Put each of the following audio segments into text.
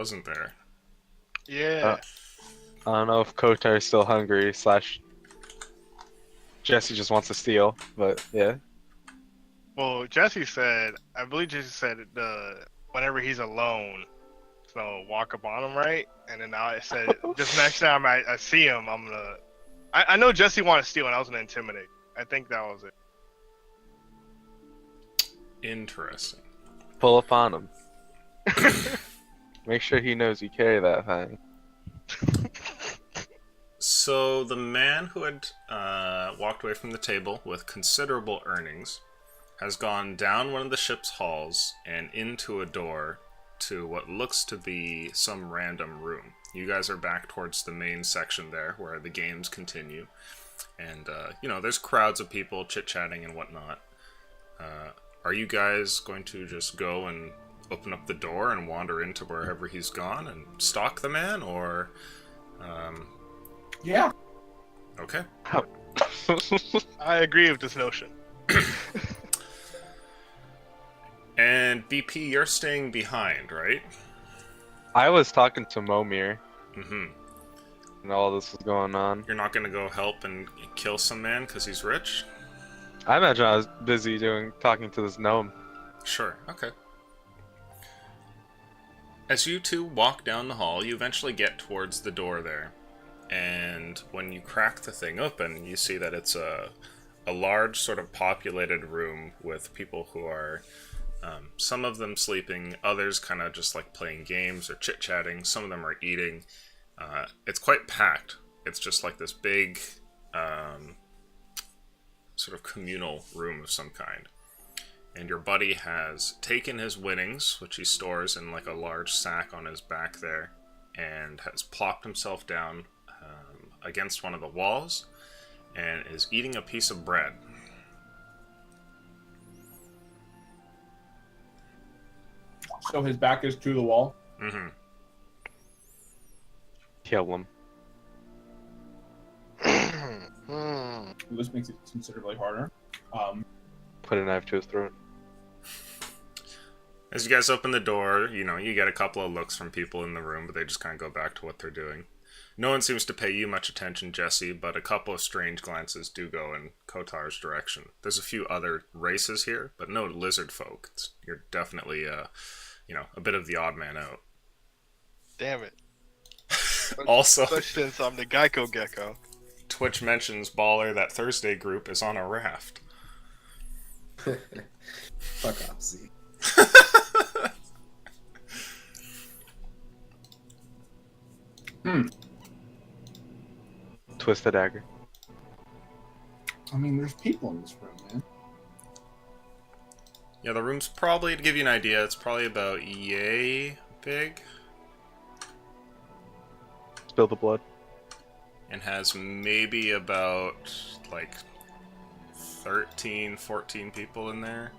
wasn't there? Yeah. I don't know if Kotar is still hungry, slash Jesse just wants to steal, but yeah. Well, I believe Jesse said whenever he's alone, so walk up on him, right? And then I said, just next time I see him, I know Jesse wanted to steal, and I was gonna intimidate. I think that was it. Interesting. Pull up on him. Make sure he knows you carry that thing. So the man who had walked away from the table with considerable earnings has gone down one of the ship's halls and into a door to what looks to be some random room. You guys are back towards the main section there where the games continue. And, there's crowds of people chit-chatting and whatnot. Are you guys going to just go and open up the door and wander into wherever he's gone and stalk the man, or... Yeah. Okay. I agree with this notion. And BP, you're staying behind, right? I was talking to Momir Mm-hmm. and all this was going on. You're not gonna go help and kill some man because he's rich? I imagine I was busy talking to this gnome. Sure, okay. As you two walk down the hall, you eventually get towards the door there. And when you crack the thing open, you see that it's a large, sort of populated room with people who are, some of them sleeping, others kind of just like playing games or chit-chatting, some of them are eating. It's quite packed. It's just like this big, sort of communal room of some kind. And your buddy has taken his winnings, which he stores in like a large sack on his back there, and has plopped himself down against one of the walls and is eating a piece of bread. So his back is to the wall. Mm-hmm. Kill him. This makes it considerably harder. Put a knife to his throat. As you guys open the door, you get a couple of looks from people in the room, but they just kind of go back to what they're doing. No one seems to pay you much attention, Jesse, but a couple of strange glances do go in Kotar's direction. There's a few other races here, but no lizard folk. You're definitely, a bit of the odd man out. Damn it. Also, Especially since I'm the Geico Gecko. Twitch mentions Baller that Thursday group is on a raft. Fuck off, Z. Twist the dagger. I mean, there's people in this room, man. Yeah, the room's probably, to give you an idea, it's probably about yay big. Spill the blood. And has maybe about, 13, 14 people in there.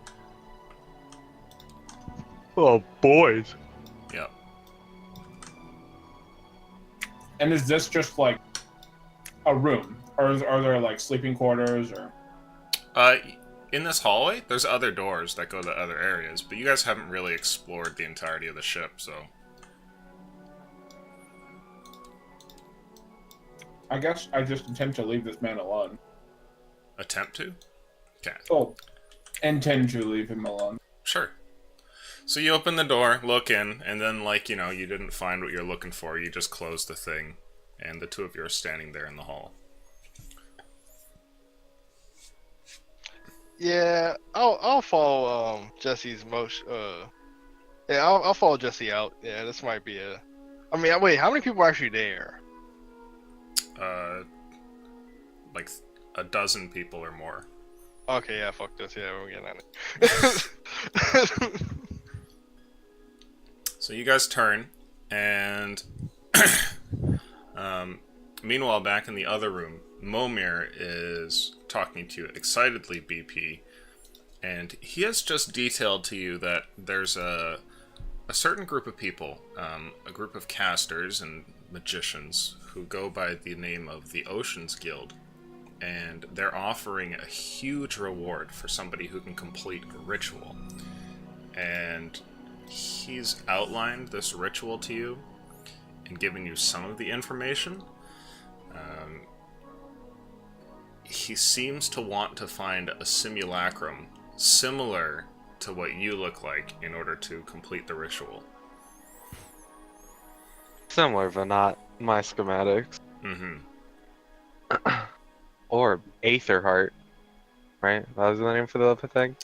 Oh, boys. Yep. And is this just like a room, or are there like sleeping quarters, or? In this hallway, there's other doors that go to other areas, but you guys haven't really explored the entirety of the ship, so... I guess I just attempt to leave this man alone. Attempt to? Okay. Oh, intend to leave him alone. Sure. So you open the door, look in, and then, you didn't find what you're looking for, you just close the thing, and the two of you are standing there in the hall. Yeah, I'll follow Jesse's motion. Yeah, I'll follow Jesse out. Yeah, this might be a. I mean, wait, how many people are actually there? Like a dozen people or more. Okay, yeah, fuck this. Yeah, we're getting at it. So you guys turn, and meanwhile, back in the other room, Momir is talking to you excitedly, BP, and he has just detailed to you that there's a certain group of people, a group of casters and magicians who go by the name of the Oceans Guild, and they're offering a huge reward for somebody who can complete a ritual. And He's outlined this ritual to you and given you some of the information. He seems to want to find a simulacrum similar to what you look like in order to complete the ritual. Similar, but not my schematics. Mm-hmm. Or Aether Heart, right? That was the name for the other thing?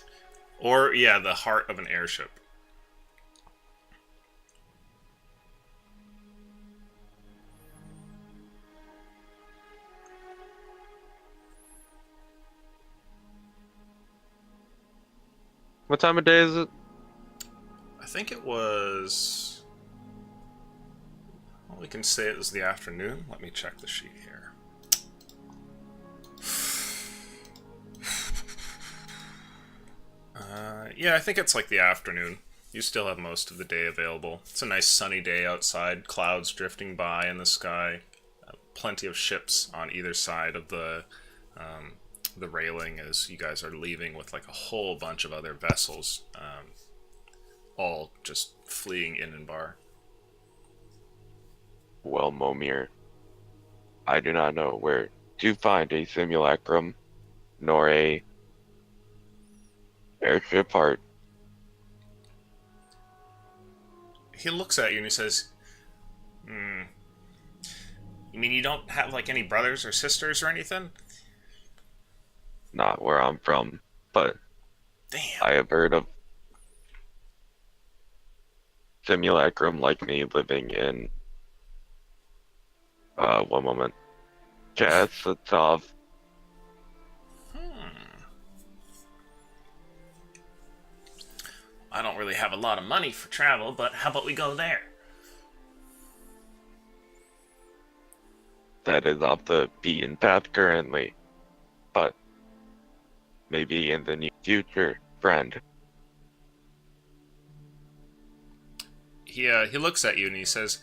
Or, yeah, the heart of an airship. What time of day is it? I think it was... Well, we can say it was the afternoon. Let me check the sheet here. Yeah, I think it's like the afternoon. You still have most of the day available. It's a nice sunny day outside, clouds drifting by in the sky, plenty of ships on either side of the railing as you guys are leaving with like a whole bunch of other vessels, all just fleeing in and bar. Well, Momir, I do not know where to find a simulacrum, nor a airship heart. He looks at you and he says, You mean you don't have like any brothers or sisters or anything? Not where I'm from, but Damn. I have heard of simulacrum like me living in, one moment, Chasatov. I don't really have a lot of money for travel, but how about we go there? That is off the beaten path currently, but maybe in the near future, friend. He looks at you and he says,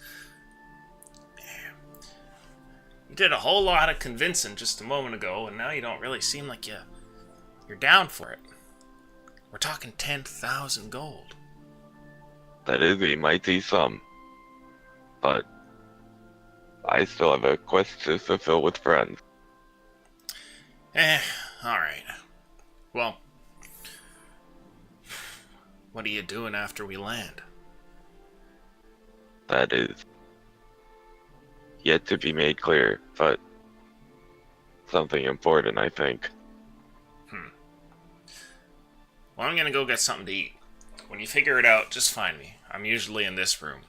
You did a whole lot of convincing just a moment ago, and now you don't really seem like you're down for it. We're talking 10,000 gold. That is a mighty sum, but I still have a quest to fulfill with friends. Alright. Well, what are you doing after we land? That is yet to be made clear, but something important, I think. Well, I'm gonna go get something to eat. When you figure it out, just find me. I'm usually in this room.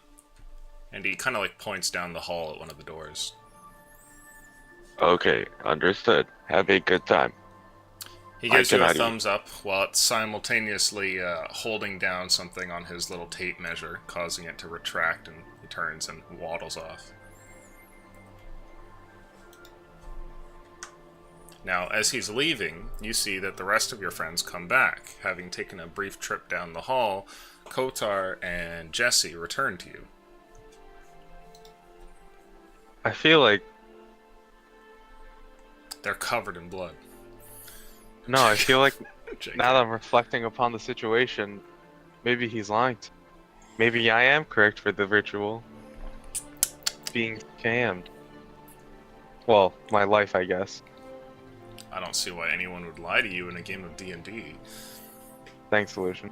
And he kind of like points down the hall at one of the doors. Okay, understood. Have a good time. He gives I you a cannot thumbs up while it's simultaneously holding down something on his little tape measure, causing it to retract, and he turns and waddles off. Now, as he's leaving, you see that the rest of your friends come back. Having taken a brief trip down the hall, Kotar and Jesse return to you. I feel like... They're covered in blood. No, I feel like Jake. now that I'm reflecting upon the situation, maybe he's lying. Maybe I am correct for the ritual being scammed. Well, my life, I guess. I don't see why anyone would lie to you in a game of D&D. Thanks, Solution.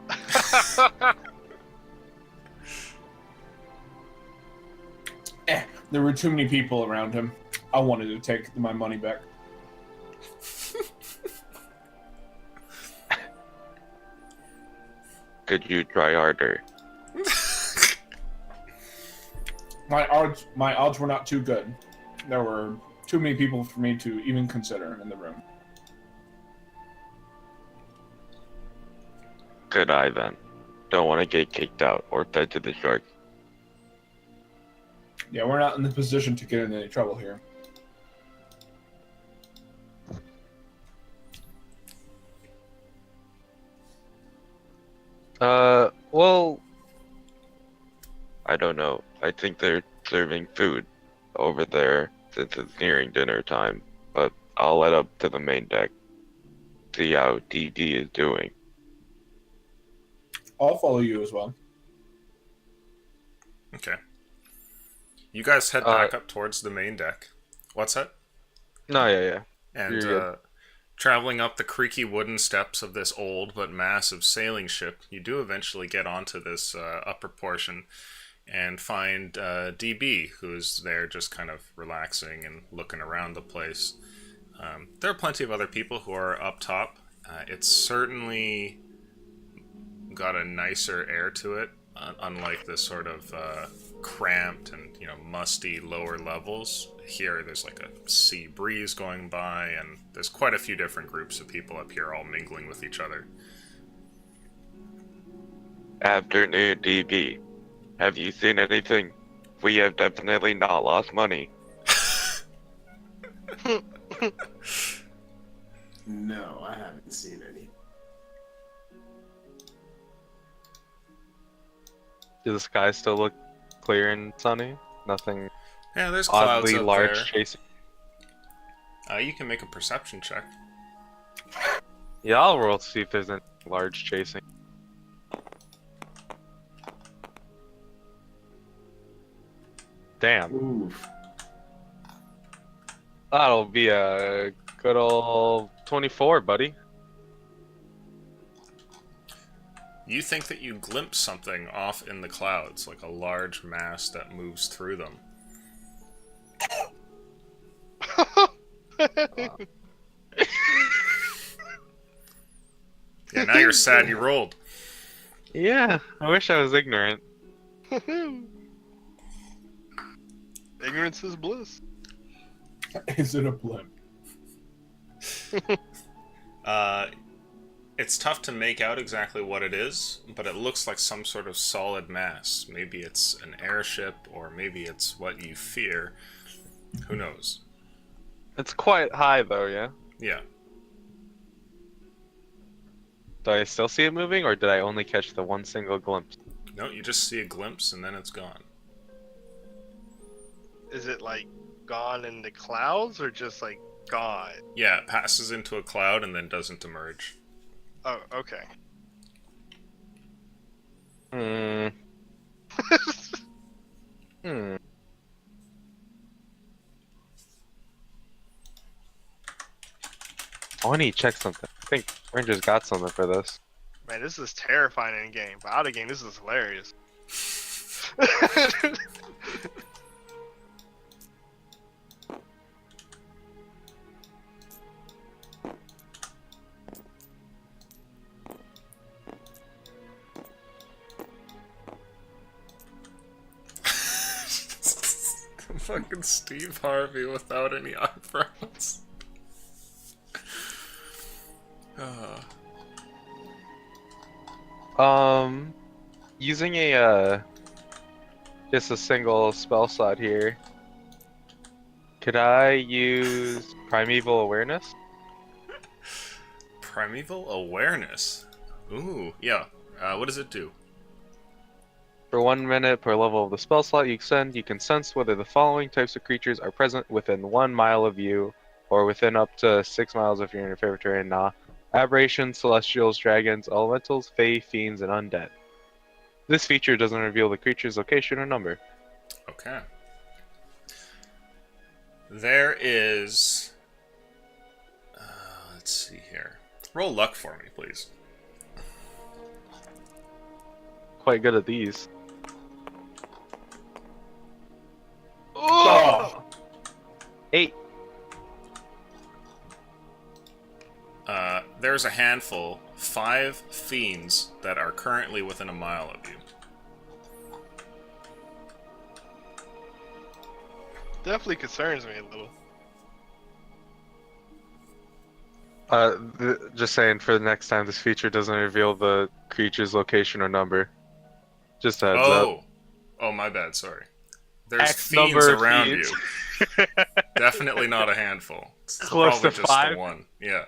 There were too many people around him. I wanted to take my money back. Could you try harder? My odds were not too good. There were too many people for me to even consider in the room. Good eye then. Don't want to get kicked out or fed to the sharks. Yeah, we're not in the position to get in any trouble here. Well, I don't know. I think they're serving food over there since it's nearing dinner time, but I'll head up to the main deck. See how DD is doing. I'll follow you as well. Okay. You guys head back up towards the main deck. What's that? No, yeah. And You're good. traveling up the creaky wooden steps of this old but massive sailing ship, you do eventually get onto this upper portion and find DB, who's there just kind of relaxing and looking around the place. There are plenty of other people who are up top. It's certainly got a nicer air to it, unlike the sort of cramped and musty lower levels. Here there's like a sea breeze going by, and there's quite a few different groups of people up here all mingling with each other. Afternoon, DB. Have you seen anything? We have definitely not lost money. No, I haven't seen any. Does the sky still look clear and sunny? Nothing Yeah, there's clouds oddly up large there. chasing. You can make a perception check. Yeah, I'll roll to see if there's any large chasing. Damn. Oof. That'll be a good old 24, buddy. You think that you glimpse something off in the clouds, like a large mass that moves through them. Yeah, now you're sad you rolled. Yeah, I wish I was ignorant. Ignorance is bliss. Is it a blimp? It's tough to make out exactly what it is, but it looks like some sort of solid mass. Maybe it's an airship, or maybe it's what you fear. Who knows? It's quite high though, yeah? Yeah. Do I still see it moving, or did I only catch the one single glimpse? No, you just see a glimpse and then it's gone. Is it like gone in the clouds or just like gone? Yeah, it passes into a cloud and then doesn't emerge. Oh, okay. Hmm. I need to check something. I think Ranger's got something for this. Man, this is terrifying in game. But out of game, this is hilarious. Fucking Steve Harvey without any eyebrows. Using a just a single spell slot here. Could I use Primeval Awareness? Primeval Awareness. Ooh, yeah. What does it do? For 1 minute per level of the spell slot you send, you can sense whether the following types of creatures are present within 1 mile of you, or within up to 6 miles if you're in your favorite terrain. Aberrations, celestials, dragons, elementals, fae, fiends, and undead. This feature doesn't reveal the creature's location or number. Okay. There is... let's see here. Roll luck for me, please. Quite good at these. Oh! 8. There's a handful, 5 fiends, that are currently within a mile of you. Definitely concerns me a little. Just saying, for the next time, this feature doesn't reveal the creature's location or number. Just a heads up. Oh, my bad, sorry. There's X fiends number of around fiends. you. Definitely not a handful. It's Close probably to just 5? the one. Yeah.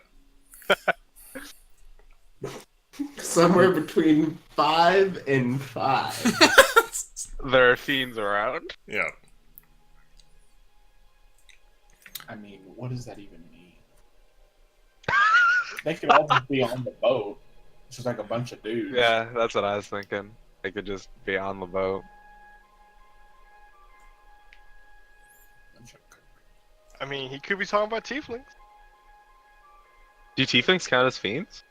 Somewhere between 5 and 5. There are fiends around. Yeah. I mean, what does that even mean? They could all just be on the boat. It's just like a bunch of dudes. Yeah, that's what I was thinking. They could just be on the boat. I mean, he could be talking about tieflings. Do tieflings count as fiends?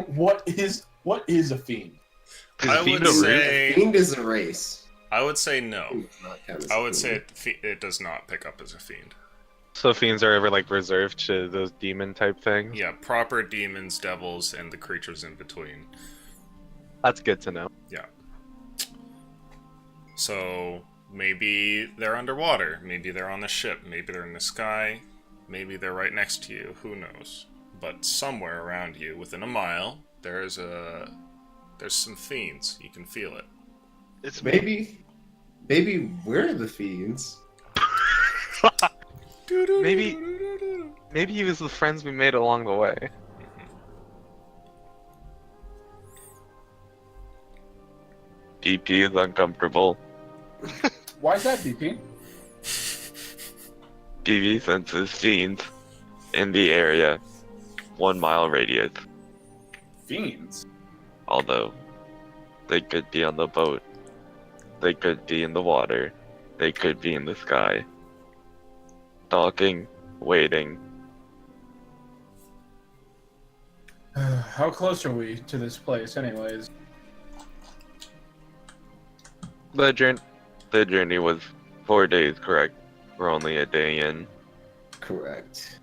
What is a fiend? Is I a fiend would a race? say Fiend is a race. I would say no. Fiend does not count as I a would say fiend. it does not pick up as a fiend. So fiends are ever like reserved to those demon type things? Yeah, proper demons, devils, and the creatures in between. That's good to know. So maybe they're underwater, maybe they're on the ship, maybe they're in the sky, maybe they're right next to you, who knows. But somewhere around you, within a mile, there's some fiends. You can feel it. It's Maybe we're the fiends. Maybe he was the friends we made along the way. DP is uncomfortable. Why is that, BP? PV senses fiends in the area, 1 mile radius. Fiends. Although, they could be on the boat, they could be in the water, they could be in the sky. Stalking, waiting. How close are we to this place, anyways? The journey was 4 days, correct? We're only a day in. Correct.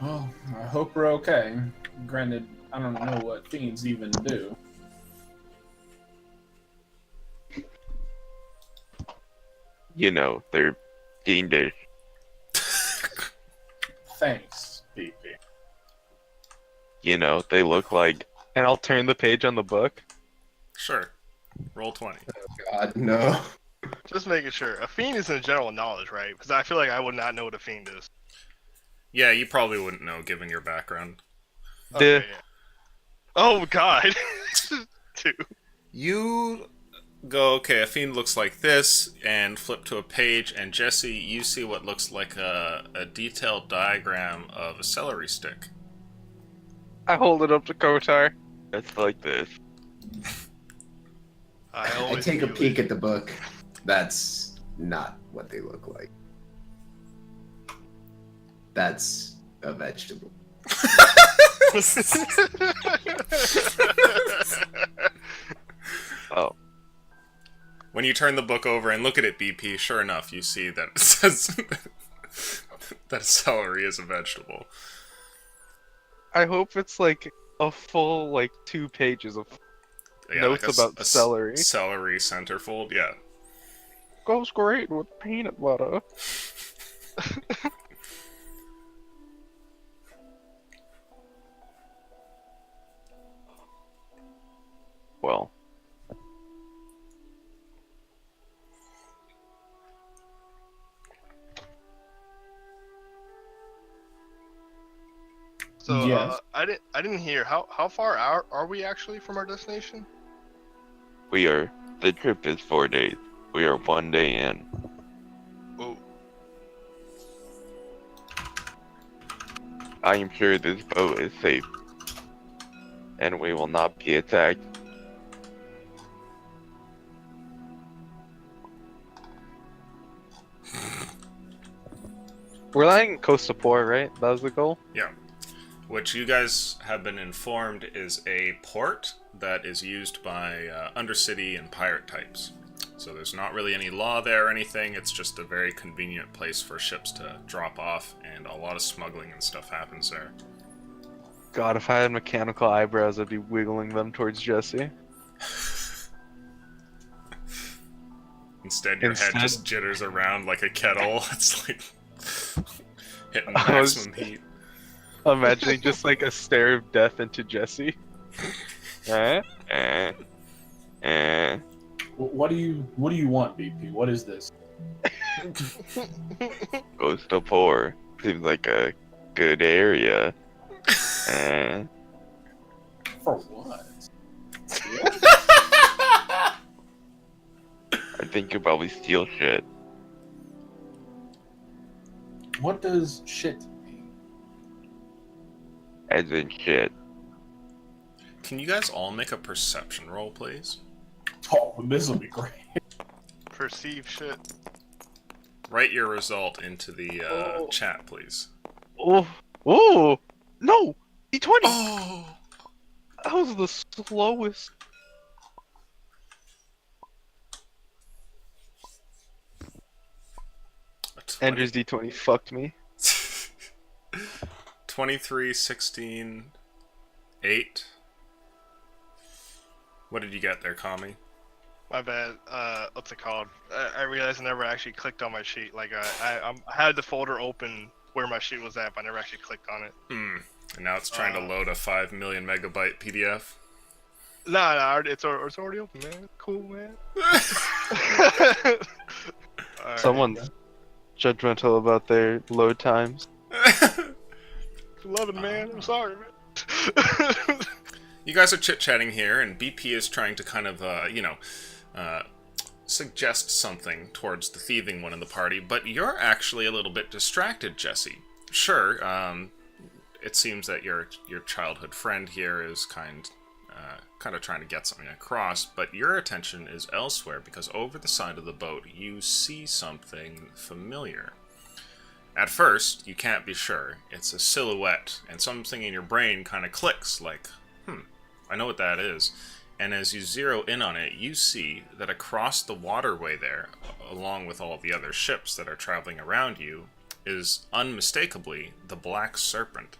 Well, I hope we're okay. Granted, I don't know what fiends even do. You know, they're fiendish. Thanks, BP. You know, they look like And I'll turn the page on the book. Sure. Roll 20. God, no. just making sure. A fiend is in general knowledge, right? Because I feel like I would not know what a fiend is. Yeah, you probably wouldn't know given your background. The- Okay, yeah. Oh God. Two. You go, okay, a fiend looks like this, and flip to a page, and Jesse, you see what looks like a detailed diagram of a celery stick. I hold it up to Kotar. it's like this. I I always take a knew peek it. at the book. That's not what they look like. That's a vegetable. Oh, When you turn the book over and look at it, BP, sure enough, you see that it says that celery is a vegetable. I hope it's like a full like 2 pages of Yeah, notes like about celery. Celery centerfold, yeah. Goes great with peanut butter. well. So Yes. I didn't hear how far out are we actually from our destination? The trip is 4 days. We are 1 day in. Oh, I am sure this boat is safe. And we will not be attacked. We're landing Coast to Port, right? That was the goal? Yeah. Which you guys have been informed is a port that is used by Undercity and pirate types. So there's not really any law there or anything, it's just a very convenient place for ships to drop off, and a lot of smuggling and stuff happens there. God, if I had mechanical eyebrows, I'd be wiggling them towards Jesse. Instead, your head Instead- just jitters around like a kettle. It's like hitting I was- maximum heat. Imagining just like a stare of death into Jesse. Eh? What do you want, BP? What is this? Goes to poor. Seems like a good area. For what? I think you probably steal shit. What does shit mean? As in shit. Can you guys all make a perception roll, please? Oh, this will be great. perceive shit. Write your result into the chat, please. Oh, oh, no, D20. Oh! That was the slowest. Andrew's D20 fucked me. 23, 16, 8. What did you get there, Kami? My bad. What's it called? I realized I never actually clicked on my sheet. Like I had the folder open where my sheet was at, but I never actually clicked on it. And now it's trying to load a 5 million megabyte PDF. Nah, it's already open, man. Cool, man. Alright. Someone's judgmental about their load times. Love it, man. I'm sorry, man. You guys are chit-chatting here, and BP is trying to kind of, suggest something towards the thieving one in the party, but you're actually a little bit distracted, Jesse. Sure, it seems that your childhood friend here is kind of trying to get something across, but your attention is elsewhere, because over the side of the boat, you see something familiar. At first, you can't be sure. It's a silhouette, and something in your brain kind of clicks, like, I know what that is. And as you zero in on it, you see that across the waterway there, along with all the other ships that are traveling around you, is unmistakably the Black Serpent.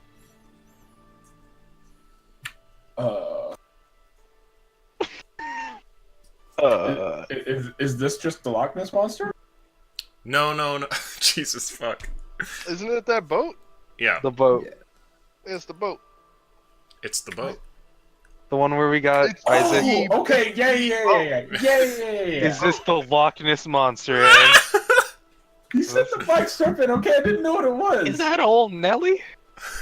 Is this just the Loch Ness Monster? No. Jesus fuck. Isn't it that boat? Yeah, The boat. It's the boat. it's the boat. The one where we got Isaac. Oh, okay, yeah. Is this the Loch Ness Monster, Aaron? You said the Black Serpent, okay, I didn't know what it was. Is that old Nelly?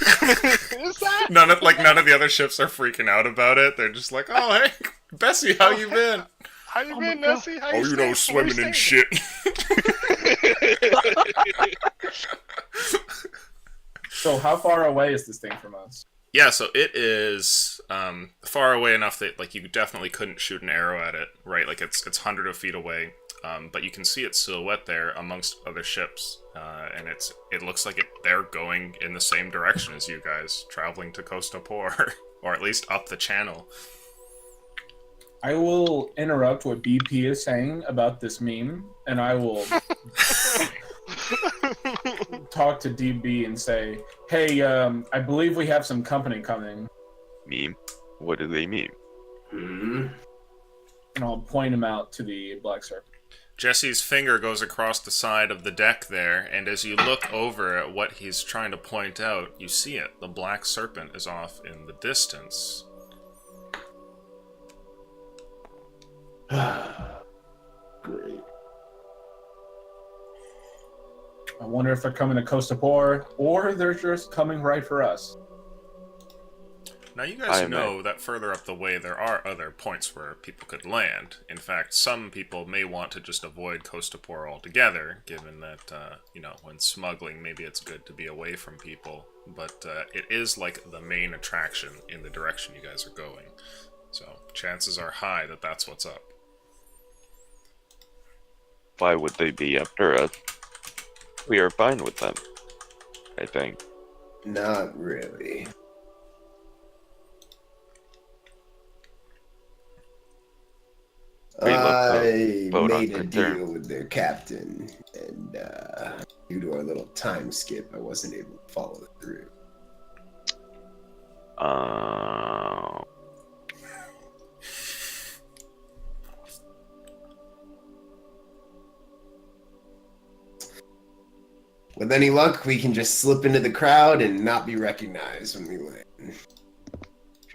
Is that? None of the other ships are freaking out about it. They're just like, oh, hey, Bessie, how you been? How you been, Nessie? How Oh, staying? swimming Where in you shit. So how far away is this thing from us? Yeah, so it is far away enough that like you definitely couldn't shoot an arrow at it, right? Like it's hundreds of feet away, but you can see its silhouette there amongst other ships, and it looks like they're going in the same direction as you guys, traveling to Costa Por, or at least up the channel. I will interrupt what BP is saying about this meme, and I will talk to DB and say, hey, I believe we have some company coming. Meme? What do they mean? Hmm. And I'll point him out to the Black Serpent. Jesse's finger goes across the side of the deck there, and as you look over at what he's trying to point out, you see it. The Black Serpent is off in the distance. Great. I wonder if they're coming to Costa Por, or they're just coming right for us. Now you guys know that further up the way there are other points where people could land. In fact, some people may want to just avoid Costa Por altogether, given that, when smuggling, maybe it's good to be away from people. But it is like the main attraction in the direction you guys are going. So chances are high that that's what's up. Why would they be after us? We are fine with them, I think. Not really. We left I the boat made a unconcerned. deal with their captain, and due to our little time skip, I wasn't able to follow through. With any luck, we can just slip into the crowd and not be recognized when we land.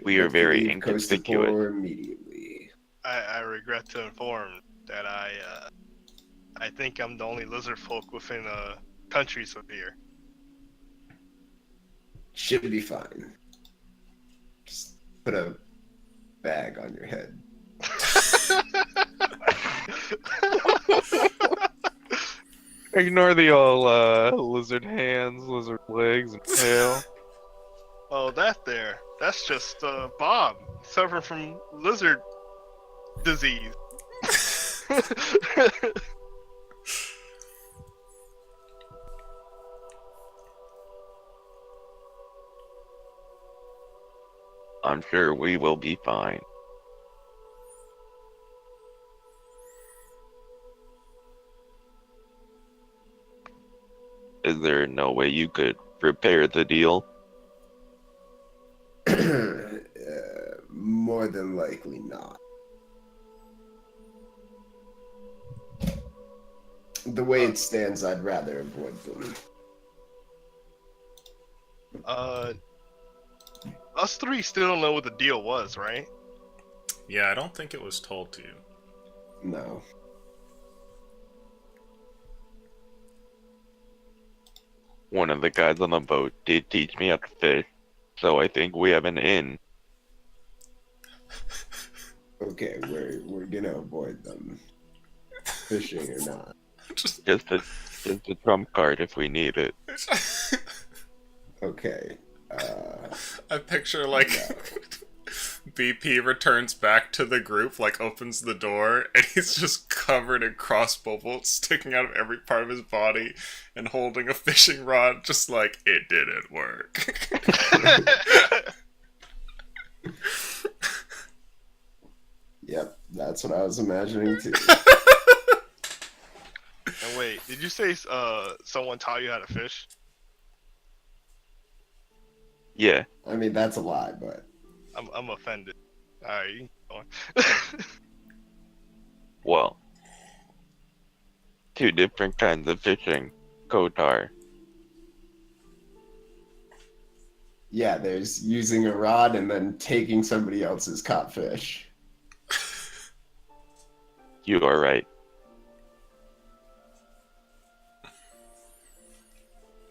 We are very Leave Costa inconspicuous. Por immediately. I regret to inform that I think I'm the only lizard folk within countries of here. Should be fine. Just put a bag on your head. Ignore the old lizard hands, lizard legs, and tail. Oh, that's just Bob suffering from lizard disease. I'm sure we will be fine. Is there no way you could repair the deal? More than likely not. The way it stands, I'd rather avoid them. Us three still don't know what the deal was, right? Yeah, I don't think it was told to you. No. One of the guys on the boat did teach me how to fish, so I think we have an in. Okay, we're gonna avoid them. Fishing or not. Just a trump card if we need it. Okay. I picture like BP returns back to the group, like opens the door, and he's just covered in crossbow bolts sticking out of every part of his body and holding a fishing rod, just like, it didn't work. Yep, that's what I was imagining too. And wait, did you say someone taught you how to fish? Yeah, I mean, that's a lie, but I'm offended. Alright, you can go on. well. Two different kinds of fishing. Kotar. yeah, there's using a rod and then taking somebody else's caught fish. You are right.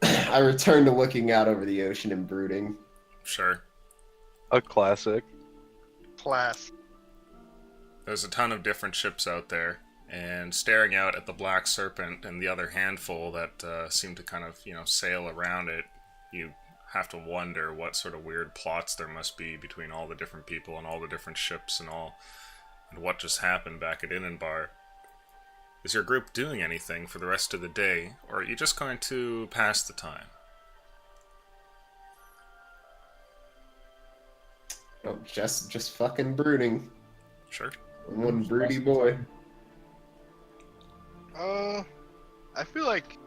I return to looking out over the ocean and brooding. Sure. A classic. Class. There's a ton of different ships out there, and staring out at the Black Serpent and the other handful that seem to kind of, sail around it, you have to wonder what sort of weird plots there must be between all the different people and all the different ships and what just happened back at Innenbar. Is your group doing anything for the rest of the day, or are you just going to pass the time? Oh, just fucking brooding. Sure. I'm one broody boy. I feel like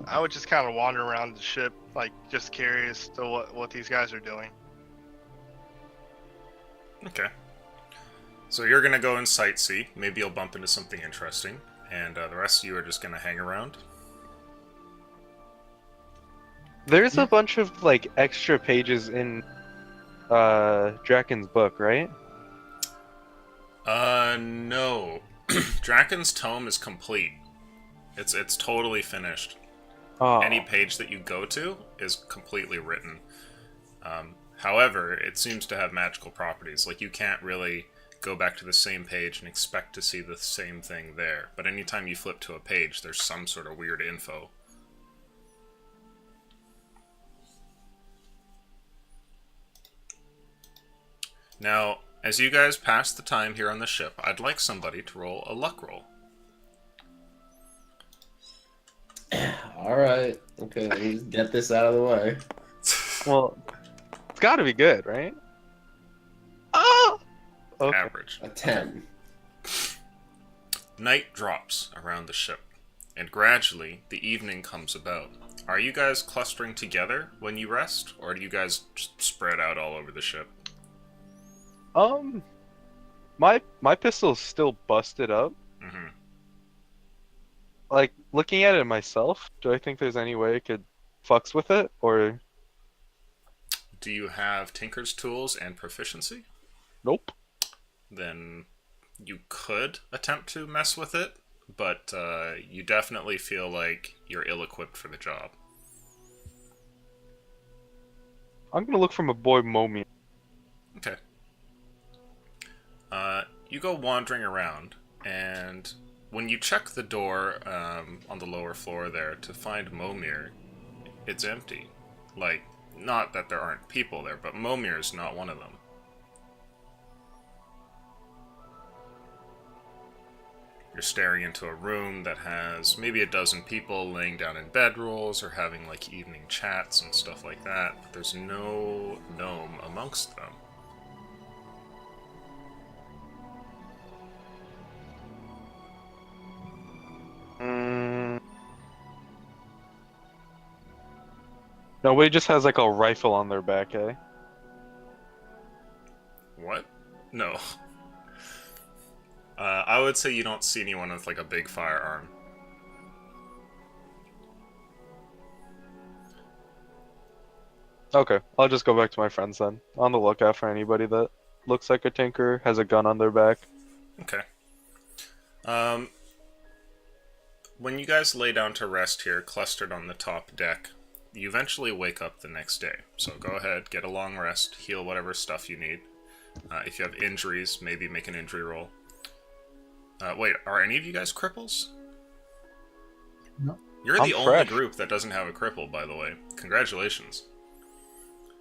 I would just kind of wander around the ship, like just curious to what these guys are doing. Okay. So you're gonna go and sightsee. Maybe you'll bump into something interesting, and the rest of you are just gonna hang around. There's a bunch of like extra pages in Draken's book, right? No. Draken's tome is complete. It's totally finished. Oh. Any page that you go to is completely written. However, it seems to have magical properties. Like, you can't really go back to the same page and expect to see the same thing there. But anytime you flip to a page, there's some sort of weird info. Now, as you guys pass the time here on the ship, I'd like somebody to roll a luck roll. Alright. Okay, let me just get this out of the way. Well, it's got to be good, right? Oh. Okay. Average. A 10. Night drops around the ship, and gradually the evening comes about. Are you guys clustering together when you rest, or do you guys just spread out all over the ship? My pistol's still busted up. Mm-hmm. Like, looking at it myself, do I think there's any way I could fucks with it, or Do you have Tinker's tools and proficiency? nope? Then you could attempt to mess with it, but you definitely feel like you're ill-equipped for the job. I'm gonna look for my boy Momi. Okay. You go wandering around, and when you check the door on the lower floor there to find Momir, it's empty. Like, not that there aren't people there, but Momir is not one of them. You're staring into a room that has maybe a dozen people laying down in bedrolls or having like evening chats and stuff like that, but there's no gnome amongst them. Nobody just has like a rifle on their back, eh? What? No. I would say you don't see anyone with like a big firearm. Okay, I'll just go back to my friends then. On the lookout for anybody that looks like a tinker, has a gun on their back. Okay. When you guys lay down to rest here, clustered on the top deck, you eventually wake up the next day. So go ahead, get a long rest, heal whatever stuff you need. If you have injuries, maybe make an injury roll. Wait, are any of you guys cripples? No. You're I'm the only fresh. group that doesn't have a cripple, by the way. Congratulations.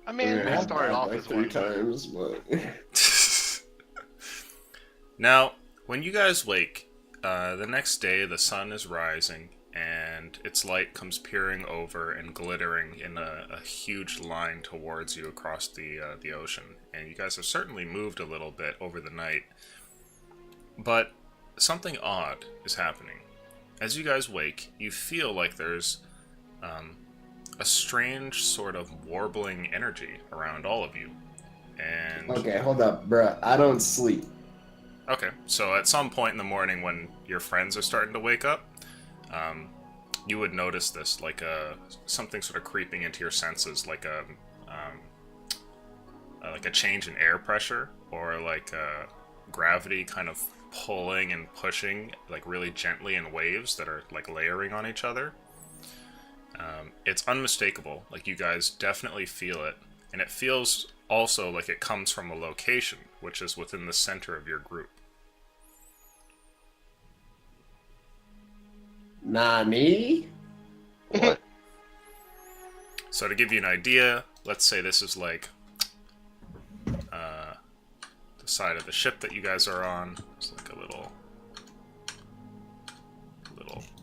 I mean, I we started off like as 3 one. times, but Now, when you guys wake, the next day the sun is rising, and its light comes peering over and glittering in a huge line towards you across the ocean. And you guys have certainly moved a little bit over the night. But something odd is happening. As you guys wake, you feel like there's a strange sort of warbling energy around all of you. And okay, hold up, bruh. I don't sleep. okay, so at some point in the morning when your friends are starting to wake up, you would notice this, like something sort of creeping into your senses, like a change in air pressure, or like gravity kind of pulling and pushing, like really gently in waves that are like layering on each other. It's unmistakable, like you guys definitely feel it, and it feels also like it comes from a location, which is within the center of your group. Nani? What? So to give you an idea, let's say this is like the side of the ship that you guys are on. It's like a little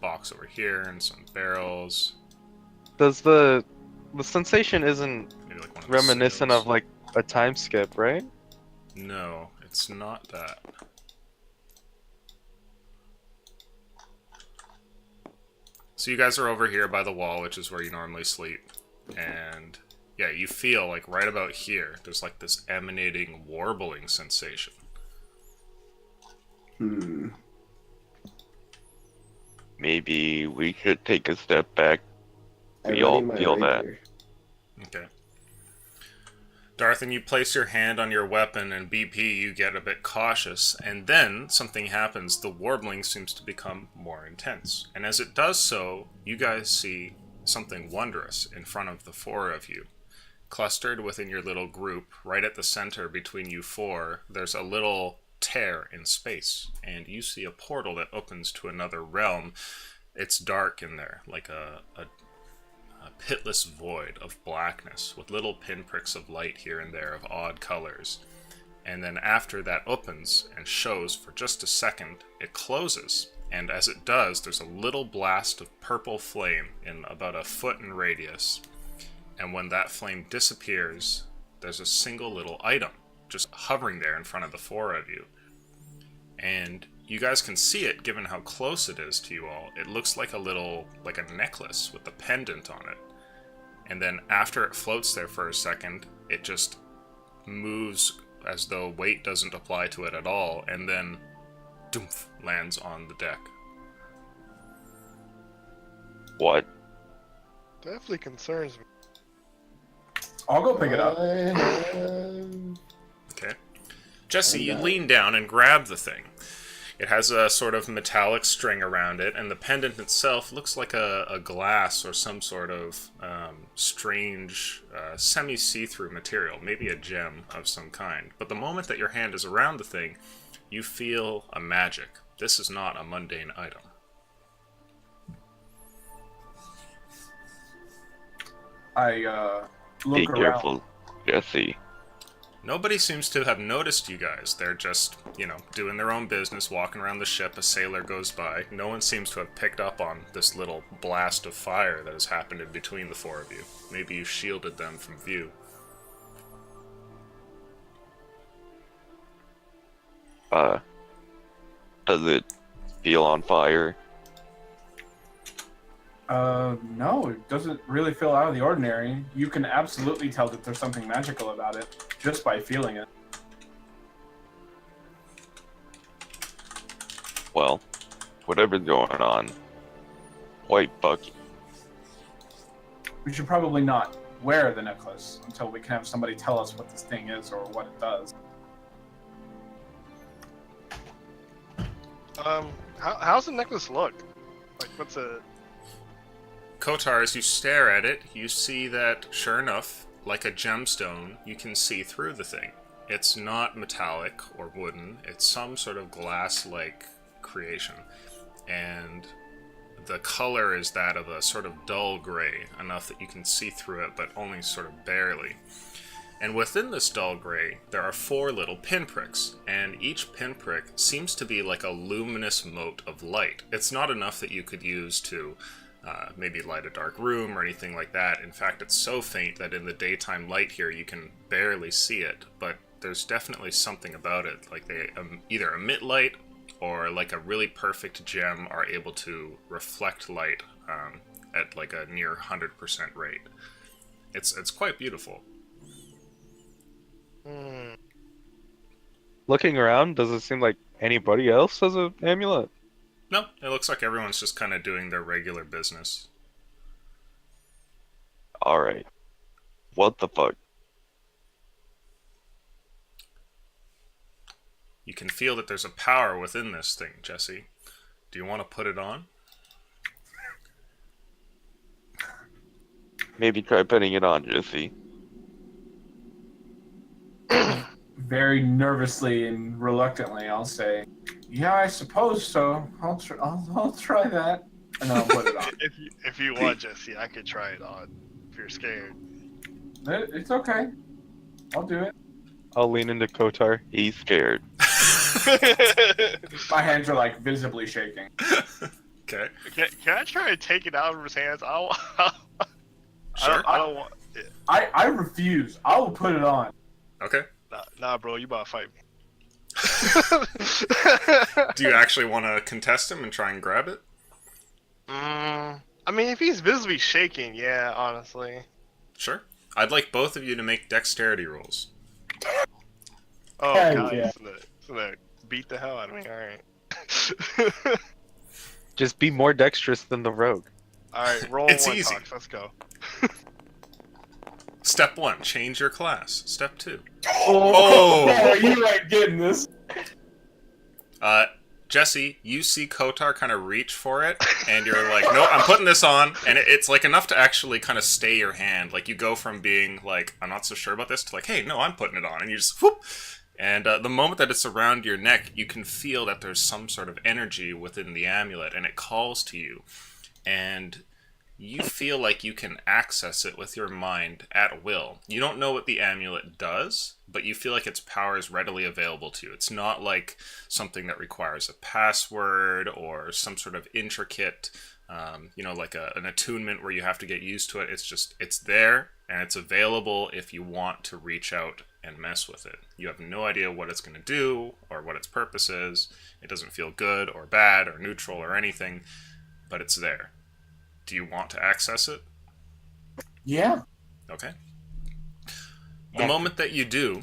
box over here and some barrels. Does the sensation isn't Maybe like one of the reminiscent sails. of like a time skip, right? No, it's not that. So you guys are over here by the wall, which is where you normally sleep. And yeah, you feel like right about here, there's like this emanating warbling sensation. Maybe we should take a step back. I We all ready my feel that. rapier. Okay. Darthan, you place your hand on your weapon, and BP, you get a bit cautious, and then something happens. The warbling seems to become more intense. And as it does so, you guys see something wondrous in front of the 4 of you. Clustered within your little group, right at the center between you 4, there's a little tear in space, and you see a portal that opens to another realm. It's dark in there, like a pitless void of blackness with little pinpricks of light here and there of odd colors. And then after that opens and shows for just a second, it closes. And as it does, there's a little blast of purple flame in about a foot in radius. And when that flame disappears, there's a single little item just hovering there in front of the 4 of you. And you guys can see it given how close it is to you all. It looks like like a necklace with a pendant on it. And then after it floats there for a second, it just moves as though weight doesn't apply to it at all, and then doomph, lands on the deck. What? Definitely concerns me. I'll go pick it up. Okay. Jesse, you lean down and grab the thing. It has a sort of metallic string around it, and the pendant itself looks like a glass or some sort of strange, semi-see-through material, maybe a gem of some kind. But the moment that your hand is around the thing, you feel a magic. This is not a mundane item. I look Be around. careful, Jesse. Nobody seems to have noticed you guys. They're just, doing their own business, walking around the ship. A sailor goes by. No one seems to have picked up on this little blast of fire that has happened in between the 4 of you. Maybe you shielded them from view. Does it feel on fire? No, it doesn't really feel out of the ordinary. You can absolutely tell that there's something magical about it just by feeling it. Well, whatever's going on, quite bucky. We should probably not wear the necklace until we can have somebody tell us what this thing is or what it does. How's the necklace look? Like, what's a... Kotar, as you stare at it, you see that, sure enough, like a gemstone, you can see through the thing. It's not metallic or wooden, it's some sort of glass-like creation. And the color is that of a sort of dull gray, enough that you can see through it, but only sort of barely. And within this dull gray, there are 4 little pinpricks, and each pinprick seems to be like a luminous mote of light. It's not enough that you could use to maybe light a dark room or anything like that. In fact, it's so faint that in the daytime light here, you can barely see it, but there's definitely something about it. Like they either emit light, or like a really perfect gem are able to reflect light at like a near 100% rate. It's quite beautiful. Looking around, does it seem like anybody else has an amulet? No, it looks like everyone's just kind of doing their regular business. Alright. What the fuck? You can feel that there's a power within this thing, Jesse. Do you want to put it on? Maybe try putting it on, Jesse. Very nervously and reluctantly, I'll say, "Yeah, I suppose so. I'll try that, and I'll put it on." If you want, Jesse, I could try it on. If you're scared. It's okay. I'll do it. I'll lean into Kotar. He's scared. My hands are like visibly shaking. Okay. Can I try to take it out of his hands? Sure. I don't want. I refuse. I will put it on. Okay. Nah, bro, you about to fight me. Do you actually want to contest him and try and grab it? I mean, if he's visibly shaking, yeah, honestly. Sure. I'd like both of you to make dexterity rolls. Oh, Hell God, yeah. it's gonna beat the hell out of me. Alright. Just be more dexterous than the rogue. Alright, roll It's one easy. Talks, let's go. Step 1, change your class. Step 2. Oh, you ain't getting this. Jesse, you see Kotar kind of reach for it, and you're like, no, I'm putting this on, and it's like enough to actually kind of stay your hand. Like, you go from being like, I'm not so sure about this, to like, hey, no, I'm putting it on, and you just, whoop! And the moment that it's around your neck, you can feel that there's some sort of energy within the amulet, and it calls to you. And you feel like you can access it with your mind at will. You don't know what the amulet does, but you feel like its power is readily available to you. It's not like something that requires a password or some sort of intricate, like an attunement where you have to get used to it. It's there, and it's available if you want to reach out and mess with it. You have no idea what it's going to do or what its purpose is. It doesn't feel good or bad or neutral or anything, but it's there. Do you want to access it? Yeah. Okay. The moment that you do,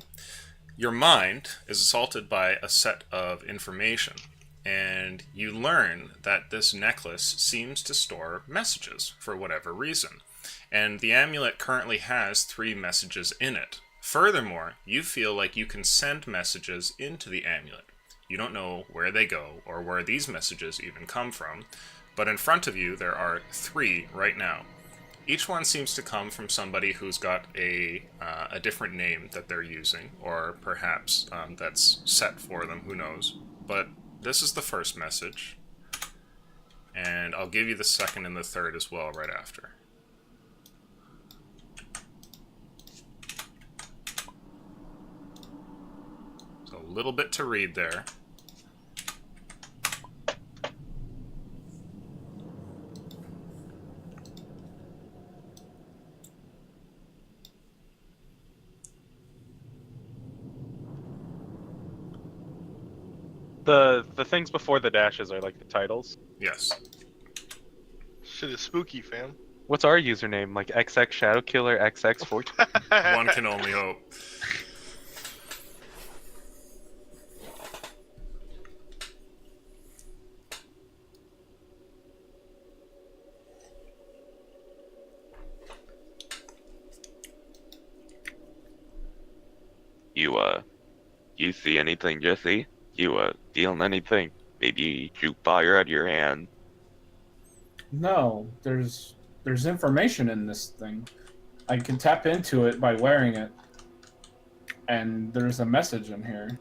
your mind is assaulted by a set of information, and you learn that this necklace seems to store messages for whatever reason. And the amulet currently has 3 messages in it. Furthermore, you feel like you can send messages into the amulet. You don't know where they go or where these messages even come from, but in front of you there are 3 right now. Each one seems to come from somebody who's got a different name that they're using, or perhaps that's set for them, who knows. But this is the first message, and I'll give you the second and the third as well right after. So a little bit to read there. The things before the dashes are like the titles. Yes. Shit is spooky, fam. What's our username? Like XX Shadow Killer XX4? One can only hope. You see anything, Jesse? Feeling anything? Maybe you shoot fire out of your hand. No, there's information in this thing. I can tap into it by wearing it, and there's a message in here.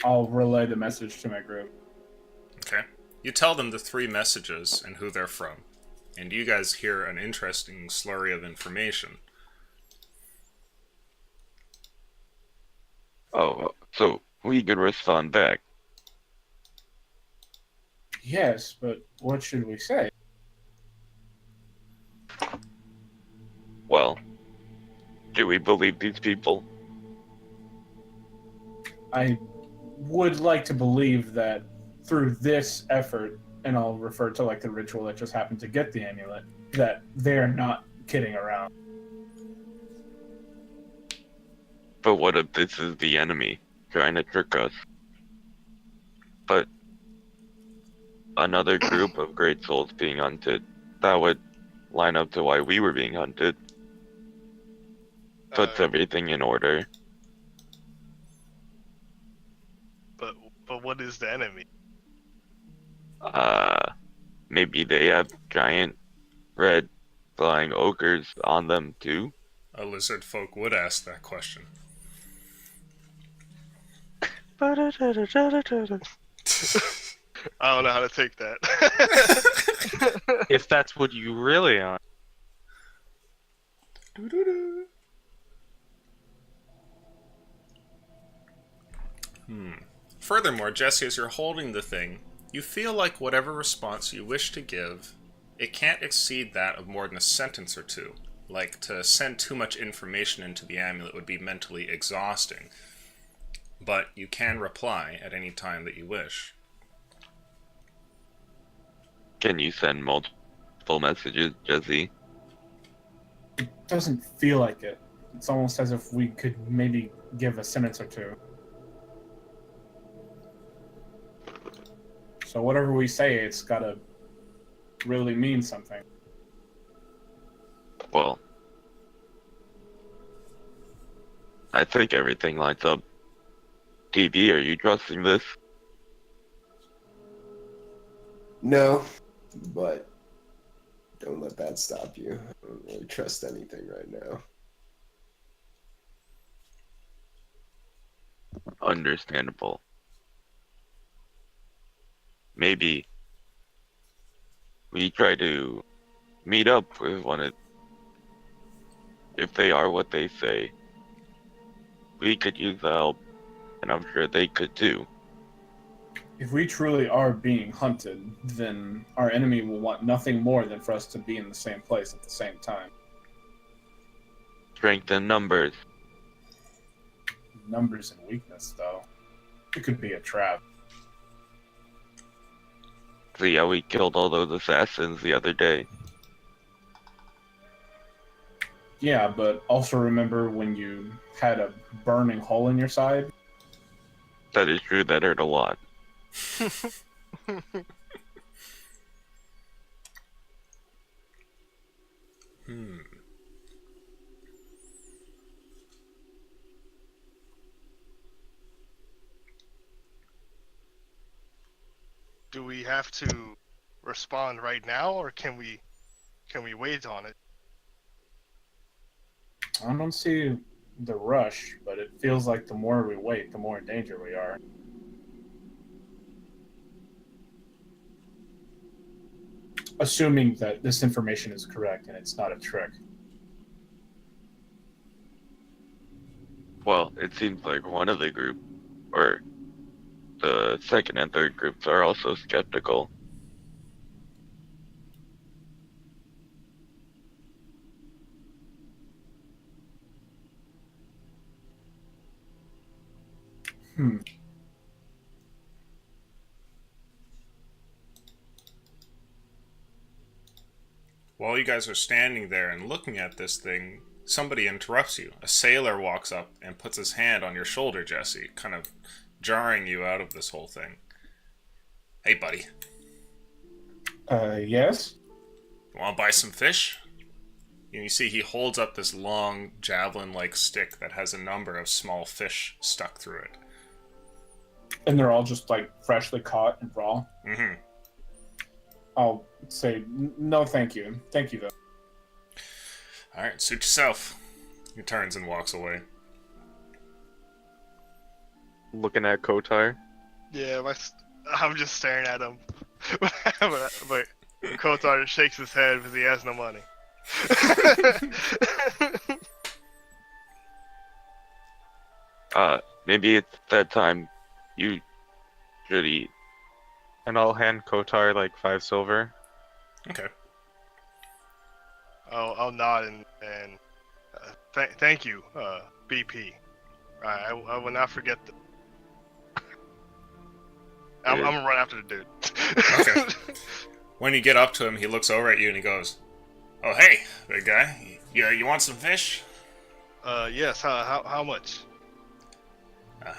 I'll relay the message to my group. Okay. You tell them the 3 messages and who they're from, and you guys hear an interesting slurry of information. Oh, so we could respond back. Yes, but what should we say? Well, do we believe these people? I would like to believe that through this effort, and I'll refer to like the ritual that just happened to get the amulet, that they're not kidding around. But what if this is the enemy trying to trick us? But another group of great souls being hunted, that would line up to why we were being hunted. Puts everything in order. But what is the enemy? Maybe they have giant red flying ogres on them too? A lizard folk would ask that question. I don't know how to take that. If that's what you really are. Furthermore, Jesse, as you're holding the thing, you feel like whatever response you wish to give, it can't exceed that of more than a sentence or two. Like, to send too much information into the amulet would be mentally exhausting. But you can reply at any time that you wish. Can you send multiple messages, Jesse? It doesn't feel like it. It's almost as if we could maybe give a sentence or two. So whatever we say, it's gotta really mean something. Well, I think everything lines up. DB, are you trusting this? No, but don't let that stop you. I don't really trust anything right now. Understandable. Maybe we try to meet up with one of... If they are what they say, we could use the help, and I'm sure they could too. If we truly are being hunted, then our enemy will want nothing more than for us to be in the same place at the same time. Strength in numbers. Numbers and weakness, though. It could be a trap. See how we killed all those assassins the other day. Yeah, but also remember when you had a burning hole in your side? That is true, that hurt a lot. Do we have to respond right now, or can we wait on it? I don't see the rush, but it feels like the more we wait, the more in danger we are. Assuming that this information is correct and it's not a trick. Well, it seems like one of the group, or the second and third groups, are also skeptical. While you guys are standing there and looking at this thing, somebody interrupts you. A sailor walks up and puts his hand on your shoulder, Jesse, kind of jarring you out of this whole thing. Hey, buddy. Yes? You want to buy some fish? And you see he holds up this long javelin-like stick that has a number of small fish stuck through it. And they're all just like freshly caught and raw? Mm-hmm. I'll say, no thank you. Thank you, though. Alright, suit yourself. He turns and walks away. Looking at Kotar. Yeah, I'm just staring at him. but Kotar shakes his head because he has no money. Maybe it's that time you should eat. And I'll hand Kotar like 5 silver. Okay. I'll nod and thank you, BP. I will not forget the. I'm gonna run after the dude. Okay. When you get up to him, he looks over at you and he goes, "Oh, hey, big guy. You want some fish?" Yes. How much?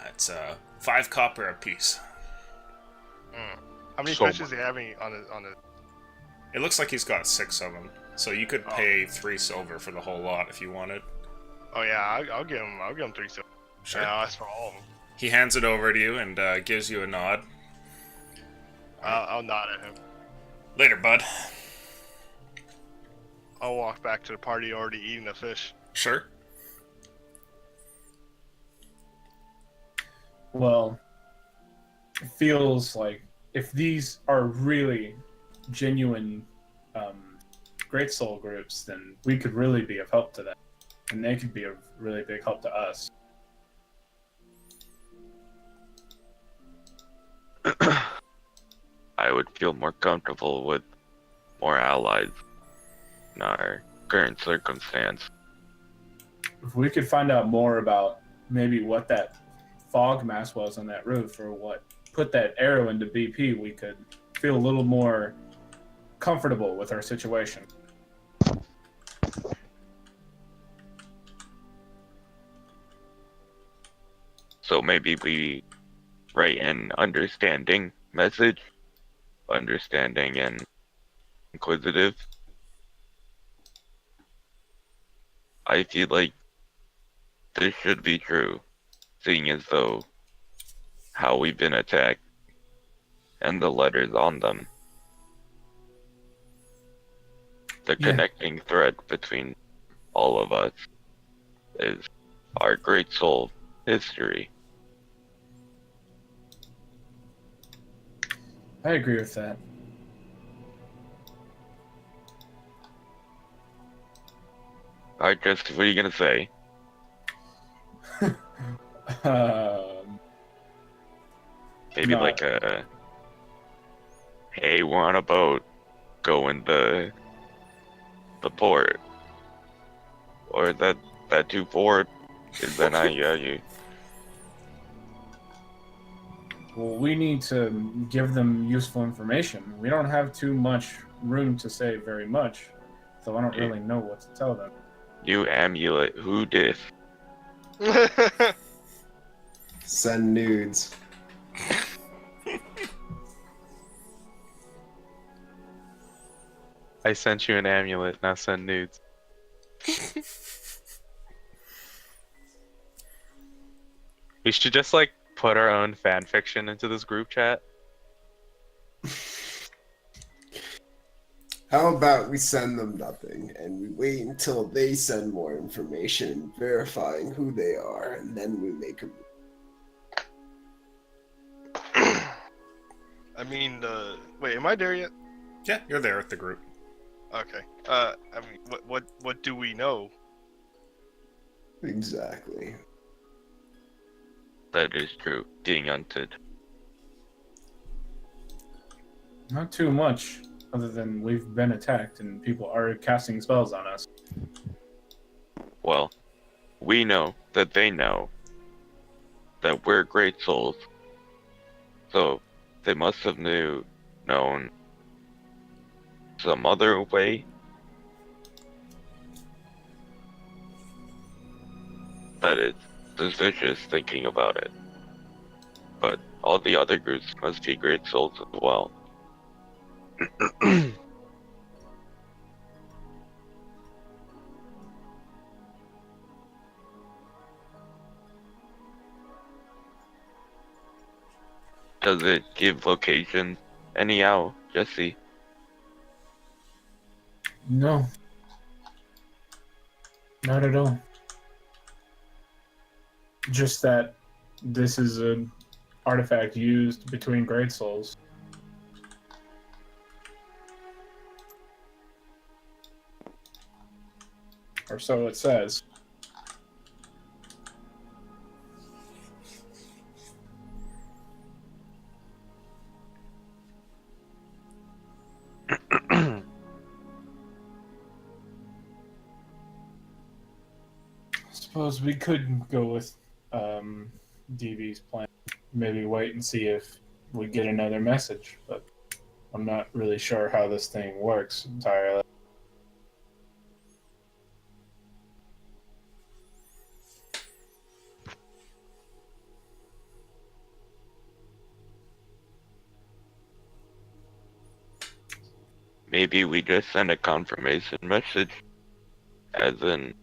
It's 5 copper apiece. How many So fishes do you have on the? It looks like he's got 6 of them, so you could pay 3 silver for the whole lot if you wanted. Oh yeah, I'll give him 3 silver. Sure. Yeah, I'll ask for all of them. He hands it over to you and gives you a nod. I'll nod at him. Later, bud. I'll walk back to the party already eating the fish. Sure. Well, it feels like if these are really genuine Great Soul groups, then we could really be of help to them. And they could be a really big help to us. I would feel more comfortable with more allies in our current circumstance. If we could find out more about maybe what that fog mass was on that roof, or what put that arrow into BP, we could feel a little more comfortable with our situation. So maybe we write an understanding message, understanding and inquisitive. I feel like this should be true, seeing as though how we've been attacked and the letters on them. The Yeah. connecting thread between all of us is our great soul history. I agree with that. Alright, Jesse, what are you gonna say? Maybe No. like a, hey, we're on a boat, going the port, or that too port, is then you. Well, we need to give them useful information. We don't have too much room to say very much, so I don't really know what to tell them. You amulet, who dis? Send nudes. I sent you an amulet, now send nudes. We should just like put our own fan fiction into this group chat. How about we send them nothing and we wait until they send more information verifying who they are, and then we make a. I mean, wait, am I there yet? Yeah, you're there with the group. Okay. I mean, what do we know? Exactly. That is true, being hunted. Not too much, other than we've been attacked and people are casting spells on us. Well, we know that they know that we're great souls. So they must have known some other way that it's suspicious thinking about it. But all the other groups must be great souls as well. Does it give locations anyhow, Jesse? No. Not at all. Just that this is an artifact used between Great Souls. Or so it says. Suppose we could go with DV's plan. Maybe wait and see if we get another message, but I'm not really sure how this thing works entirely. Maybe we just send a confirmation message, as in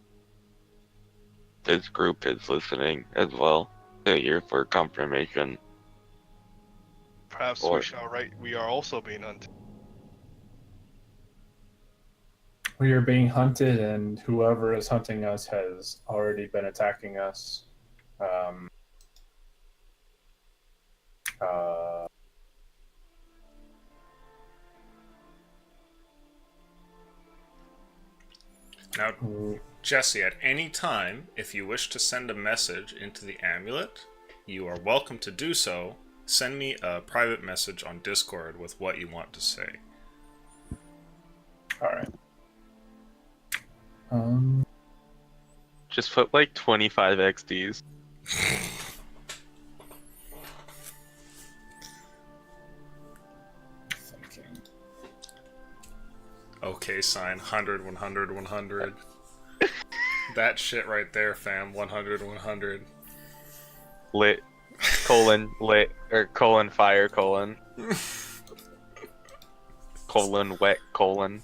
this group is listening as well. They're here for confirmation. Perhaps Or- we shall write, we are also being hunted. We are being hunted, and whoever is hunting us has already been attacking us. Uh, Now, Jesse, at any time, if you wish to send a message into the amulet, you are welcome to do so. Send me a private message on Discord with what you want to say. all right. Just put like 25 XDs. Thinking. Okay, sign 100, 100, 100. That shit right there, fam. 100, 100. Lit. Colon. Lit. Or colon fire colon. Colon wet colon.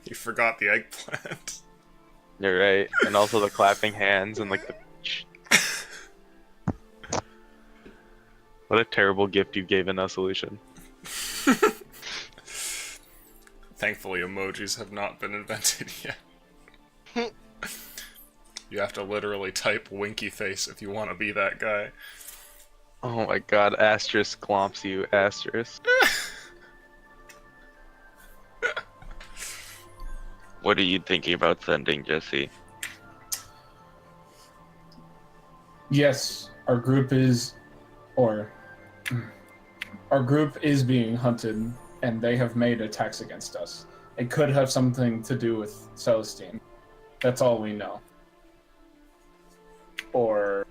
You forgot the eggplant. You're right. And also the clapping hands and like the. What a terrible gift you gave in a solution. Thankfully, emojis have not been invented yet. You have to literally type winky face if you want to be that guy. Oh my god, asterisk clomps you, asterisk. What are you thinking about sending, Jesse? Yes, our group is being hunted, and they have made attacks against us. It could have something to do with Celestine. That's all we know. Or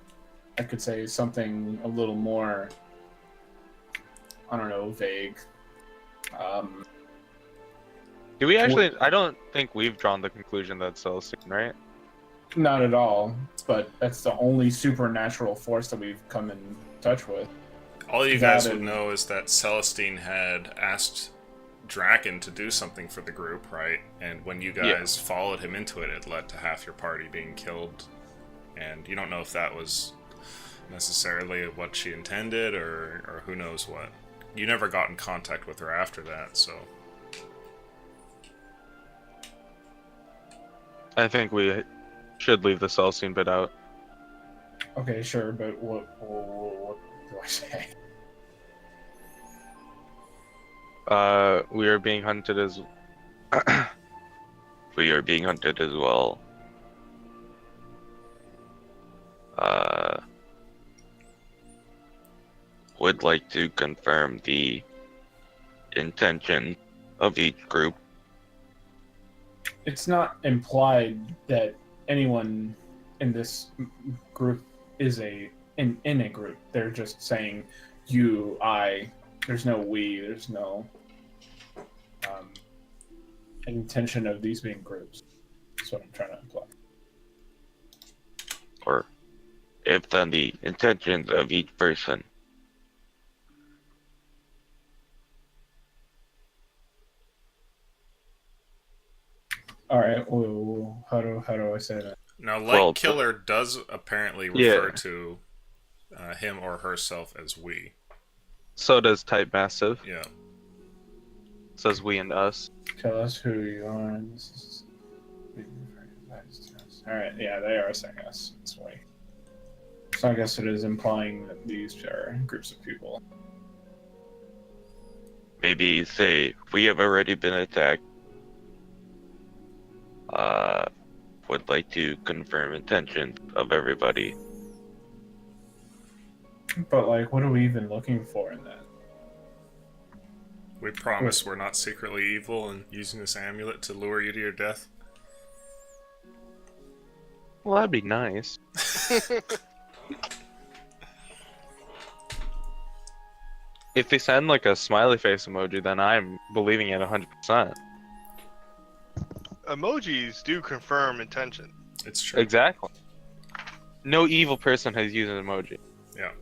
I could say something a little more, I don't know, vague. Do we actually? I don't think we've drawn the conclusion that Celestine, right? Not at all, but that's the only supernatural force that we've come in touch with. All you That guys would and- know is that Celestine had asked Draken to do something for the group, right? And when you guys followed him into it, it led to half your party being killed. And you don't know if that was necessarily what she intended or who knows what. You never got in contact with her after that, so... I think we should leave the Celestine bit out. Okay, sure, but what do I say? We are being hunted as. We are being hunted as well. Would like to confirm the intention of each group. It's not implied that anyone in this group is in a group. They're just saying you, I. There's no we. There's no intention of these being groups. That's what I'm trying to imply. or if then the intentions of each person. All right. Well, how do I say that? Now, Light Well, Killer does apparently Yeah. refer to him or herself as we. So does Type Massive. Yeah. Says we and us. Tell us who you are. All right. Yeah, they are saying us. This way. So I guess it is implying that these are groups of people. Maybe say, we have already been attacked. Would like to confirm intentions of everybody. But like, what are we even looking for in that? We promise we're not secretly evil and using this amulet to lure you to your death. Well, that'd be nice. If they send like a smiley face emoji, then I'm believing it 100%. Emojis do confirm intention. It's true. Exactly. No evil person has used an emoji. Yeah.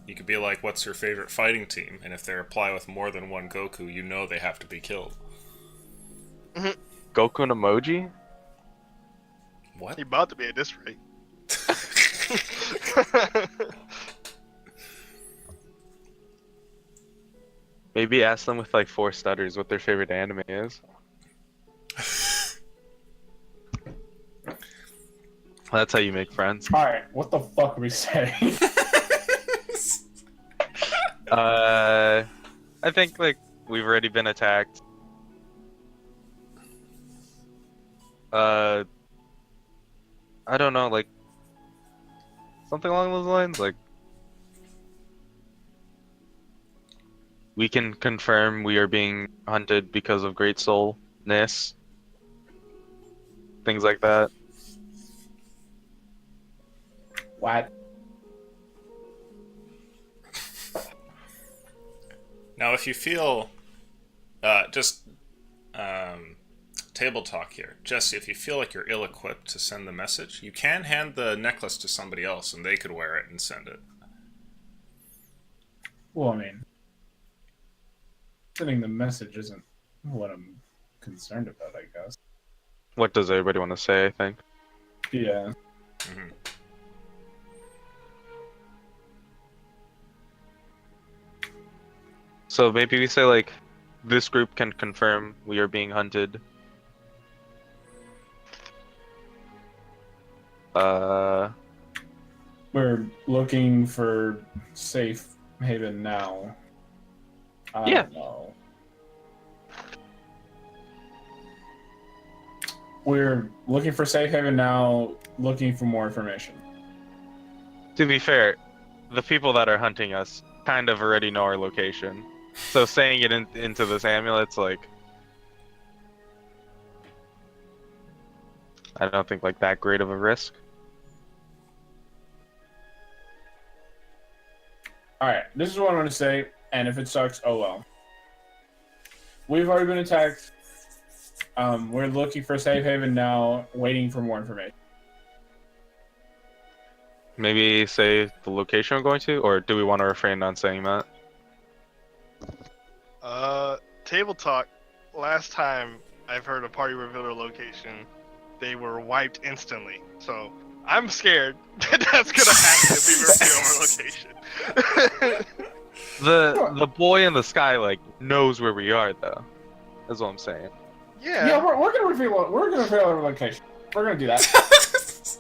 You could be like, what's your favorite fighting team? And if they reply with more than one Goku, you know they have to be killed. Goku an emoji? What? He about to be at this rate. Maybe ask them with like 4 stutters what their favorite anime is. That's how you make friends. All right. What the fuck are we saying? I think like we've already been attacked. I don't know, like something along those lines. Like we can confirm we are being hunted because of Great Soulness. Things like that. What? Now, if you feel, table talk here. Jesse, if you feel like you're ill-equipped to send the message, you can hand the necklace to somebody else and they could wear it and send it. Well, I mean, sending the message isn't what I'm concerned about, I guess. What does everybody want to say, I think? Yeah. Mm-hmm. So maybe we say like, this group can confirm we are being hunted. We're looking for safe haven now. I Yeah. don't know. We're looking for safe haven now, looking for more information. To be fair, the people that are hunting us kind of already know our location. So saying it into this amulet's like, I don't think like that great of a risk. Alright, this is what I'm going to say, and if it sucks, oh well. We've already been attacked. We're looking for safe haven now, waiting for more information. Maybe say the location we're going to, or do we want to refrain on saying that? Table talk. Last time I've heard a party reveal their location, they were wiped instantly. So I'm scared that that's gonna happen if we reveal our location. The boy in the sky like knows where we are though. That's what I'm saying. Yeah, we're going to reveal our location. We're going to do that.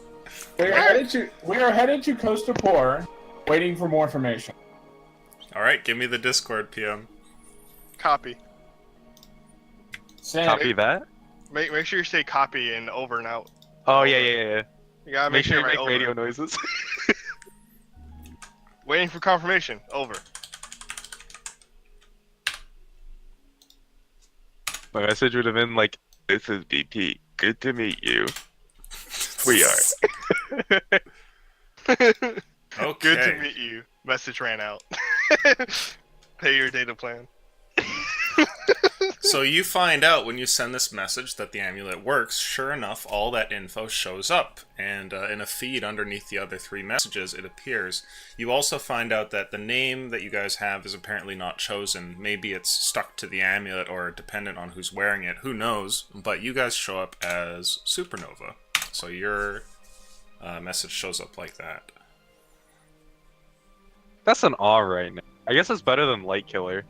We are headed to Costa Poor, waiting for more information. Alright, give me the Discord, PM. Copy. Sam, Copy that? Make sure you say copy and over and out. Oh yeah. You gotta Make sure you write make over. radio noises. Waiting for confirmation. Over. My message would have been like, This is BP. Good to meet you. We are. Okay. Good to meet you. Message ran out. Pay your data plan. So you find out when you send this message that the amulet works. Sure enough, all that info shows up, and in a feed underneath the other 3 messages, it appears. You also find out that the name that you guys have is apparently not chosen. Maybe it's stuck to the amulet or dependent on who's wearing it. Who knows? But you guys show up as Supernova. So your message shows up like that. That's an awe right now. I guess it's better than Light Killer.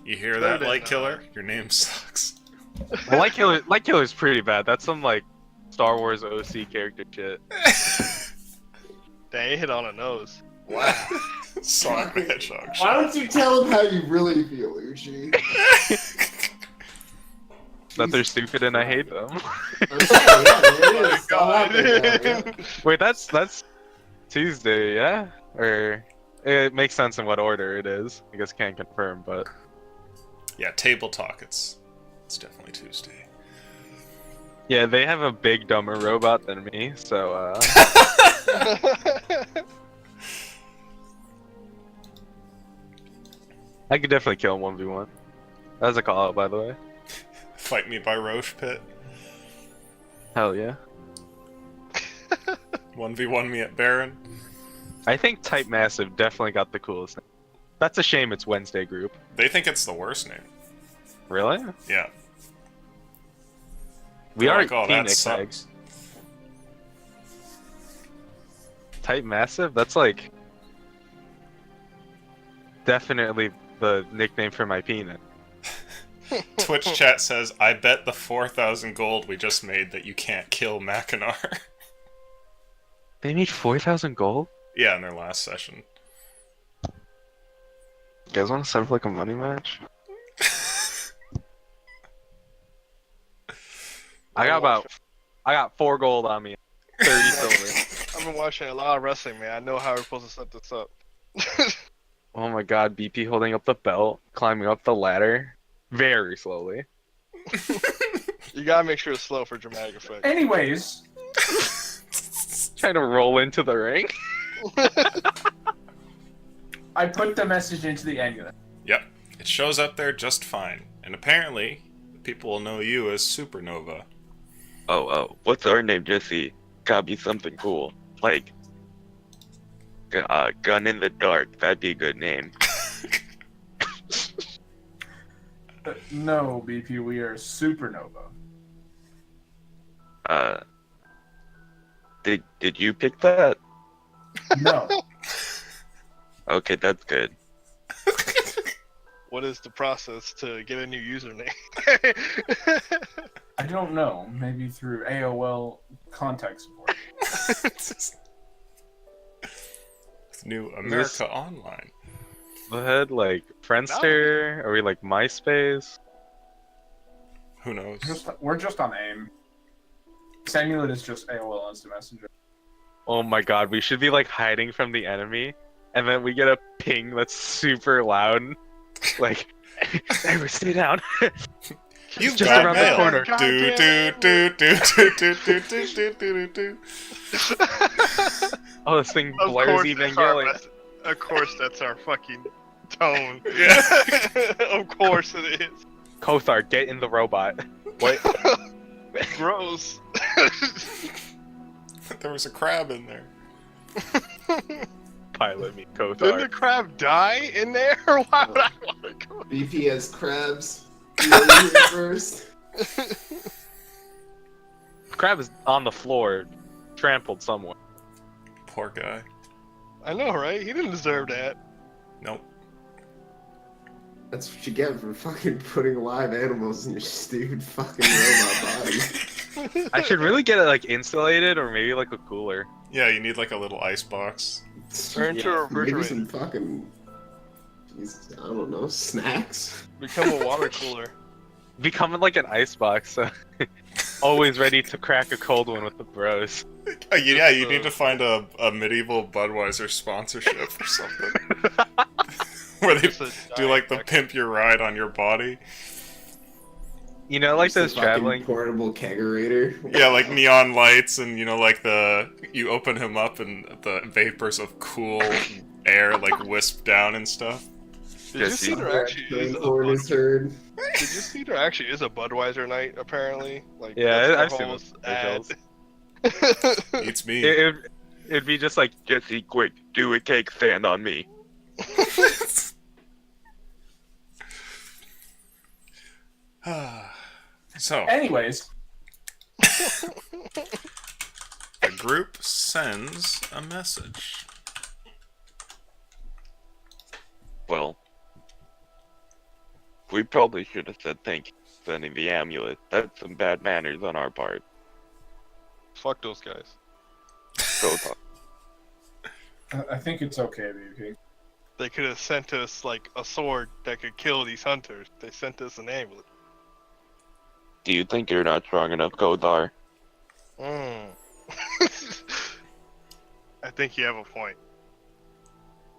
You hear Better that, than, Light Killer? Your name sucks. Well, Light Killer's pretty bad. That's some like Star Wars OC character shit. Dang, he hit on a nose. Wow. Sonic the Hedgehog. Why don't you tell him how you really feel, Uchi? That they're stupid and I hate them. Okay, yeah, there it is. God. I'll have it now, yeah. Wait, that's Tuesday, yeah? Or it makes sense in what order it is. I guess can't confirm, but Yeah, Table Talk. It's definitely Tuesday. yeah, they have a big dumber robot than me, so I could definitely kill him 1v1. That was a call out, by the way. Fight me by Roche Pit. Hell yeah. 1v1 me at Baron. I think Type Massive definitely got the coolest name. That's a shame it's Wednesday group. They think it's the worst name. Really? Yeah. We They're are like, oh, that Phoenix sucks. eggs. Type Massive? That's like definitely the nickname for my peanut. Twitch chat says, I bet the 4,000 gold we just made that you can't kill Mackinac. They made 4,000 gold? Yeah, in their last session. You guys want to set up like a money match? I got 4 gold on me. 30 silver. I've been watching a lot of wrestling, man. I know how we're supposed to set this up. Oh my god, BP holding up the belt, climbing up the ladder. Very slowly. You gotta make sure it's slow for dramatic effect. Anyways, Trying to roll into the ring. I put the message into the amulet. Yep. It shows up there just fine. And apparently, people will know you as Supernova. Oh, what's our name, Jesse? Gotta be something cool. Like, Gun in the Dark. That'd be a good name. No, BP, we are Supernova. Did you pick that? No. Okay, that's good. What is the process to get a new username? I don't know. Maybe through AOL contact support. New America Online. The head, like Friendster? Are we like MySpace? Who knows? We're just on AIM. This amulet is just AOL Instant Messenger. Oh my god, we should be like hiding from the enemy, and then we get a ping that's super loud. Like, hey, stay down. You've just got around the mail. corner. Do do do do do do do do do do. Oh, this thing Of blurs course, that's our Evangelion. message. Of course, that's our fucking tone. Yeah. Of course it is. Kothar, get in the robot. What? Gross. There was a crab in there. Pilot me, Didn't the Kothar. crab die in there? Why would I want to go? BP has crabs. You want to hear first? Crab is on the floor, trampled somewhere. Poor guy. I know, right? He didn't deserve that. Nope. That's what you get for fucking putting live animals in your stupid fucking robot body. I should really get it like insulated or maybe like a cooler. Yeah, you need like a little ice box. Turn into a Maybe refrigerator. some fucking, I don't know, snacks. Become a water cooler. Becoming like an icebox, so always ready to crack a cold one with the bros. Yeah, you need to find a medieval Budweiser sponsorship or something. Where they Just a do like the giant pimp your ride on your body. You know, like Just a those fucking traveling. portable kegerator. Yeah, like neon lights and like you open him up and the vapors of cool air like wisp down and stuff. Did you Jesse. see there actually is a Corn is heard. Did you see there actually is a Budweiser night apparently? Like Yeah, that's the I've seen whole those ad. visuals. Beats me. It'd be just like, Jesse, quick, do a cake stand on me. So, Anyways, the group sends a message. Well, we probably should have said thank you for sending the amulet. That's some bad manners on our part. Fuck those guys. Go talk. I think it's okay, BP. They could have sent us like a sword that could kill these hunters. They sent us an amulet. Do you think you're not strong enough, Godar? Mm. I think you have a point.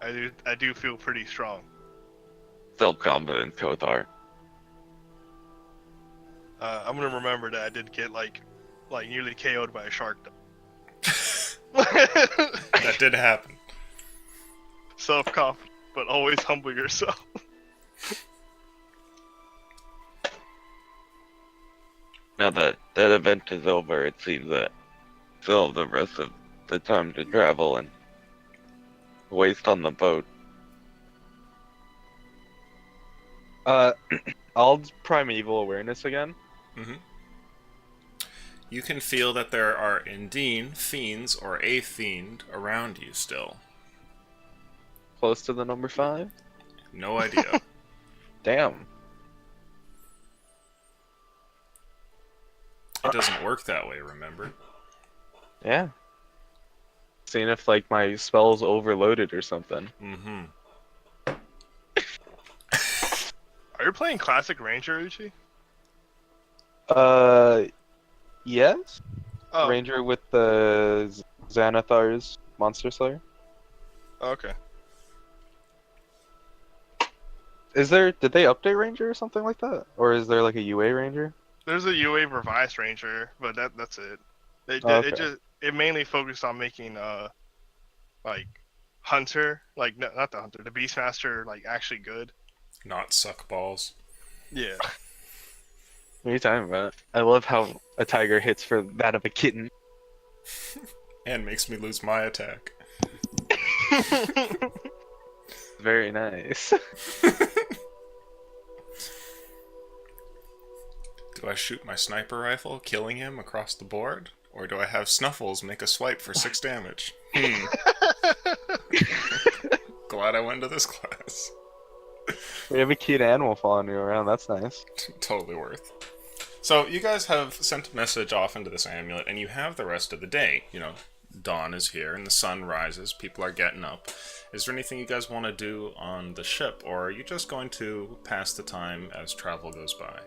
I do feel pretty strong. Self-confidence, Kothar. I'm gonna remember that I did get like nearly KO'd by a shark. That did happen. Self-confident, but always humble yourself. Now that that event is over, it seems that still have the rest of the time to travel and waste on the boat. I'll primeval awareness again. You can feel that there are indeed fiends or a fiend around you still. Close to the number 5. No idea. Damn. It doesn't work that way, remember? Yeah. Seeing if like my spell's overloaded or something. Mm-hmm. Are you playing Classic Ranger, Uchi? Yes. Oh, Ranger with the Xanathar's Monster Slayer. okay. Did they update Ranger or something like that? Or is there like a UA Ranger? There's a UA revised Ranger, but that's it. Okay. It mainly focused on making like Hunter, like not the Hunter, the Beastmaster, like actually good. Not suck balls. Yeah. What are you talking about? I love how a tiger hits for that of a kitten. And makes me lose my attack. Very nice. Do I shoot my sniper rifle, killing him across the board? Or do I have Snuffles make a swipe for 6 damage? Glad I went to this class. We have a cute animal following you around. That's nice. Totally worth. So, you guys have sent a message off into this amulet, and you have the rest of the day. You know, dawn is here, and the sun rises, people are getting up. Is there anything you guys want to do on the ship, or are you just going to pass the time as travel goes by?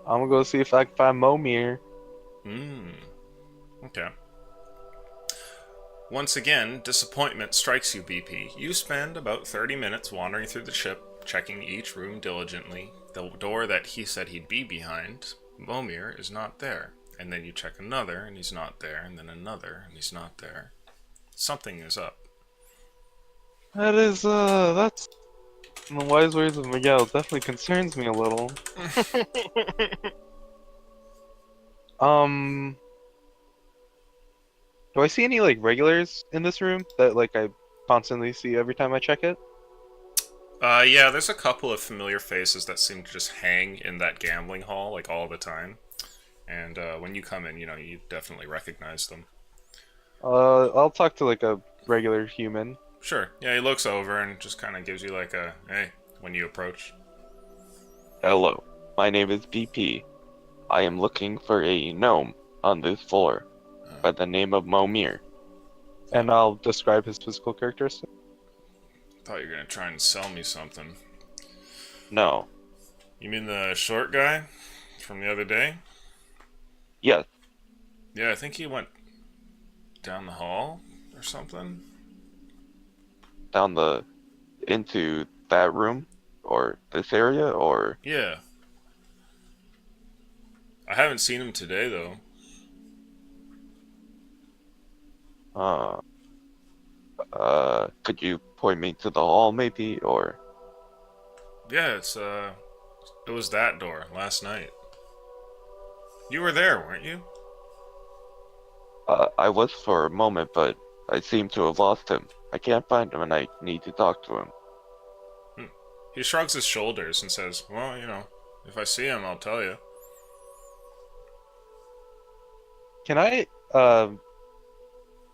I'm gonna go see if I can find Momir. Okay. Once again, disappointment strikes you, BP. You spend about 30 minutes wandering through the ship, checking each room diligently. The door that he said he'd be behind, Momir, is not there. And then you check another, and he's not there, and then another, and he's not there. Something is up. That's in the wise words of Miguel, definitely concerns me a little. Do I see any like regulars in this room that like I constantly see every time I check it? Yeah, there's a couple of familiar faces that seem to just hang in that gambling hall, like, all the time. And, when you come in, you know, you definitely recognize them. I'll talk to like a regular human. Sure. Yeah, he looks over and just kind of gives you, like, a, hey, when you approach. Hello, my name is BP. I am looking for a gnome on this floor by the name of Momir. And I'll describe his physical characteristics. Thought you were gonna try and sell me something. No. You mean the short guy from the other day? Yes, Yeah, I think he went down the hall or something. into that room or this area or Yeah. I haven't seen him today, though. could you point me to the hall maybe or Yeah, it was that door last night. You were there, weren't you? I was for a moment, but I seem to have lost him. I can't find him, and I need to talk to him. He shrugs his shoulders and says, well, if I see him, I'll tell you. Can I,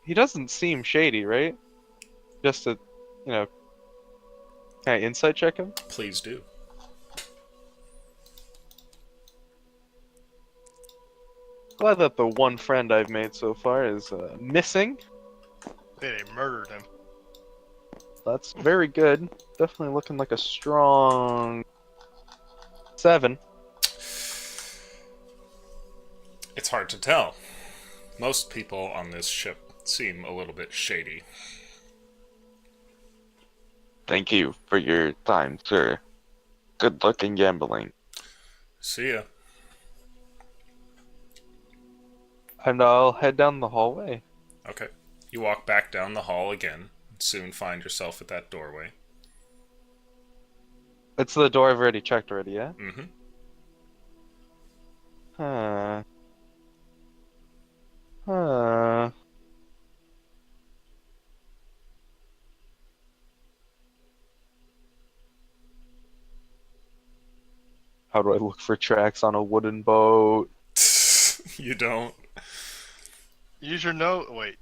he doesn't seem shady, right? Just to, can I insight check him? Please do. Glad that the one friend I've made so far is missing. They murdered him. That's very good. Definitely looking like a strong 7. It's hard to tell. Most people on this ship seem a little bit shady. Thank you for your time, sir. Good luck in gambling. See ya. And I'll head down the hallway. Okay. You walk back down the hall again, and soon find yourself at that doorway. It's the door I've already checked already, yeah? Mm-hmm. Huh. Huh. How do I look for tracks on a wooden boat? You don't. Use your note. Wait.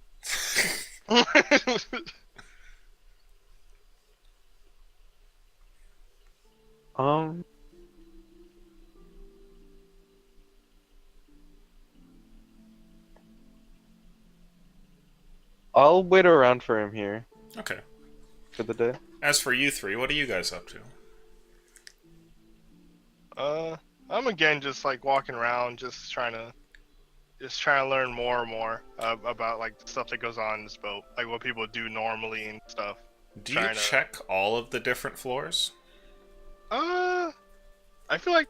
Um. I'll wait around for him here Okay. for the day. As for you three, what are you guys up to? I'm again just like walking around, just trying to learn more and more about like the stuff that goes on in this boat, like what people do normally and stuff. Do you Trying to- check all of the different floors? I feel like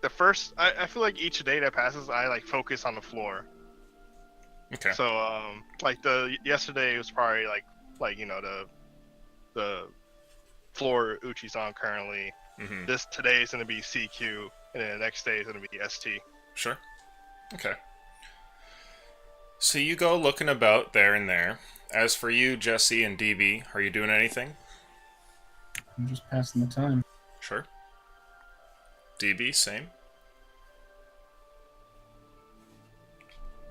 I feel like each day that passes, I like focus on the floor. Okay. So like yesterday was probably like the floor Uchi's on currently. Mm-hmm. Today is gonna be CQ, and then the next day is gonna be ST. Sure. Okay. So you go looking about there and there. As for you, Jesse and DB, are you doing anything? I'm just passing the time. Sure. DB, same.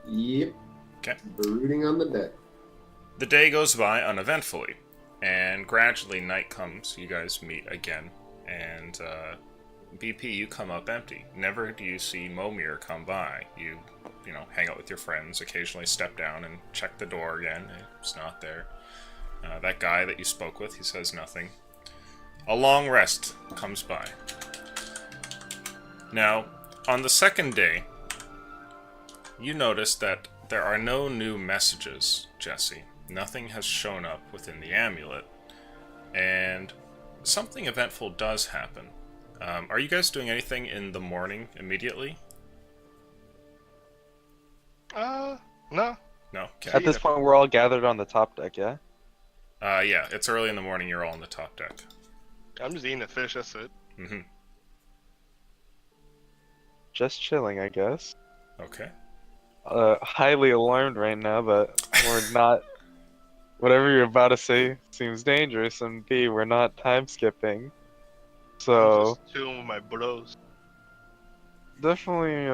Yep. Okay. Brooding on the deck. The day goes by uneventfully, and gradually night comes. You guys meet again, and BP, you come up empty. Never do you see Momir come by. You hang out with your friends, occasionally step down and check the door again. It's not there. That guy that you spoke with, he says nothing. A long rest comes by. Now, on the second day, you notice that there are no new messages, Jesse. Nothing has shown up within the amulet, and something eventful does happen. Are you guys doing anything in the morning immediately? No. No? Okay. At this point, we're all gathered on the top deck, yeah? Yeah, it's early in the morning, you're all on the top deck. I'm just eating the fish. That's it. Mm-hmm. Just chilling, I guess. Okay. Highly alarmed right now, but we're not. Whatever you're about to say seems dangerous, and B, we're not time skipping. I'm So, just chilling with my bros. definitely,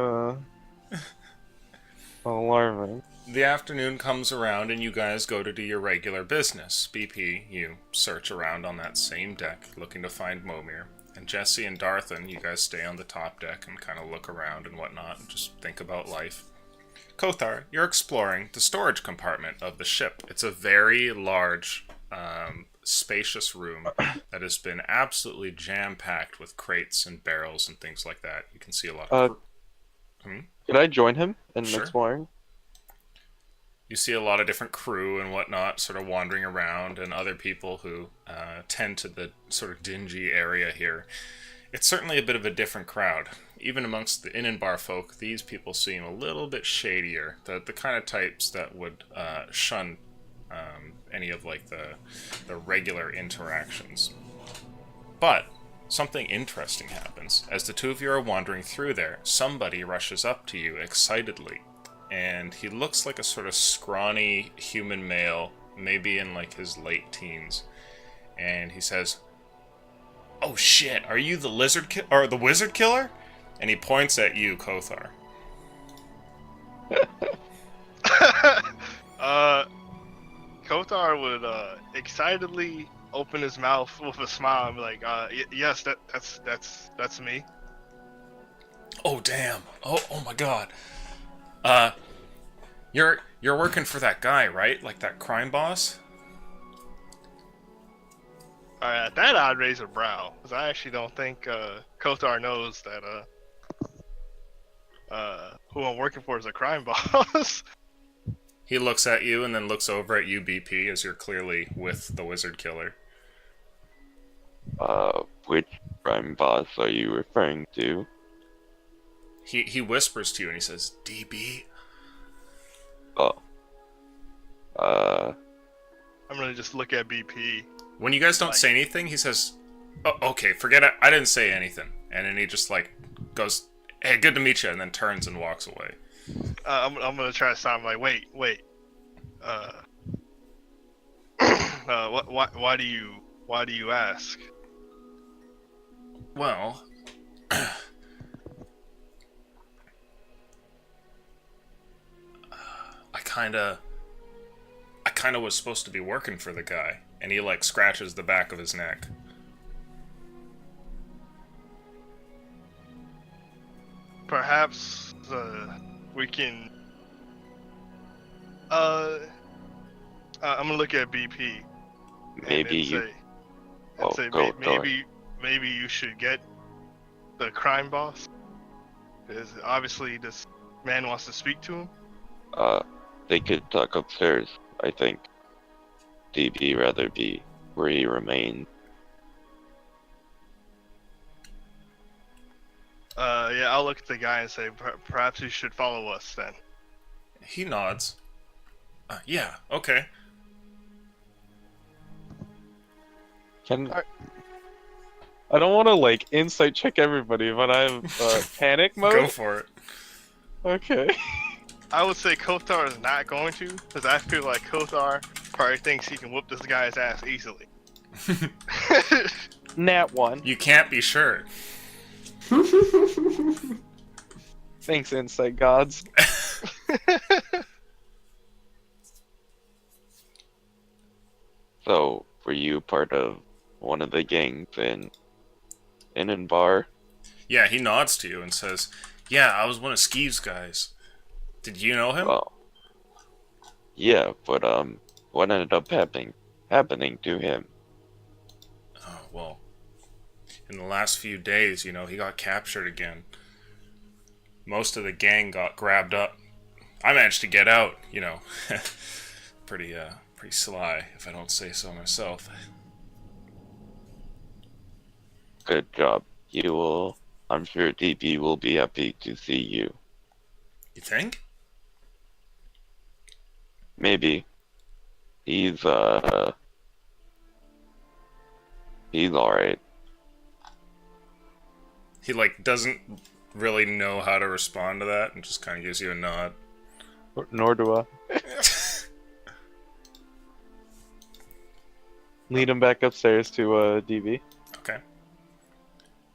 alarming. The afternoon comes around and you guys go to do your regular business. BP, you search around on that same deck, looking to find Momir. And Jesse and Darthan, you guys stay on the top deck and kind of look around and whatnot, and just think about life. Kothar, you're exploring the storage compartment of the ship. It's a very large, spacious room that has been absolutely jam-packed with crates and barrels and things like that. You can see a lot of... Could I join him in Sure. exploring? You see a lot of different crew and whatnot sort of wandering around, and other people who tend to the sort of dingy area here. It's certainly a bit of a different crowd. Even amongst the inn and bar folk, these people seem a little bit shadier. The kind of types that would shun any of like the regular interactions. But something interesting happens. As the two of you are wandering through there, somebody rushes up to you excitedly. And he looks like a sort of scrawny human male, maybe in like his late teens. And he says, "Oh shit, are you the the wizard killer?" And he points at you, Kothar. Kothar would excitedly open his mouth with a smile and be like, yes, that's me. Oh damn. Oh my god. You're working for that guy, right? Like that crime boss? At that I'd raise a brow, because I actually don't think Kothar knows that who I'm working for is a crime boss. He looks at you and then looks over at you, BP, as you're clearly with the wizard killer. Which crime boss are you referring to? He whispers to you and he says, "DB." Oh. I'm gonna just look at BP. When you guys don't say anything, he says, "Oh, okay, forget it. I didn't say anything." And then he just like goes, "Hey, good to meet you," and then turns and walks away. I'm gonna try to stop him. Like, wait. Why do you ask? Well, I kinda was supposed to be working for the guy, and he like scratches the back of his neck. Perhaps we can. I'm gonna look at BP. Maybe and you. say, Oh, say go maybe you should get the crime boss, because obviously this man wants to speak to him. They could talk upstairs. I think DB rather be where he remained. Yeah, I'll look at the guy and say, perhaps you should follow us then. He nods. Yeah, okay. I don't want to like insight check everybody, but I'm panic mode. Go for it. Okay. I would say Kothar is not going to, because I feel like Kothar probably thinks he can whoop this guy's ass easily. Nat 1. You can't be sure. Thanks, insight gods. So, were you part of one of the gangs in Inn and Bar? Yeah, he nods to you and says, "Yeah, I was one of Skeeve's guys. Did you know him?" Well, yeah, but what ended up happening to him? Oh, well, in the last few days, he got captured again. Most of the gang got grabbed up. I managed to get out, pretty sly, if I don't say so myself. Good job. I'm sure DB will be happy to see you. You think? Maybe. He's alright. He, doesn't really know how to respond to that and just kind of gives you a nod. Nor do I. Lead him back upstairs to DB. Okay.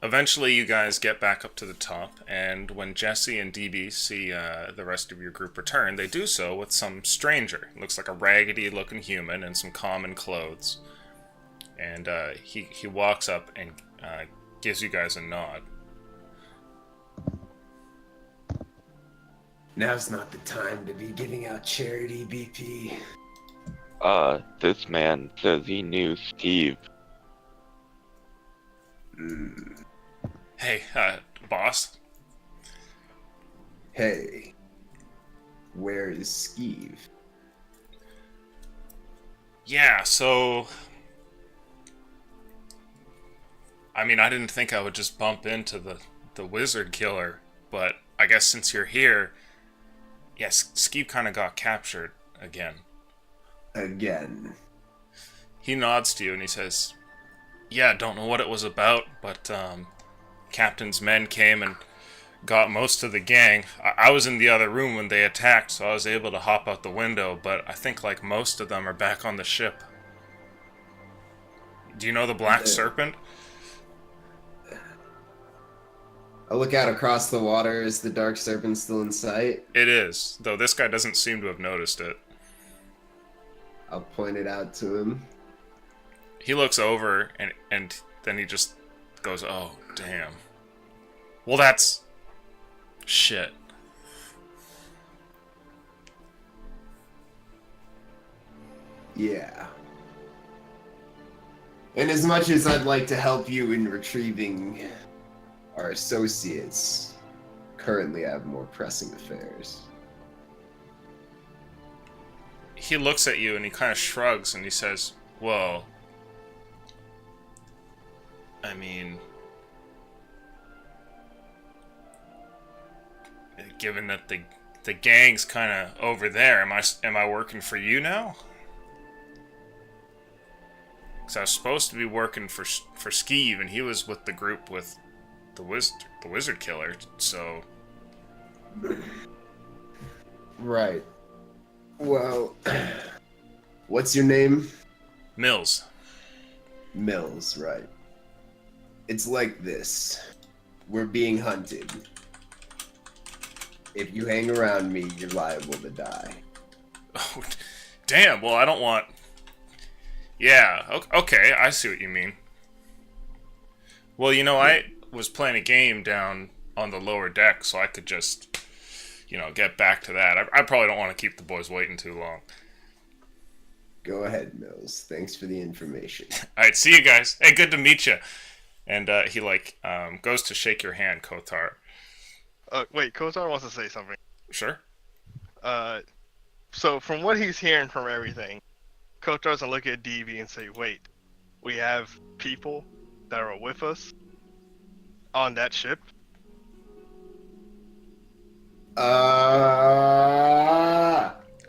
Eventually, you guys get back up to the top, and when Jesse and DB see the rest of your group return, they do so with some stranger. Looks like a raggedy-looking human in some common clothes. And he walks up and gives you guys a nod. Now's not the time to be giving out charity, BP. This man says he knew Steve. Hey, boss. Hey, where is Skeeve? Yeah, so... I mean, I didn't think I would just bump into the wizard killer, but I guess since you're here... Yes, Skeeve kind of got captured again. Again. He nods to you and he says, Yeah, don't know what it was about, but Captain's men came and got most of the gang. I was in the other room when they attacked, so I was able to hop out the window, but I think like most of them are back on the ship. Do you know the Black Yeah. Serpent? I'll look out across the water. Is the Dark Serpent still in sight? It is, though this guy doesn't seem to have noticed it. I'll point it out to him. He looks over and then he just goes, "Oh, damn. Well, that's shit." Yeah. And as much as I'd like to help you in retrieving our associates, currently I have more pressing affairs. He looks at you and he kind of shrugs and he says, "Well, I mean, given that the gang's kind of over there, am I working for you now? Because I was supposed to be working for Skeeve, and he was with the group with the wizard killer. So Right. Well, what's your name? Mills." Mills, right. It's like this. We're being hunted. If you hang around me, you're liable to die. Oh, damn. Well, I don't want. Yeah. Okay. I see what you mean. Well, you know, I was playing a game down on the lower deck, so I could just, get back to that. I probably don't want to keep the boys waiting too long. Go ahead, Mills. Thanks for the information. All right. See you guys. Hey, good to meet you. And he goes to shake your hand, Kothar. Wait, Kotar wants to say something. Sure. So from what he's hearing from everything, Kotar's gonna look at DB and say, "Wait, we have people that are with us on that ship."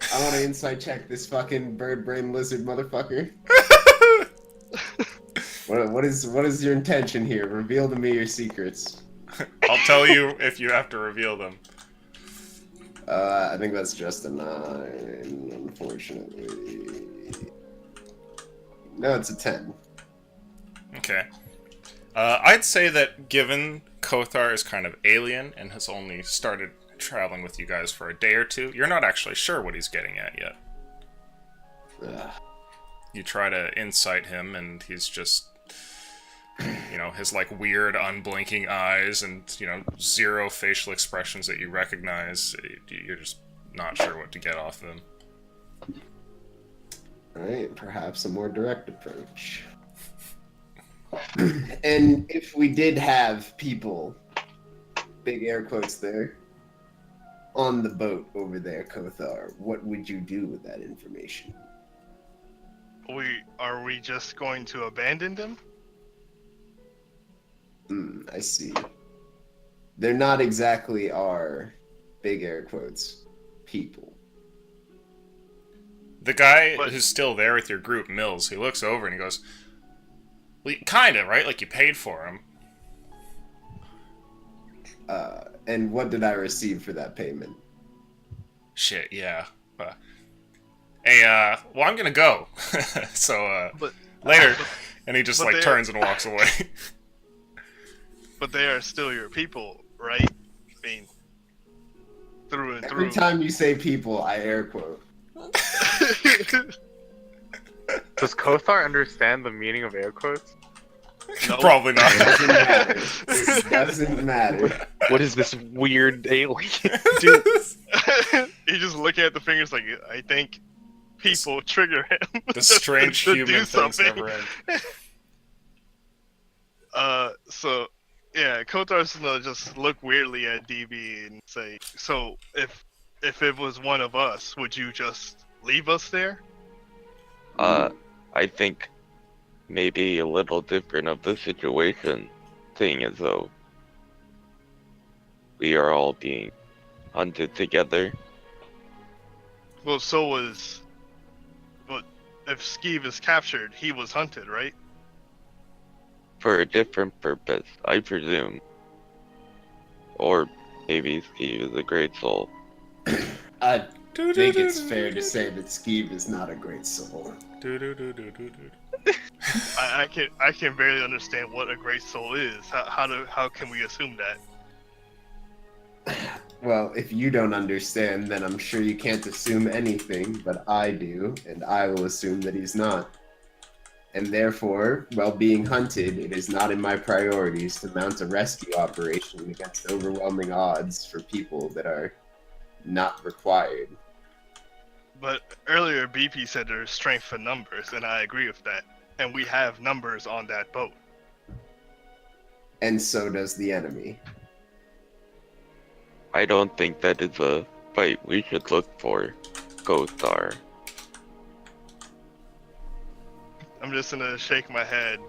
I want to insight check this fucking bird brain lizard motherfucker. What is your intention here? Reveal to me your secrets. I'll tell you if you have to reveal them. I think that's just a 9, unfortunately. No, it's a 10. Okay. I'd say that given Kothar is kind of alien and has only started traveling with you guys for a day or two, you're not actually sure what he's getting at yet. Ugh. You try to incite him, and he's just, his weird unblinking eyes and, zero facial expressions that you recognize. You're just not sure what to get off them. Alright, perhaps a more direct approach. And if we did have people, big air quotes there, on the boat over there, Kothar, what would you do with that information? Are we just going to abandon them? I see. They're not exactly our, big air quotes, people. The guy But- who's still there with your group, Mills, he looks over and he goes, "Well, kinda, right? Like you paid for him." And what did I receive for that payment? Shit, yeah. Hey, well, I'm gonna go. So, But later. And he just, but they- turns and walks away. but they are still your people, right? I mean, through and Every through. time you say people, I air quote. Does Kothar understand the meaning of air quotes? Nope. Probably not. Doesn't matter. It doesn't matter. What is this weird alien? Dude, he's just looking at the fingers like, I think people trigger him. The strange to human do things something. never end. So yeah, Kotar's gonna just look weirdly at DB and say, "So if it was one of us, would you just leave us there?" I think maybe a little different of the situation, seeing as though we are all being hunted together. Well, so was. But if Skeeve is captured, he was hunted, right? for a different purpose, I presume. Or maybe Steve is a great soul. I think it's fair to say that Skeeve is not a great soul. I can barely understand what a great soul is. How can we assume that? Well, if you don't understand, then I'm sure you can't assume anything, but I do, and I will assume that he's not. And therefore, while being hunted, it is not in my priorities to mount a rescue operation against overwhelming odds for people that are not required. But earlier BP said there's strength for numbers, and I agree with that. And we have numbers on that boat. And so does the enemy. I don't think that is a fight we should look for, Kothar. I'm just gonna shake my head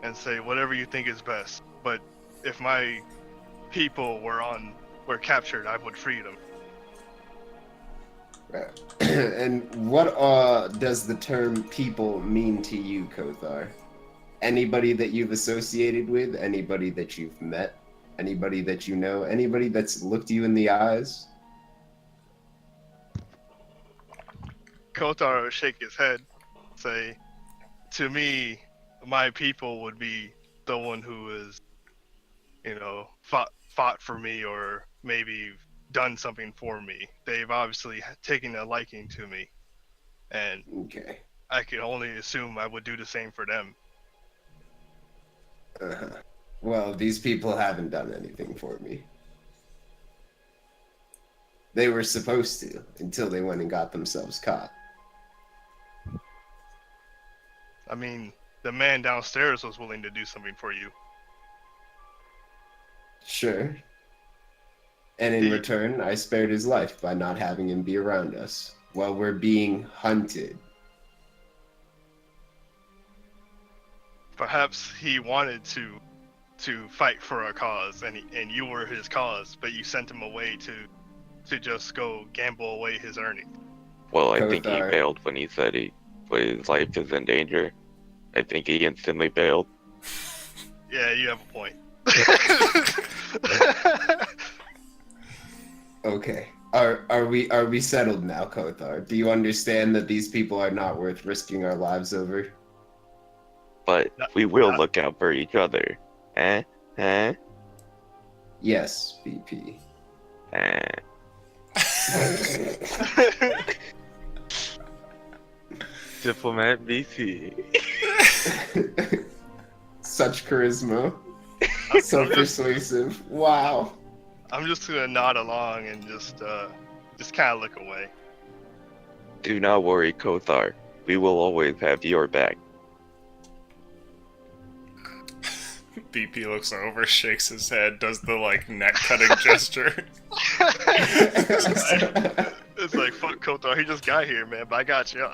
and say whatever you think is best. But if my people were captured, I would free them. And what does the term people mean to you, Kothar? Anybody that you've associated with, anybody that you've met, anybody that you know, anybody that's looked you in the eyes? Kotar would shake his head, say, to me, my people would be the one who is, fought for me or maybe done something for me. They've obviously taken a liking to me, and Okay. I can only assume I would do the same for them. Uh-huh. Well, these people haven't done anything for me. They were supposed to, until they went and got themselves caught. I mean, the man downstairs was willing to do something for you. Sure. And in return, I spared his life by not having him be around us while we're being hunted. Perhaps he wanted to fight for a cause, and you were his cause, but you sent him away to just go gamble away his earnings. Well, I think he Kothar. bailed when he said his life is in danger. I think he instantly bailed. Yeah, you have a point. Okay. Are we settled now, Kothar? Do you understand that these people are not worth risking our lives over? But No, we will not- look out for each other. Eh? Eh? Yes, BP. Eh? Diplomat BC. Such charisma. So persuasive. Wow. I'm just gonna nod along and just kind of look away. Do not worry, Kothar. We will always have your back. BP looks over, shakes his head, does the neck cutting gesture. It's like, fuck Kotar, he just got here, man, but I got you.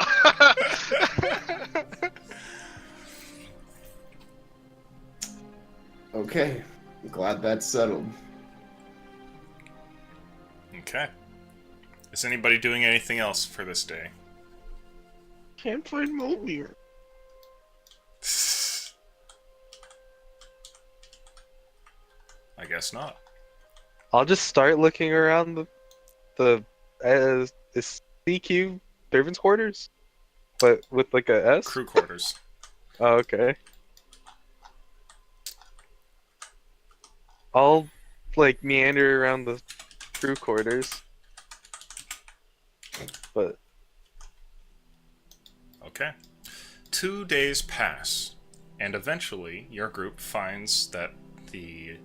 Okay. I'm glad that's settled. Okay. Is anybody doing anything else for this day? Can't find Momir. I guess not. I'll just start looking around the is CQ servants' quarters, but with like a S. Crew quarters. Oh, okay. I'll meander around the crew quarters, but Okay. 2 days pass, and eventually your group finds that the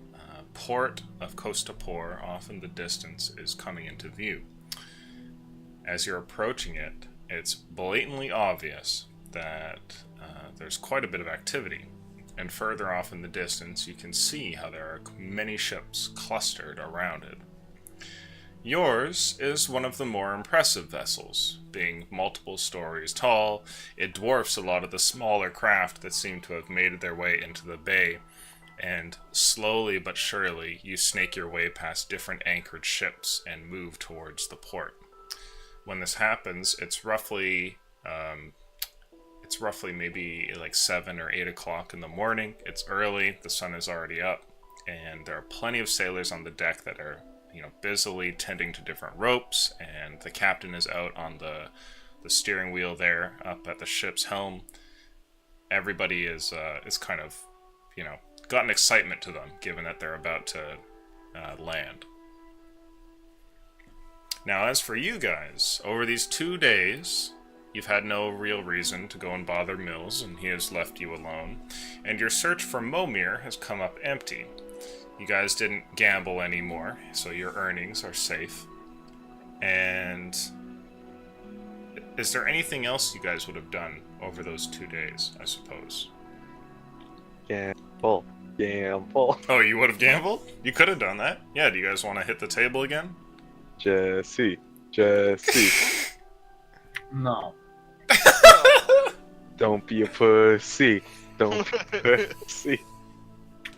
port of Kostapur off in the distance is coming into view. As you're approaching it, it's blatantly obvious that there's quite a bit of activity. And further off in the distance, you can see how there are many ships clustered around it. Yours is one of the more impressive vessels, being multiple stories tall. It dwarfs a lot of the smaller craft that seem to have made their way into the bay, and slowly but surely you snake your way past different anchored ships and move towards the port. When this happens, it's roughly It's roughly maybe like 7 or 8 o'clock in the morning. It's early, the sun is already up, and there are plenty of sailors on the deck that are, busily tending to different ropes, and the captain is out on the steering wheel there, up at the ship's helm. Everybody is kind of, got an excitement to them, given that they're about to land. Now, as for you guys, over these 2 days, you've had no real reason to go and bother Mills, and he has left you alone, and your search for Momir has come up empty. You guys didn't gamble anymore, so your earnings are safe. And is there anything else you guys would have done over those 2 days, I suppose? Gamble. Oh, you would have gambled? You could have done that. Yeah, do you guys want to hit the table again? Jesse. No. Don't be a pussy. Don't be a pussy.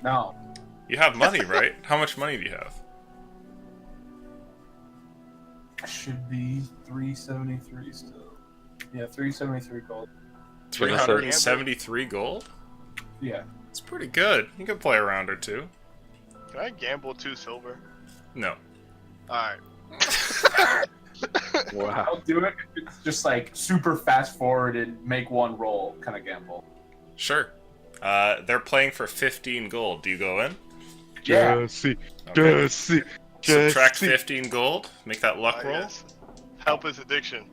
No. You have money, right? How much money do you have? Should be 373 still. Yeah, 373 gold. 373 gold? Yeah. It's pretty good. You can play a round or two. Can I gamble 2 silver? No. Alright. Wow. I'll do it if it's just like super fast forwarded, make one roll kind of gamble. Sure. They're playing for 15 gold. Do you go in? Yeah. Jesse. Okay. Jesse. Subtract 15 gold. Make that luck roll. Yes. Help his addiction.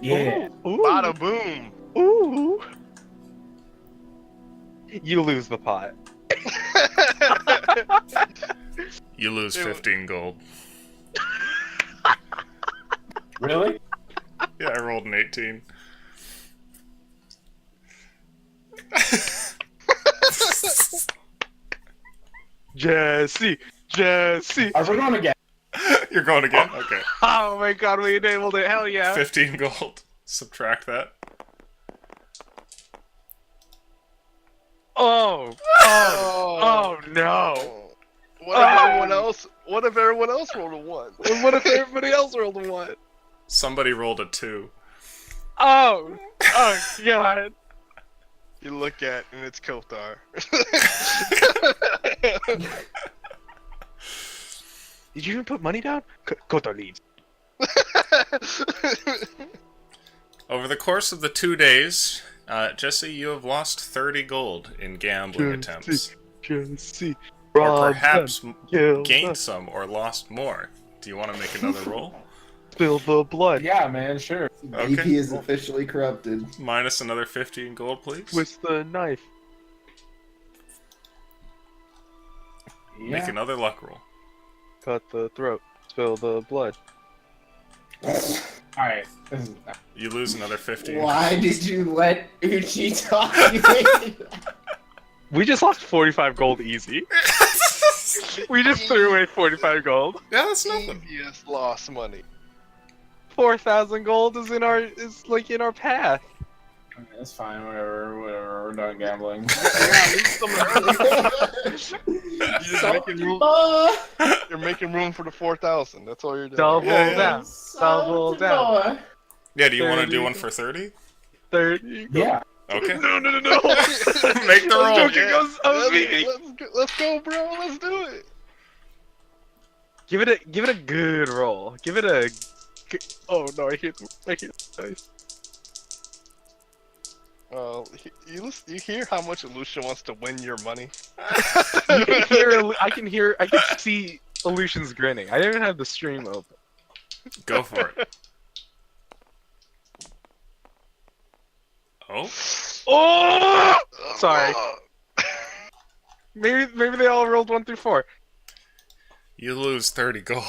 Yeah. Ooh. Bada boom. Ooh. You lose the pot. You lose 15 gold. Really? Yeah, I rolled an 18. Jesse. Are we going again? You're going again? Okay. Oh my god, we enabled it. Hell yeah. 15 gold. Subtract that. Oh no. What if everyone else? What if everyone else rolled a 1? What if everybody else rolled a 1? Somebody rolled a 2. Oh god. You look at and it's Kothar. Did you even put money down? Kotar leaves. Over the course of the 2 days, Jesse, you have lost 30 gold in gambling attempts. Jesse. Or perhaps Kill gained some or lost more. Do you want to make another roll? Spill the blood. Yeah, man, sure. Okay. AP is officially corrupted. Minus another 15 gold, please. Twist the knife. Make Yeah. another luck roll. Cut the throat. Spill the blood. Alright. You lose another 15. Why did you let Uchi talk you into that? We just lost 45 gold easy. We just threw away 45 gold. Yeah, that's nothing. Easiest lost money. 4,000 gold is in our path. It's fine, whatever, we're done gambling. You're making room for the 4,000. That's all you're doing. Double Yeah. down. Double down. Yeah, do you want to 30. do one for 30? 30. Yeah. Okay. No. Make the roll. joking. I was meaning. Let's go, bro. Let's do it. Give it a good roll. Give it a. Oh no! I hit dice. You hear how much Lucian wants to win your money? I can see Aleutians grinning. I didn't have the stream open. Go for it. Oh? Oh! Sorry. Maybe they all rolled 1 through 4. You lose 30 gold.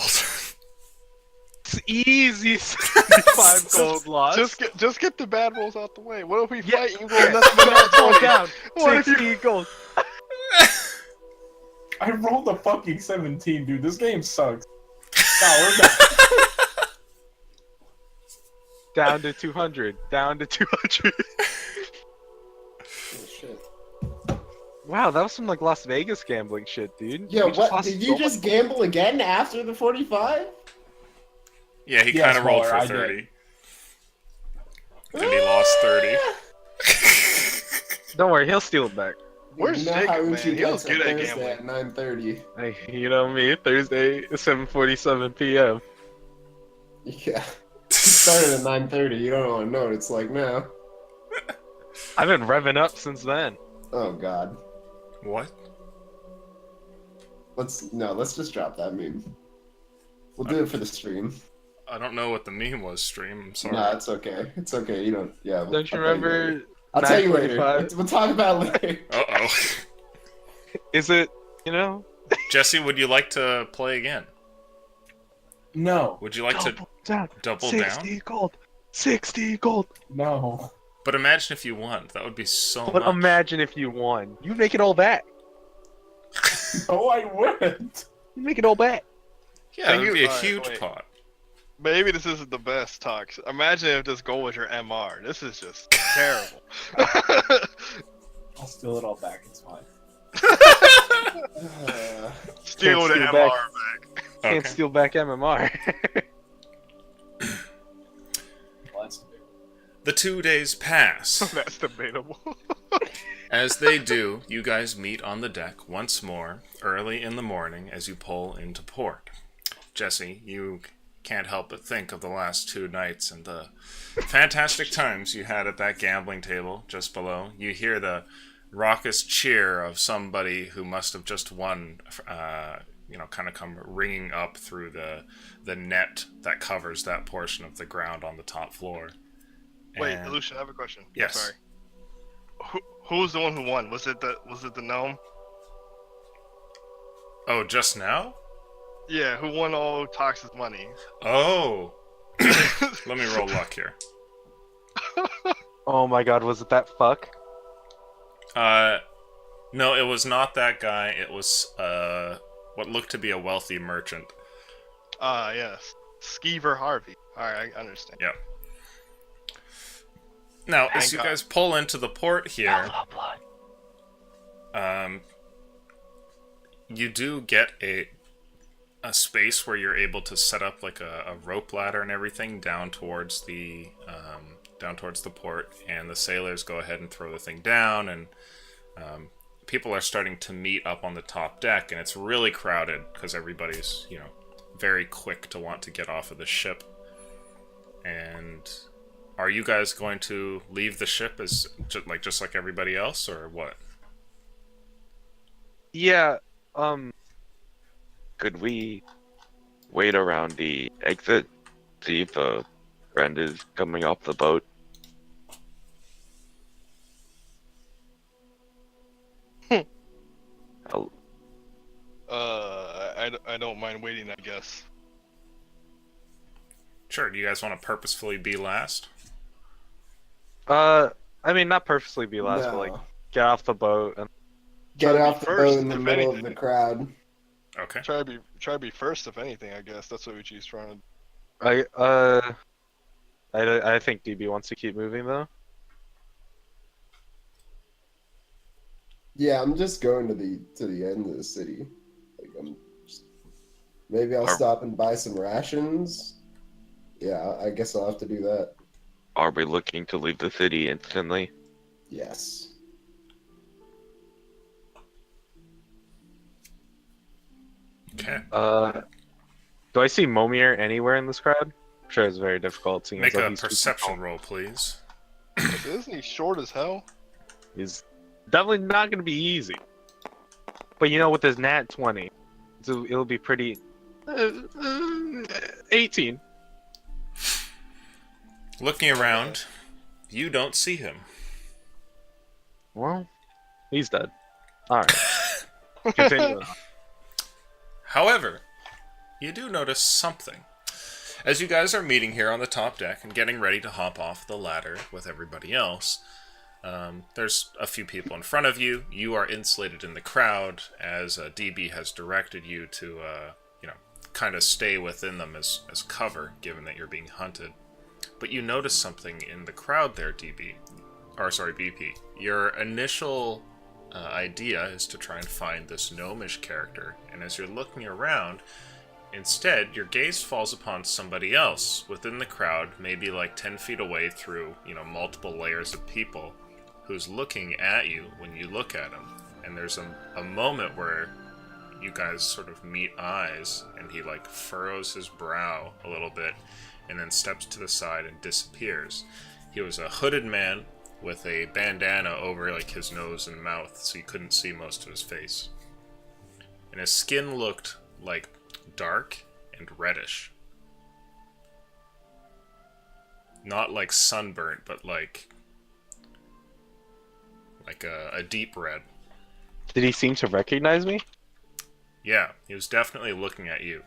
It's easy. 75 gold loss. Just get the bad rolls out the way. What if we Yeah, fight and roll nothing but Let's go 20? down. What if 60 gold. I rolled a fucking 17, dude. This game sucks. No, we're done. Down to 200. Down to 200. Shit. Wow, that was some like Las Vegas gambling shit, dude. Yo, We just what? lost Did so you much just gamble again after the 45? Yeah, he Yeah, kind of rolled smaller, for I did. 30. And he lost 30. Don't worry, he'll steal it back. Where's you know how Jacob, Uchi man? He was gets on good at Thursday gambling. at 9:30. Hey, you know me, Thursday, 7:47 p.m. Yeah. It started at 9:30. You don't want to know what it's like now. I've been revving up since then. Oh God. What? Let's just drop that meme. We'll do it for the stream. I don't know what the meme was, stream. I'm sorry. Nah, it's okay. It's okay. You don't. Yeah. Don't you I'll tell later. remember? I'll tell you later. 9:45? We'll talk about it later. Uh-oh. Is it, you know? Jesse, would you like to play again? No. Would you like to down. double 60 down? gold. 60 gold. No. But imagine if you won. That would be so But much. imagine if you won. You make it all back. No, I wouldn't. You make it all back. Yeah, it would be a Alright, huge wait. pot. Maybe this isn't the best talk. Imagine if this goal was your MR. This is just terrible. I'll steal it all back. It's fine. Steal the steal MR back. back. Can't Okay. steal back MMR. Well, that's debatable. The 2 days pass. That's debatable. As they do, you guys meet on the deck once more, early in the morning as you pull into port. Jesse, you can't help but think of the last 2 nights and the fantastic times you had at that gambling table just below. You hear the raucous cheer of somebody who must have just won, kind of come ringing up through the net that covers that portion of the ground on the top floor. Wait, And- Lucian, I have a question. I'm Yes. sorry. Who's the one who won? Was it the gnome? Oh, just now? Yeah, who won all Tox's money? Oh. Let me roll luck here. Oh my god, was it that fuck? No, it was not that guy. It was what looked to be a wealthy merchant. Yes. Skeever Harvey. Alright, I understand. Yep. Now, as Thank you God. guys pull into the port here, you do get a space where you're able to set up like a rope ladder and everything down towards the port, and the sailors go ahead and throw the thing down, and people are starting to meet up on the top deck, and it's really crowded because everybody's very quick to want to get off of the ship. And are you guys going to leave the ship as just like everybody else, or what? Yeah, Could we wait around the exit, see if a friend is coming off the boat? I'll- I don't mind waiting, I guess. Sure. Do you guys want to purposefully be last? I mean, not purposely be last, but No. like, get off the boat and Get Try to be off the first, boat in the if middle of anything. the crowd. Okay. Try to be first, if anything. I guess that's what Uchi's trying to. I think DB wants to keep moving though. Yeah, I'm just going to the end of the city. Maybe I'll stop and buy some rations. Yeah, I guess I'll have to do that. Are we looking to leave the city instantly? Yes. Okay. Do I see Momir anywhere in this crowd? I'm sure it's very difficult seeing Make as though a he's super perception tall. roll, please. Isn't he short as hell? He's definitely not going to be easy. But with his nat 20, it'll be pretty. 18. Looking around, you don't see him. Well, he's dead. Alright. Continue. However, you do notice something. As you guys are meeting here on the top deck and getting ready to hop off the ladder with everybody else, there's a few people in front of you. You are insulated in the crowd as DB has directed you to, kind of stay within them as cover, given that you're being hunted. But you notice something in the crowd there, BP. Your initial idea is to try and find this gnomish character, and as you're looking around, Instead, your gaze falls upon somebody else within the crowd, maybe like 10 feet away through, multiple layers of people, who's looking at you when you look at him. And there's a moment where you guys sort of meet eyes, and he like furrows his brow a little bit, and then steps to the side and disappears. He was a hooded man with a bandana over like his nose and mouth, so you couldn't see most of his face. And his skin looked like dark and reddish. Not like sunburnt, but like a deep red. Did he seem to recognize me? Yeah, he was definitely looking at you.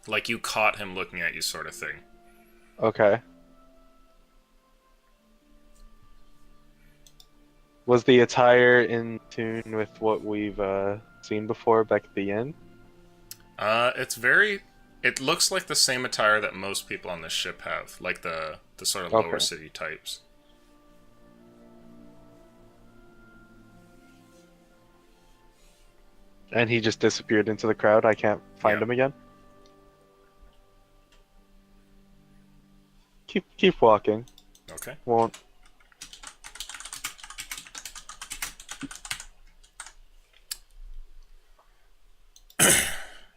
Like you caught him looking at you, sort of thing. Okay. Was the attire in tune with what we've seen before back at the inn? It looks like the same attire that most people on this ship have, like the sort of lower Okay. city types. And he just disappeared into the crowd. I can't find Yeah. him again. Keep walking. Okay. Won't.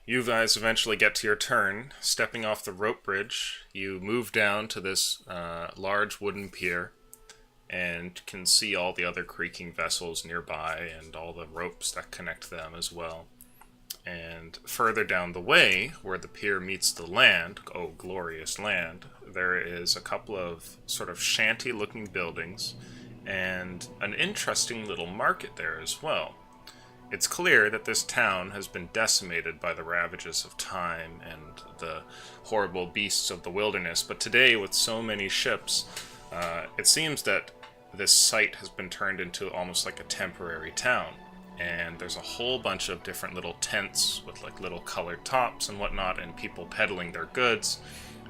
You guys eventually get to your turn. Stepping off the rope bridge, you move down to this large wooden pier and can see all the other creaking vessels nearby and all the ropes that connect them as well. And further down the way, where the pier meets the land, oh glorious land, there is a couple of sort of shanty-looking buildings and an interesting little market there as well. It's clear that this town has been decimated by the ravages of time and the horrible beasts of the wilderness, but today, with so many ships, it seems that this site has been turned into almost like a temporary town. And there's a whole bunch of different little tents with like little colored tops and whatnot, and people peddling their goods.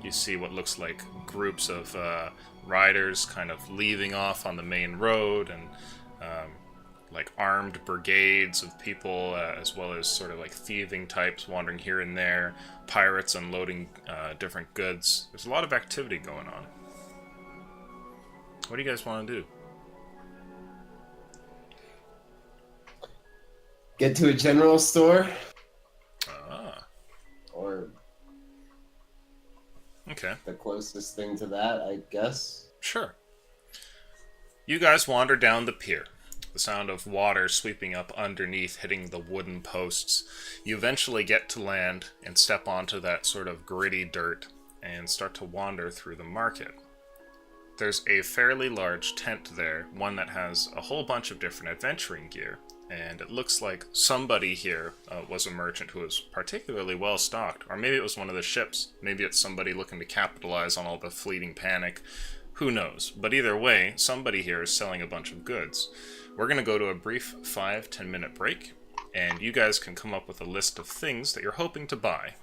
You see what looks like groups of riders kind of leaving off on the main road, and like armed brigades of people, as well as sort of like thieving types wandering here and there, pirates unloading different goods. There's a lot of activity going on. What do you guys want to do? Get to a general store, Ah, or okay. the closest thing to that, I guess. Sure. You guys wander down the pier, the sound of water sweeping up underneath, hitting the wooden posts. You eventually get to land and step onto that sort of gritty dirt and start to wander through the market. There's a fairly large tent there, one that has a whole bunch of different adventuring gear, and it looks like somebody here was a merchant who was particularly well stocked, or maybe it was one of the ships. Maybe it's somebody looking to capitalize on all the fleeting panic. Who knows? But either way, somebody here is selling a bunch of goods. We're going to go to a brief 5-10 minute break, and you guys can come up with a list of things that you're hoping to buy.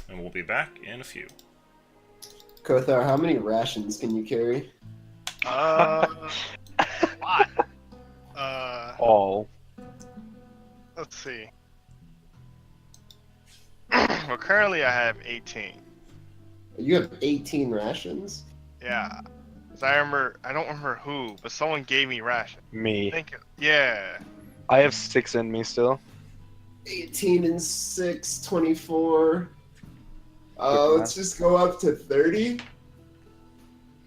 And we'll be back in a few. Kothar, how many rations can you carry? A lot. All. Let's see. Well, currently I have 18. You have 18 rations? Yeah. 'Cause I don't remember who, but someone gave me ration. I Me. think, yeah. I have 6 in me still. 18 and 6, 24. Quick Let's just go up to 30.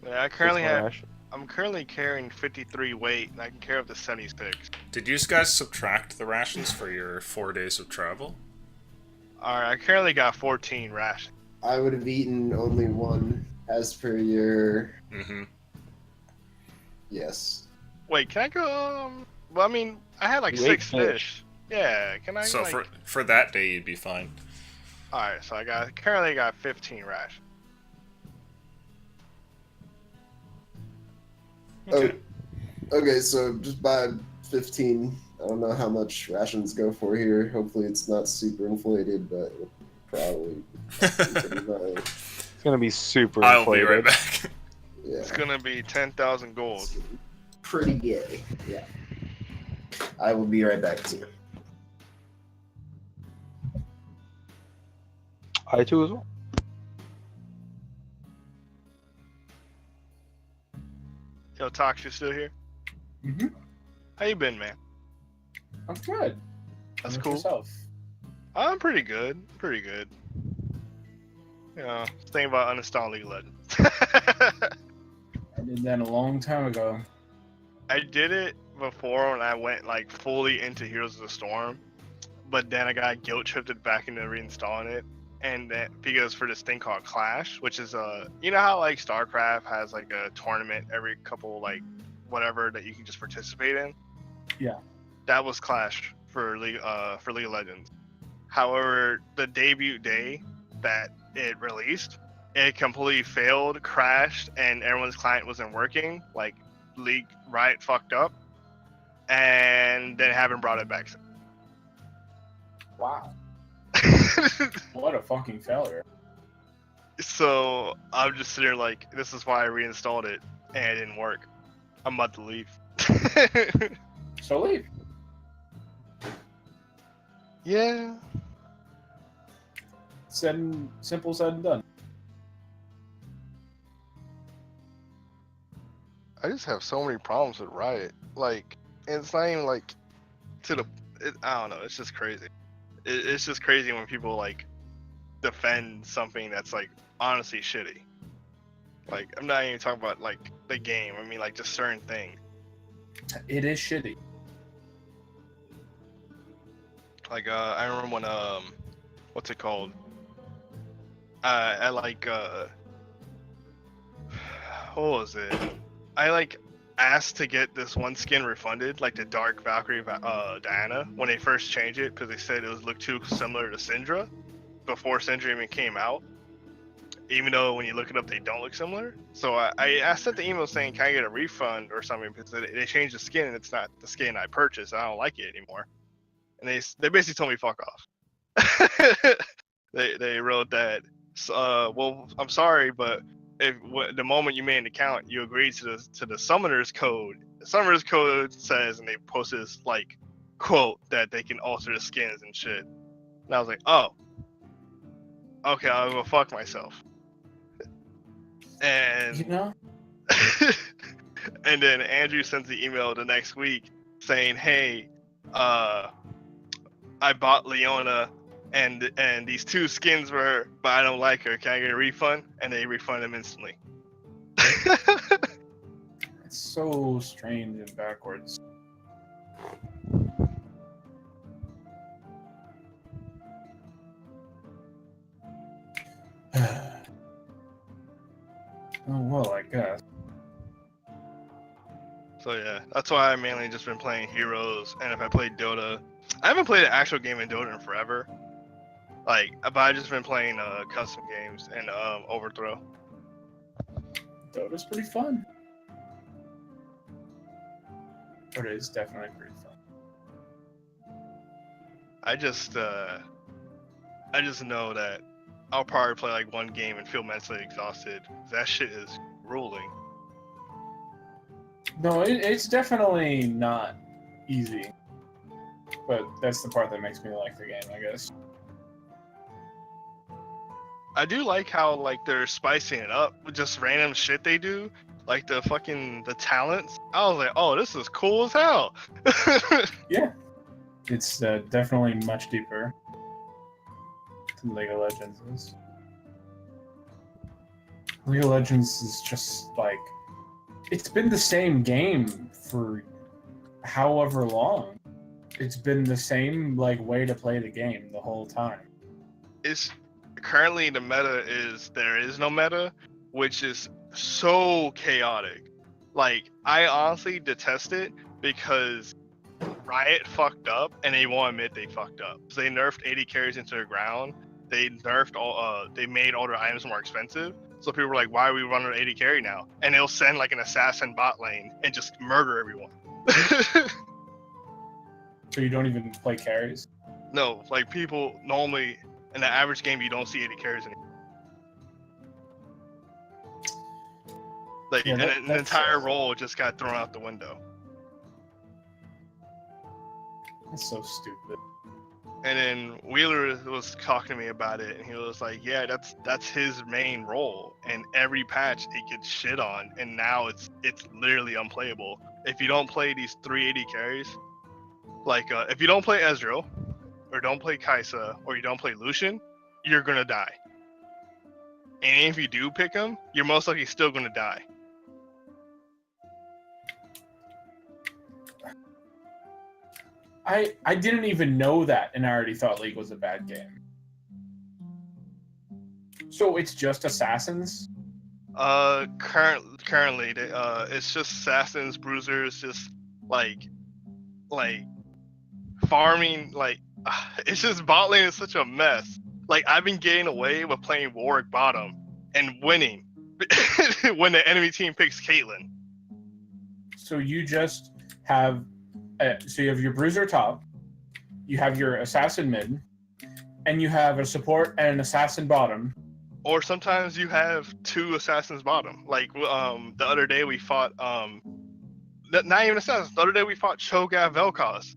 Yeah, I currently That's my have. ration. I'm currently carrying 53 weight, and I can carry up to 76. Did you guys subtract the rations for your 4 days of travel? Alright, I currently got 14 rations. I would have eaten only one as per your. Mm-hmm. Yes. Wait, can I go? Well, I mean, I had like You ate 6 fish. fish. Yeah, can I? So like... for that day, you'd be fine. Alright, so I currently got 15 rations. Okay. Oh, okay, so just buy 15. I don't know how much rations go for here. Hopefully it's not super inflated, but it'll probably be pretty high. It's gonna be super I'll be inflated. right back. Yeah. It's gonna be 10,000 gold. Pretty gay. Yeah. I will be right back too. Hi too as well. Yo, Tox, you still here? Mm-hmm. How you been, man? I'm good. That's How about cool. Yourself? I'm pretty good. Pretty good. You know, thinking about uninstalling League of Legends. I did that a long time ago. I did it before when I went like fully into Heroes of the Storm, but then I got guilt tripped back into reinstalling it, and that because for this thing called Clash, which is you know how like StarCraft has like a tournament every couple like whatever that you can just participate in. Yeah. That was Clash for League of Legends. However, the debut day that it released, it completely failed, crashed, and everyone's client wasn't working. Like League Riot fucked up, and then haven't brought it back Wow. since. What a fucking failure. So I'm just sitting there like, this is why I reinstalled it, and it didn't work. I'm about to leave. So leave. Yeah. Simple said and done. I just have so many problems with Riot. Like, and it's not even like to the. I don't know. It's just crazy. It's just crazy when people like defend something that's like honestly shitty. Like, I'm not even talking about like the game. I mean, like just certain things. It is shitty. Like, I remember when what's it called? I like what was it? I like asked to get this one skin refunded, like the Dark Valkyrie Diana, when they first changed it, because they said it was looked too similar to Syndra before Syndra even came out. Even though when you look it up, they don't look similar. So I sent the email saying, "Can I get a refund or something?" Because they changed the skin and it's not the skin I purchased. I don't like it anymore. And they basically told me fuck off. they wrote that. Well, I'm sorry, but if the moment you made an account, you agreed to the summoner's code. The summoner's code says, and they posted this like quote that they can alter the skins and shit. And I was like, oh, okay, I'll go fuck myself. And You know? and then Andrew sends the email the next week saying, hey, I bought Leona and these two skins were, but I don't like her. Can I get a refund? And they refund them instantly. It's so strange and backwards. Oh well, I guess. So yeah, that's why I mainly just been playing Heroes, and if I play Dota, I haven't played an actual game in Dota in forever. Like, but I've just been playing custom games and Overthrow. Dota's pretty fun. Dota is definitely pretty fun. I just know that I'll probably play like one game and feel mentally exhausted. That shit is grueling. No, it's definitely not easy. But that's the part that makes me like the game, I guess. I do like how like they're spicing it up with just random shit they do, like the talents. I was like, oh, this is cool as hell. Yeah. It's definitely much deeper than League of Legends is. League of Legends is just like... It's been the same game for however long. It's been the same like way to play the game the whole time. It's currently the meta is there is no meta, which is so chaotic. Like, I honestly detest it because Riot fucked up and they won't admit they fucked up. So they nerfed 80 carries into the ground. They nerfed all they made all their items more expensive. So people were like, why are we running an 80 carry now? And they'll send like an assassin bot lane and just murder everyone. So you don't even play carries? No, like people normally in the average game you don't see 80 carries anymore. Like, Yeah, an entire role just got thrown out the window. That's so stupid. And then Wheeler was talking to me about it, and he was like, "Yeah, that's his main role. And every patch it gets shit on, and now it's literally unplayable. If you don't play these 380 carries, like if you don't play Ezreal, or don't play Kai'Sa, or you don't play Lucian, you're gonna die. And if you do pick him, you're most likely still gonna die." I didn't even know that, and I already thought League was a bad game. So it's just assassins? Currently, it's just assassins, bruisers, just like farming. Like, it's just bot lane is such a mess. Like, I've been getting away with playing Warwick bottom and winning when the enemy team picks Caitlyn. So you just have, so you have your bruiser top, you have your assassin mid, and you have a support and an assassin bottom. Or sometimes you have two assassins bottom. Like the other day we fought not even assassins. The other day we fought Cho'Gath Vel'Koz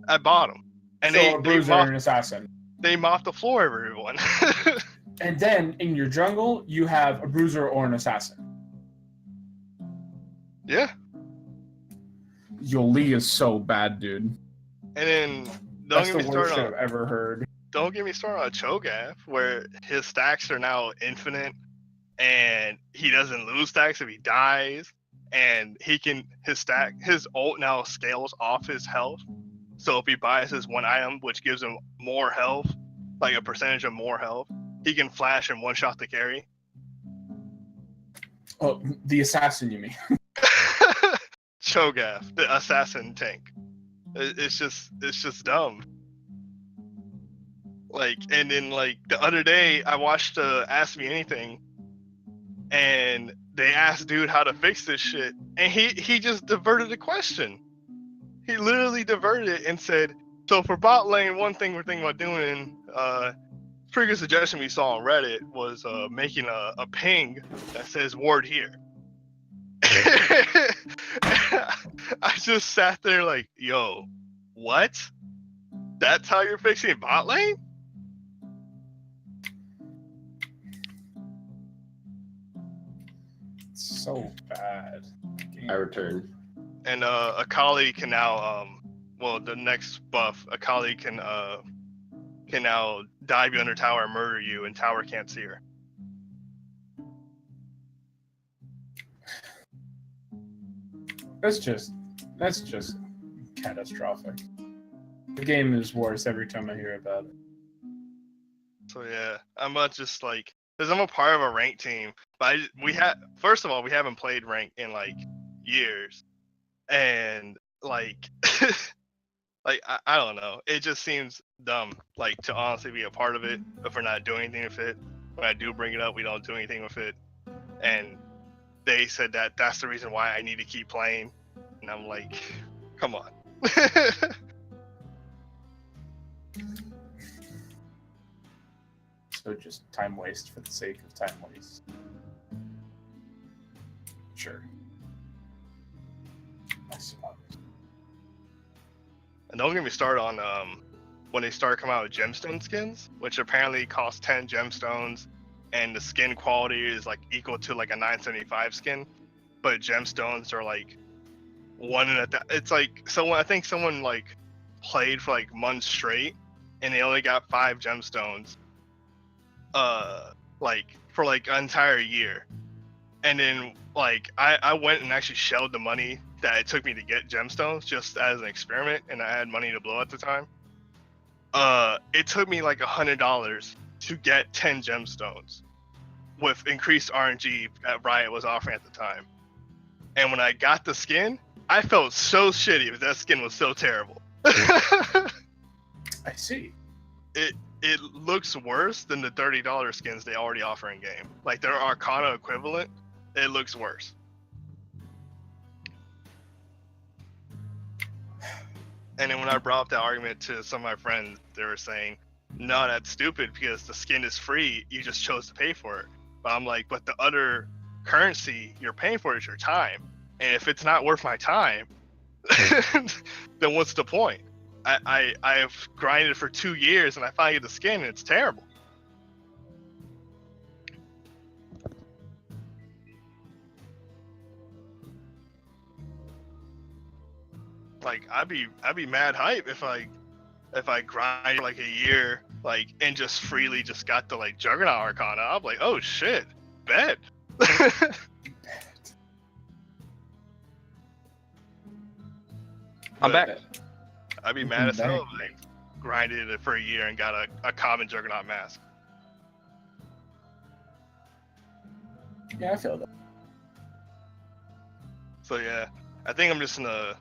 at bottom, and So a bruiser and an assassin. they mopped the floor of everyone. And then in your jungle, you have a bruiser or an assassin. Yeah, Your Lee is so bad, dude. and then That's don't the get me worst started shit on I've ever heard. don't get me started on Cho'Gath, where his stacks are now infinite, and he doesn't lose stacks if he dies, and his ult now scales off his health. So if he buys his one item, which gives him more health, like a percentage of more health, he can flash and one shot the carry. Oh, the assassin, you mean? Cho'Gath, the assassin tank. It's just dumb. Like, and then like the other day I watched Ask Me Anything, and they asked dude how to fix this shit, and he just diverted the question. He literally diverted it and said, "So for bot lane, one thing we're thinking about doing, pretty good suggestion we saw on Reddit was making a ping that says ward here." I just sat there like, yo, what? That's how you're fixing bot lane? It's so bad. I return. And Akali can now, the next buff, Akali can now dive you under tower and murder you, and tower can't see her. That's just catastrophic. The game is worse every time I hear about it. So yeah, I'm not just like, because I'm a part of a ranked team, but first of all, we haven't played ranked in like years, and like, like I don't know, it just seems dumb, like, to honestly be a part of it if we're not doing anything with it. When I do bring it up, we don't do anything with it, and they said that that's the reason why I need to keep playing, and I'm like, come on. So just time waste for the sake of time waste. Sure. I suppose. And don't get me started on when they start coming out with gemstone skins, which apparently cost 10 gemstones, and the skin quality is like equal to like a 975 skin, but gemstones are like it's like I think someone like played for like months straight, and they only got 5 gemstones, like for like an entire year. And then like I went and actually shelled the money that it took me to get gemstones just as an experiment, and I had money to blow at the time. It took me like $100 to get 10 gemstones with increased RNG that Riot was offering at the time. And when I got the skin, I felt so shitty because that skin was so terrible. I see. It looks worse than the $30 skins they already offer in game. Like their Arcana equivalent, it looks worse. And then when I brought up that argument to some of my friends, they were saying, no, that's stupid because the skin is free. You just chose to pay for it. But I'm like, but the other currency you're paying for is your time. And if it's not worth my time, then what's the point? I've grinded for 2 years and I finally get the skin and it's terrible. Like I'd be mad hype if I grind like a year like and just freely just got the like Juggernaut Arcana. I'm like, oh shit, bet. I'm back. I'd be mad as hell if I grinded it for a year and got a common Juggernaut mask. Yeah, I feel that. So yeah, I think I'm just gonna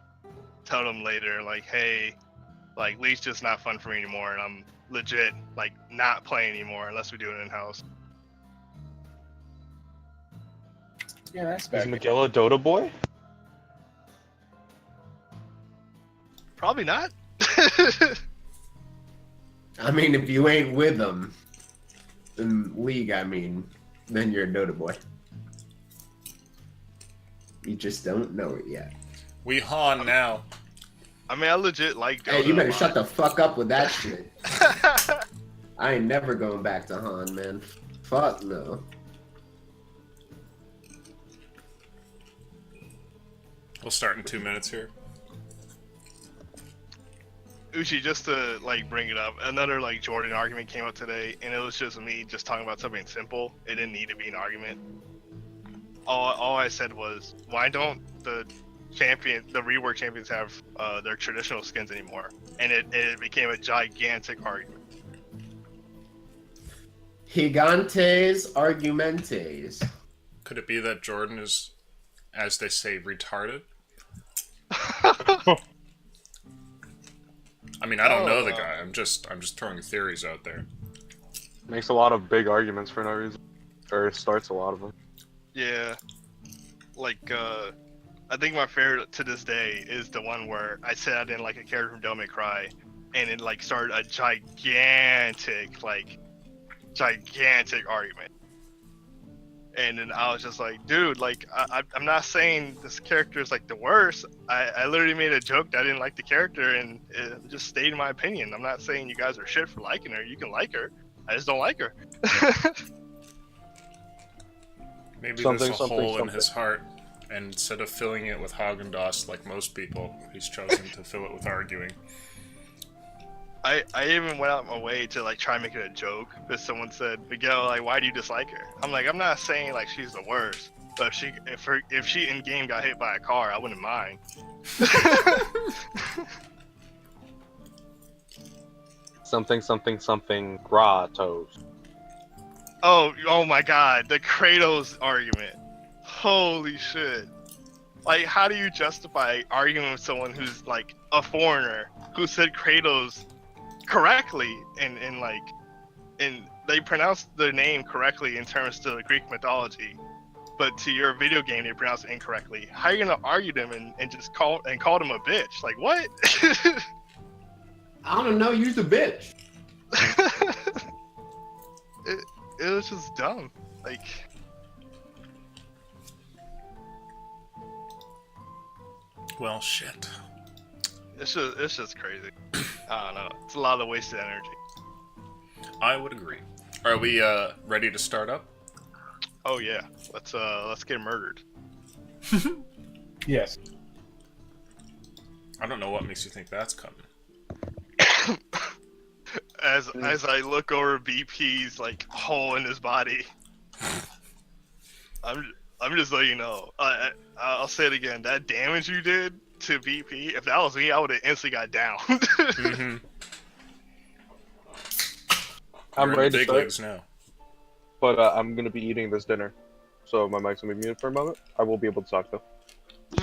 tell them later, like, hey, like Lee's just not fun for me anymore, and I'm legit like not playing anymore unless we do it in house. Yeah, that's Is bad. Miguel a Dota boy? Probably not. I mean, if you ain't with them in League, I mean, then you're a Dota boy. You just don't know it yet. We Han now. I mean, I legit like Dota. Hey, you better a shut the lot. fuck up with that shit. I ain't never going back to Han, man. Fuck no. We'll start in 2 minutes here. Uchi, just to like bring it up, another like Jordan argument came up today, and it was just me just talking about something simple. It didn't need to be an argument. All I said was, why don't the rework champions have their traditional skins anymore? And it became a gigantic argument. Gigantes argumentes. Could it be that Jordan is, as they say, retarded? I mean, I don't know the guy. I'm just throwing theories out there. Makes a lot of big arguments for no reason. Or starts a lot of them. Yeah, like I think my favorite to this day is the one where I said I didn't like a character from Devil May Cry, and it like started a gigantic argument. And then I was just like, dude, like I'm not saying this character is like the worst. I literally made a joke that I didn't like the character, and it just stated my opinion. I'm not saying you guys are shit for liking her. You can like her. I just don't like her. Maybe there's a hole in his heart, and instead of filling it with Haagen-Dazs like most people, he's chosen to fill it with arguing. I even went out my way to like try and make it a joke, because someone said, Miguel, like, why do you dislike her? I'm like, I'm not saying like she's the worst, but if she in game got hit by a car, I wouldn't mind. Something Gratos. Oh my god, the Kratos argument. Holy shit. Like, how do you justify arguing with someone who's like a foreigner who said Kratos correctly and they pronounce the name correctly in terms to the Greek mythology, but to your video game they pronounce it incorrectly? How are you gonna argue them and just call them a bitch? Like, what? I don't know, you're the bitch. It was just dumb. Like, Well, shit. it's just crazy. I don't know. It's a lot of wasted energy. I would agree. Are we ready to start up? Oh yeah, let's get murdered. Yes. I don't know what makes you think that's coming. As I look over BP's like hole in his body, I'm just letting you know. I'll say it again. That damage you did to BP, if that was me, I would have instantly got down. Mm-hmm. I'm You're in ready the to big start, leagues now. but I'm gonna be eating this dinner, so my mic's gonna be muted for a moment. I will be able to talk though.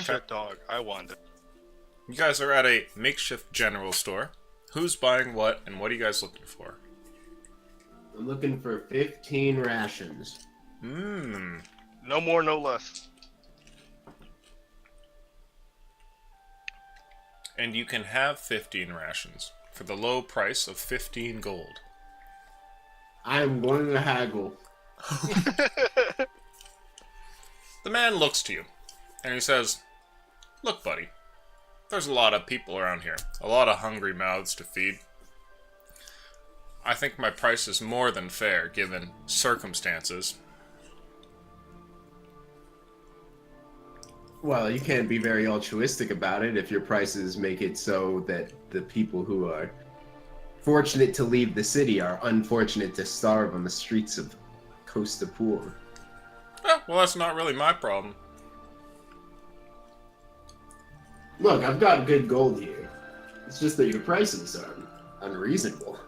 Shit, dog. I won it. You guys are at a makeshift general store. Who's buying what, and what are you guys looking for? I'm looking for 15 rations. Mmm. No more, no less. And you can have 15 rations for the low price of 15 gold. I am going to haggle. The man looks to you, and he says, "Look, buddy, There's a lot of people around here. A lot of hungry mouths to feed. I think my price is more than fair, given circumstances. Well, you can't be very altruistic about it if your prices make it so that the people who are fortunate to leave the city are unfortunate to starve on the streets of Costa Poor. Well, that's not really my problem. Look, I've got good gold here. It's just that your prices are unreasonable.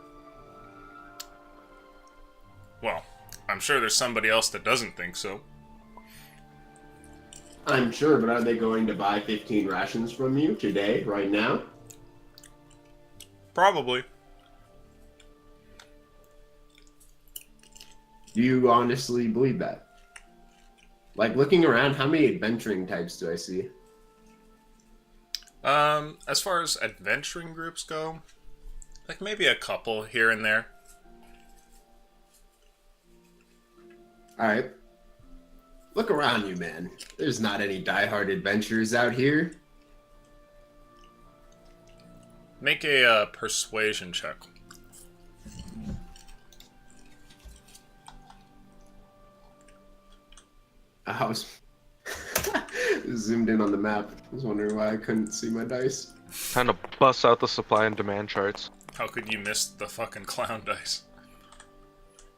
Well, I'm sure there's somebody else that doesn't think so. I'm sure, but are they going to buy 15 rations from you today, right now? Probably. Do you honestly believe that? Like, looking around, how many adventuring types do I see? As far as adventuring groups go, like maybe a couple here and there. Alright. Look around you, man. There's not any diehard adventurers out here. Make a persuasion check. I was zoomed in on the map. I was wondering why I couldn't see my dice. Kind of bust out the supply and demand charts. How could you miss the fucking clown dice?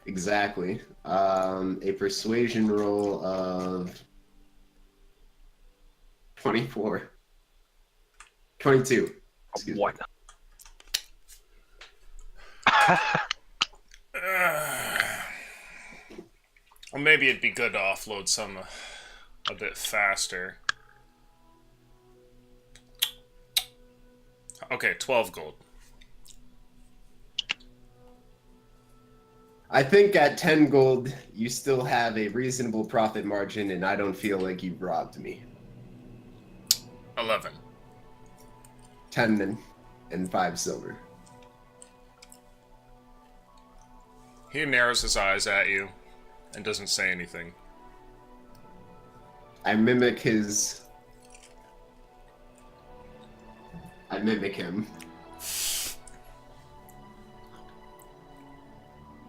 Exactly. A persuasion roll of 24. 22. Excuse me. What? Well, maybe it'd be good to offload some a bit faster. Okay, 12 gold. I think at 10 gold, you still have a reasonable profit margin, and I don't feel like you've robbed me. 11. 10 and 5 silver. He narrows his eyes at you and doesn't say anything. I mimic him.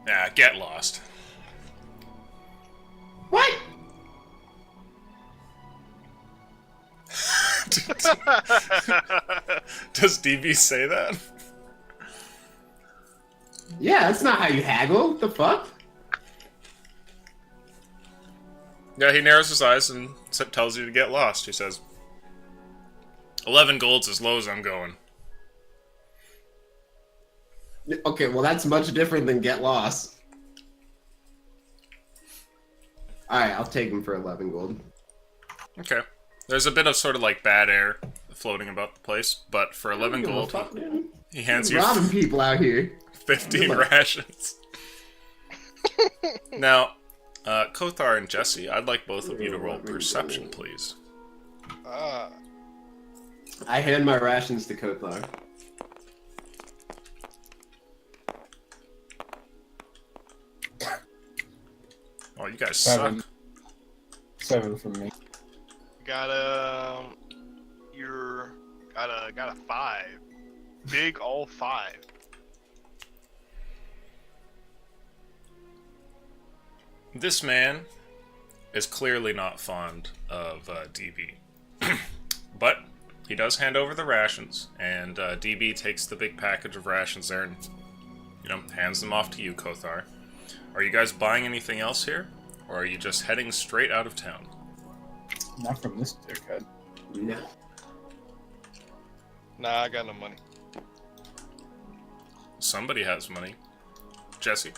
Yeah, get lost. What? Does DB say that? Yeah, that's not how you haggle. What the fuck? Yeah, he narrows his eyes and tells you to get lost. He says, 11 gold's as low as I'm going. Okay, well that's much different than get lost. Alright, I'll take him for 11 gold. Okay. There's a bit of sort of like bad air floating about the place, but for 11 gold, Fuck, man. he hands you Robbing people out here. 15 rations. Now, Kothar and Jesse, I'd like both of you to roll perception, please. I hand my rations to Kothar. Oh, you guys 7. suck. 7 from me. Got a 5. Big all 5. This man is clearly not fond of DB. But he does hand over the rations, and DB takes the big package of rations there and, hands them off to you, Kothar. Are you guys buying anything else here? Or are you just heading straight out of town? Not from this dickhead. No. Nah, I got no money. Somebody has money. Jesse?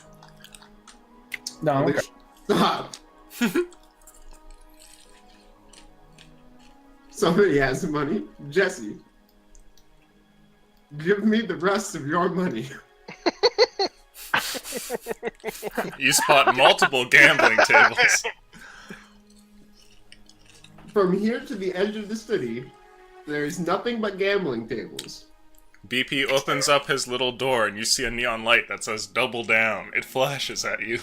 No, okay. Stop. Somebody has money. Jesse, give me the rest of your money. You spot multiple gambling tables. From here to the edge of the city, there is nothing but gambling tables. BP opens up his little door and you see a neon light that says double down. It flashes at you.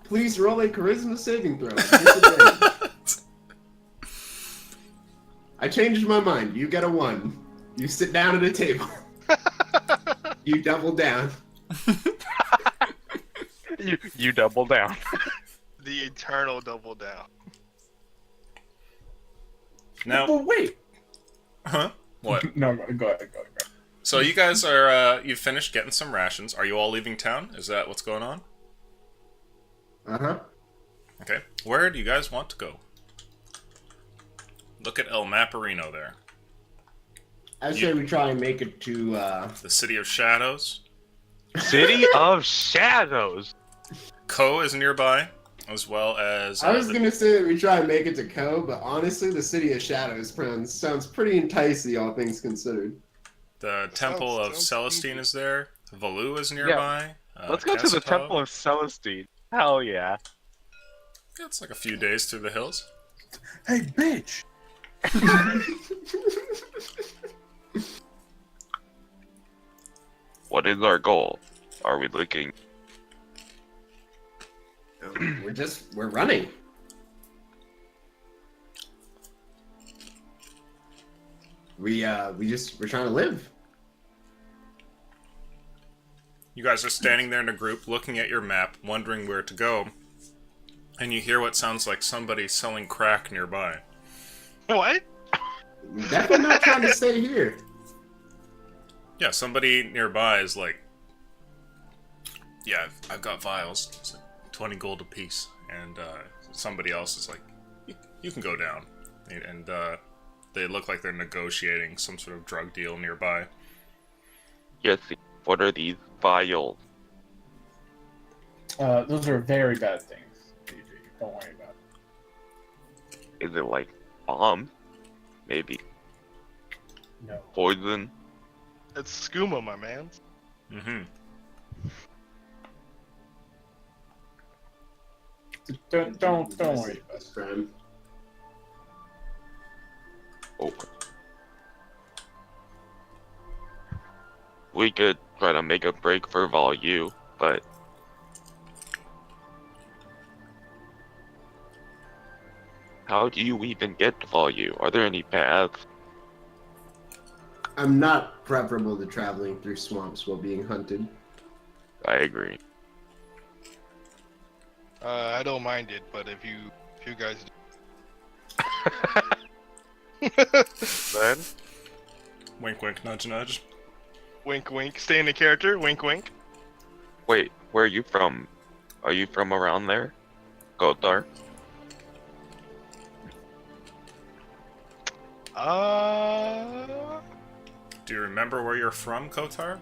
Please roll a charisma saving throw. Disadvantage. I changed my mind. You get a 1. You sit down at a table. You double down. You double down. The eternal double down. Now, But wait. huh? What? No, go ahead. So you guys are you've finished getting some rations. Are you all leaving town? Is that what's going on? Uh-huh. Okay. Where do you guys want to go? Look at El Maparino there. I say we try and make it to, The City of Shadows. City of Shadows. Ko is nearby, as well as... I was gonna say that we try and make it to Ko, but honestly, the City of Shadows sounds pretty enticing, all things considered. The Temple of sounds Celestine creepy. is there. Valu is nearby. Let's go to the Kasapov. Temple of Celestine. Hell yeah. Yeah, it's like a few days through the hills. Hey, bitch! What is our goal? Are we looking? We're running. We're trying to live. You guys are standing there in a group, looking at your map, wondering where to go, and you hear what sounds like somebody selling crack nearby. What? We're definitely not trying to stay here. Yeah, somebody nearby is like, yeah, I've got vials. It's like 20 gold apiece. And somebody else is like, you can go down. And they look like they're negotiating some sort of drug deal nearby. Yes. What are these vials? Those are very bad things. GG. Don't worry about it. Is it like bombs? Maybe No. poison? It's skooma, my man. Mm-hmm. Don't worry about it. Friend. Oh. We could try to make a break for Valu, but how do you even get to Valu? Are there any paths? I'm not preferable to traveling through swamps while being hunted. I agree. I don't mind it, but if you guys Then Wink, wink, nudge, nudge. wink, wink, stay in the character. Wink, wink. Wait, where are you from? Are you from around there? Kotar? Do you remember where you're from, Kotar?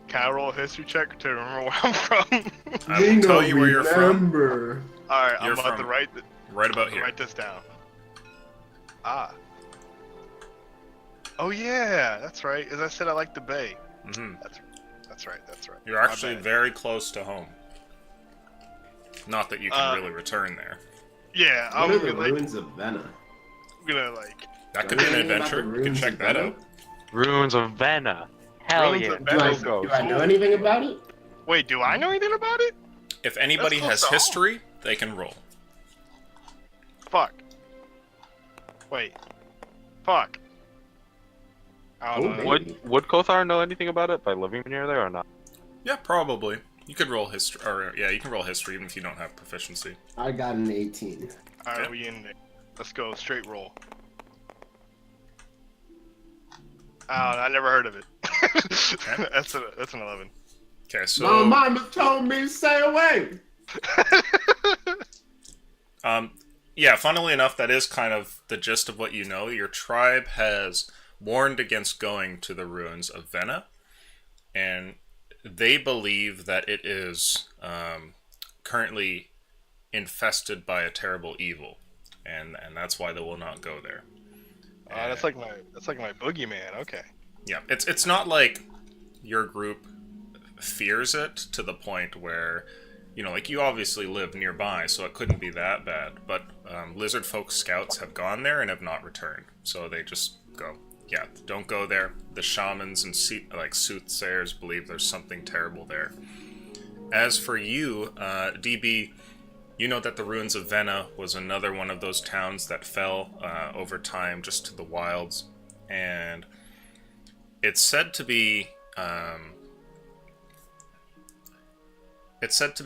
Can I roll a history check to remember where I'm from? I will tell you where you're from. Remember. All right, I'm You're about to from write about here. write this down. Ah. Oh yeah, that's right. As I said, I like the bay. Mm-hmm. That's right. That's right. You're My actually bad. very close to home. Not that you can Uh, really return there. Yeah, What I'm are the gonna, like, ruins of Vena? That could be an Anything about adventure. the You can ruins check of that Vena? out. Ruins of Vena. Hell Ruins yeah. of Do I, Vena. Let's go. do I know anything about it? Wait, do I know anything about it? If anybody That's has close to history, they can roll. Fuck. Wait. Fuck. I don't Oh, know. maybe. Would Kothar know anything about it by living near there or not? Yeah, probably. You could roll history, or yeah, you can roll history even if you don't have proficiency. I got an 18. All right, Okay. we in there. Let's go straight roll. I never heard of it. that's an 11. Okay, My so mama told me to stay away. yeah, funnily enough, that is kind of the gist of what you know. Your tribe has warned against going to the ruins of Vena, and they believe that it is currently infested by a terrible evil, and that's why they will not go there. That's like my boogeyman. Okay. Yeah, it's not like your group fears it to the point where, you know, like you obviously live nearby, so it couldn't be that bad. But Lizard Folk scouts have gone there and have not returned, so they just go, yeah, don't go there. The shamans and soothsayers believe there's something terrible there. As for you, DB, You know that the ruins of Vena was another one of those towns that fell over time just to the wilds, and it's said to be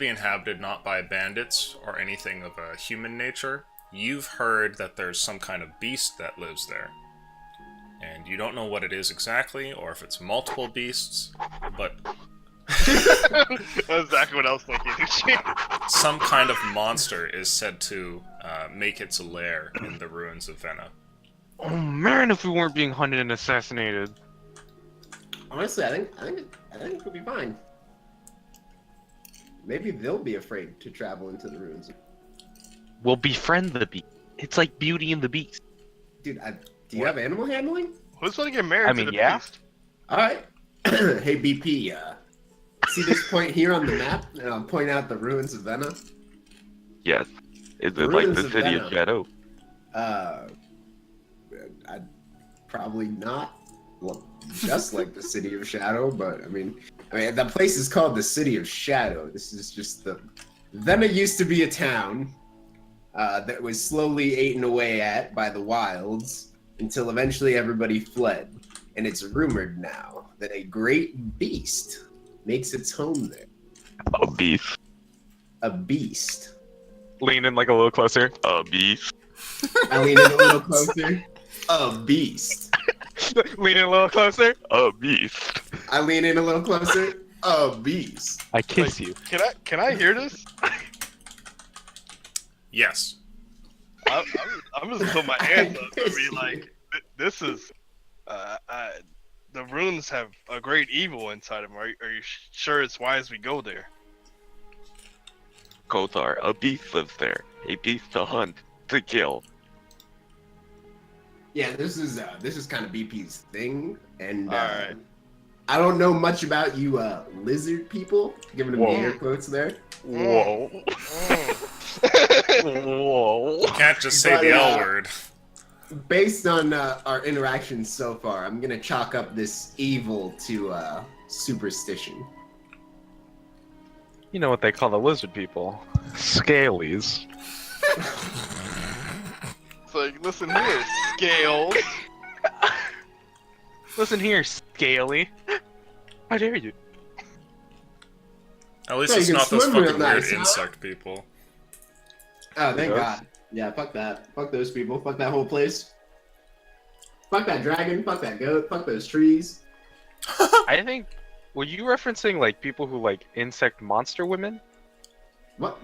inhabited not by bandits or anything of a human nature. You've heard that there's some kind of beast that lives there, and you don't know what it is exactly, or if it's multiple beasts, but That's exactly what I was thinking. some kind of monster is said to make its lair in the ruins of Vena. Oh man, if we weren't being hunted and assassinated. Honestly, I think it could be fine. Maybe they'll be afraid to travel into the ruins. We'll befriend the beast. It's like Beauty and the Beast. Dude, do you have animal handling? Who's gonna get married I mean, to the yeah. beast? All right. Hey, BP. See this point here on the map, and I'll point out the ruins of Vena. Yes. Is The it like ruins the of city Vena. of Shadow? I'd probably not look just like the City of Shadow, but I mean, the place is called the City of Shadow. This is just the. Vena used to be a town that was slowly eaten away at by the wilds until eventually everybody fled, and it's rumored now that a great beast makes its home there. A beast. A beast. Lean in like a little closer. A beast. I lean in a little closer. A beast. Lean in a little closer. A beast. I lean in a little closer. A beast. I kiss you. Can I hear this? Yes. I'm just put my hands up and be like, this is, the runes have a great evil inside them. Are you sure it's wise we go there? Kothar, a beast lives there. A beast to hunt, to kill. Yeah, this is kind of BP's thing, and Alright. I don't know much about you lizard people. Giving him the Whoa. air quotes there. Whoa. Mm. Whoa. Can't just say But, the L word. Based on our interactions so far, I'm gonna chalk up this evil to superstition. You know what they call the lizard people? Scalies. It's like, listen here, scales. Listen here, Scaly. How dare you? At least Yeah, it's you can not those swim real fucking weird nice, huh? insect people. Oh, thank Yes. God. Yeah, fuck that. Fuck those people. Fuck that whole place. Fuck that dragon. Fuck that goat. Fuck those trees. I think. Were you referencing like people who like insect monster women? What?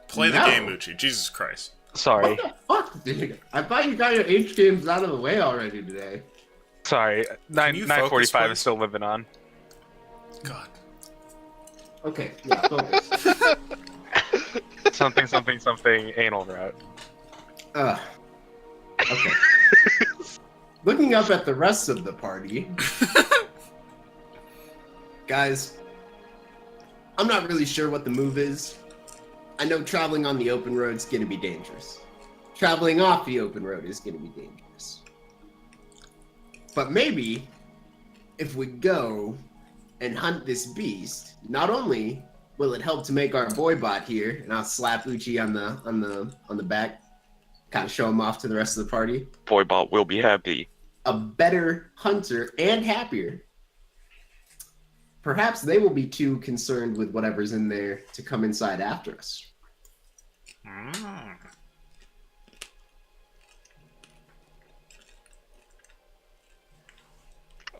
Play the No. game, Uchi. Jesus Christ. Sorry. What the fuck, dude? I thought you got your H games out of the way already today. Sorry. Can you 9:45 focus, is still living on. God. Okay, yeah, focus. something anal route. Okay. Looking up at the rest of the party, guys, I'm not really sure what the move is. I know traveling on the open road is going to be dangerous. Traveling off the open road is going to be dangerous. But maybe if we go and hunt this beast, not only will it help to make our boy bot here, and I'll slap Uchi on the back, kind of show him off to the rest of the party, Boybot will be happy. a better hunter and happier. Perhaps they will be too concerned with whatever's in there to come inside after us. Mm.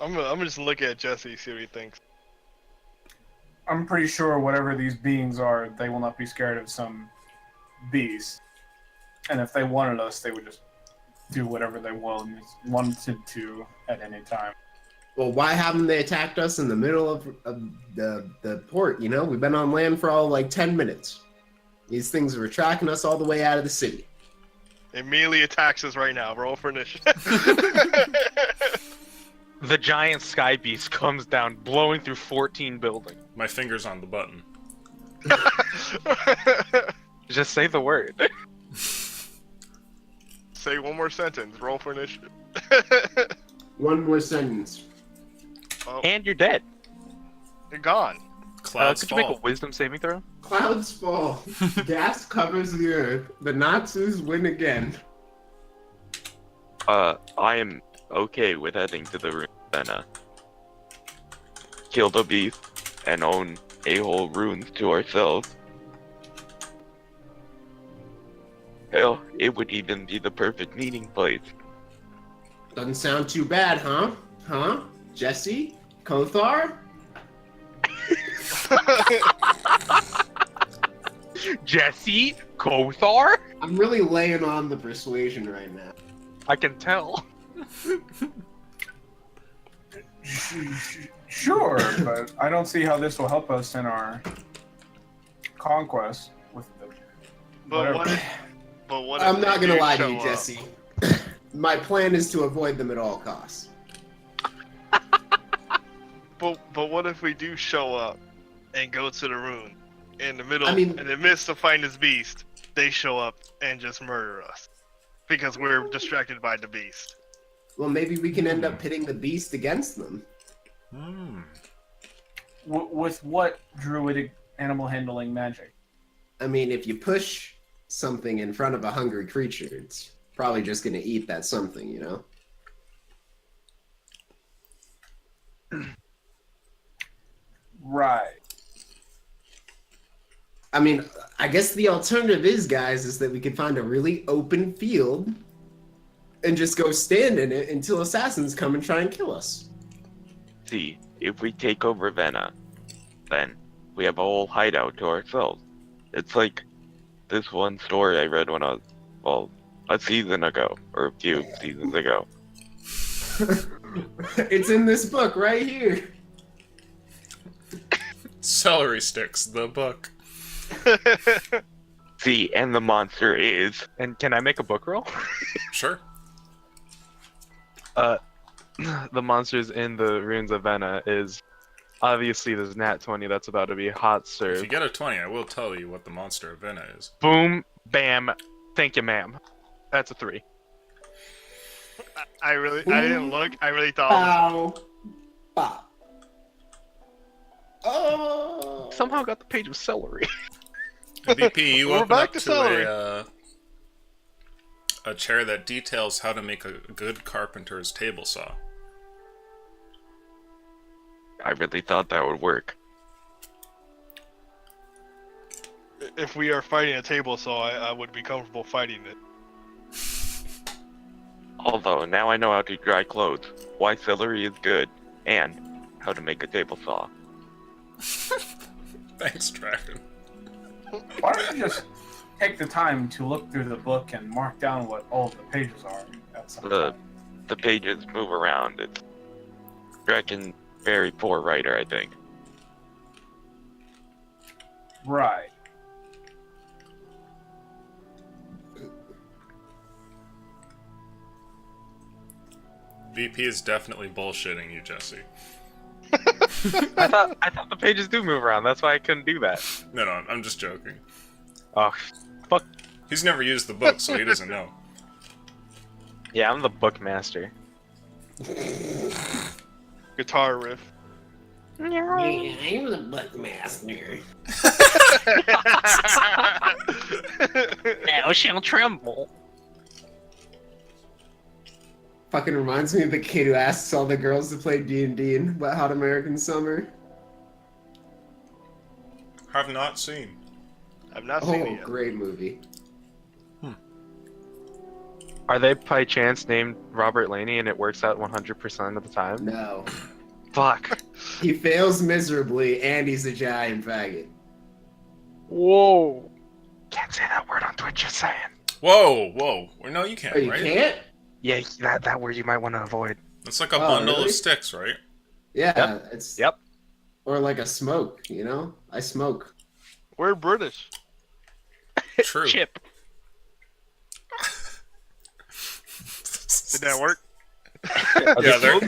I'm gonna just look at Jesse, see what he thinks. I'm pretty sure whatever these beings are, they will not be scared of some beast. And if they wanted us, they would just do whatever they wanted to at any time. Well, why haven't they attacked us in the middle of the port? You know, we've been on land for all like 10 minutes. These things are tracking us all the way out of the city. Immediately attacks us right now. Roll for initiative. The giant sky beast comes down, blowing through 14 buildings. My finger's on the button. Just say the word. Say one more sentence. Roll for initiative. One more sentence. Oh, And you're dead. you're gone. Clouds Could you make fall. a wisdom saving throw? Clouds fall. Gas covers the earth. The Nazis win again. I am okay with heading to the ruins and kill the beast and own a-hole ruins to ourselves. Hell, it would even be the perfect meeting place. Doesn't sound too bad, huh? Huh? Jesse? Kothar? Jesse? Kothar? I'm really laying on the persuasion right now. I can tell. Sure, but I don't see how this will help us in our conquest with the. But whatever. what if I'm not they gonna do lie to show you, up? Jesse. My plan is to avoid them at all costs. But what if we do show up and go to the room in the middle, I mean- in the midst of fighting this beast, they show up and just murder us because we're distracted by the beast. Well, maybe we can end up pitting the beast against them. Hmm. With what druidic animal handling magic? I mean, if you push something in front of a hungry creature, it's probably just gonna eat that something, you know? Right. I mean, I guess the alternative is, guys, is that we could find a really open field and just go stand in it until assassins come and try and kill us. See, if we take over Vena, then we have a whole hideout to ourselves. It's like this one story I read when I was, well, a season ago, or a few seasons ago. It's in this book right here. Celery Sticks, the book. See, and the monster is... And can I make a book roll? Sure. The monsters in the ruins of Vena is obviously this nat 20 that's about to be hot If served. you get a 20, I will tell you what the monster of Vena is. Boom, bam, thank you, ma'am. That's a 3. I didn't look. I really thought. Bow. Bow. Oh. Somehow got the page of celery. BP, you We're open back up to to celery. a chair that details how to make a good carpenter's table saw. I really thought that would work. If we are fighting a table saw, I would be comfortable fighting it. Although, now I know how to dry clothes, why celery is good, and how to make a table saw. Thanks, Dragon. Why don't you just take the time to look through the book and mark down what all the pages are at some The- time? The pages move around. It's Draken, very poor writer, I think. Right. BP is definitely bullshitting you, Jesse. I thought the pages do move around. That's why I couldn't do that. No, I'm just joking. Oh, He's never used the book, so he doesn't know. yeah, I'm the book master. Guitar riff. I'm the bookmaster. Now she'll tremble. Fucking reminds me of the kid who asks all the girls to play D&D in Wet Hot American Summer. Have not seen. I've not seen it Oh, yet. great movie. Are they by chance named Robert Laney and it works out 100% of the time? No. Fuck. He fails miserably, and he's a giant faggot. Whoa. Can't say that word on Twitch, just saying. Whoa. Well, no, you can't, Oh, you right? can't? Yeah, that word you might want to avoid. It's like a Oh, bundle really? of sticks, right? Yeah, it's... Yep. Or like a smoke, you know? I smoke. We're British. True. Chip. Did that work? Yeah, there.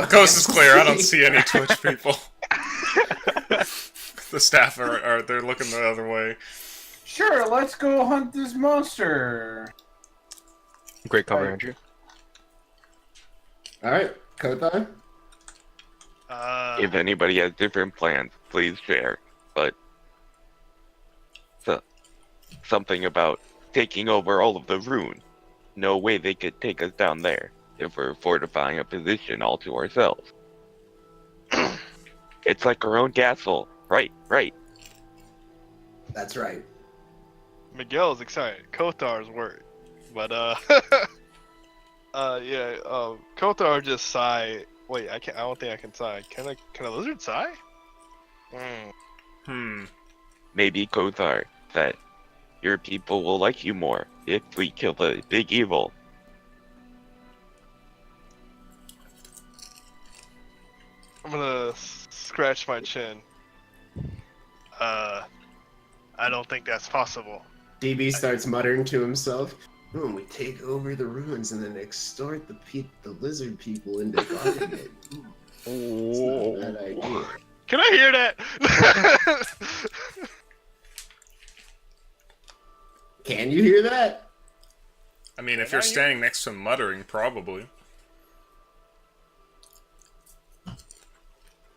Coast is clear. I don't see any Twitch people. The staff are they're looking the other way. Sure, let's go hunt this monster. Great cover, Right. Andrew. Alright, Kothar? If anybody has different plans, please share. But something about taking over all of the rune. No way they could take us down there if we're fortifying a position all to ourselves. It's like our own castle. Right, right. That's right. Miguel's excited. Kotar's worried. But Kotar just sigh. Wait, I can't. I don't think I can sigh. Can a lizard sigh? Maybe Kothar, that your people will like you more if we kill the big evil. I'm gonna scratch my chin. I don't think that's possible. DB starts muttering to himself. Oh, we take over the ruins and then extort the lizard people into buying it. It's not a bad idea. Can I hear that? Can you hear that? I mean, if you're standing next to him muttering, probably.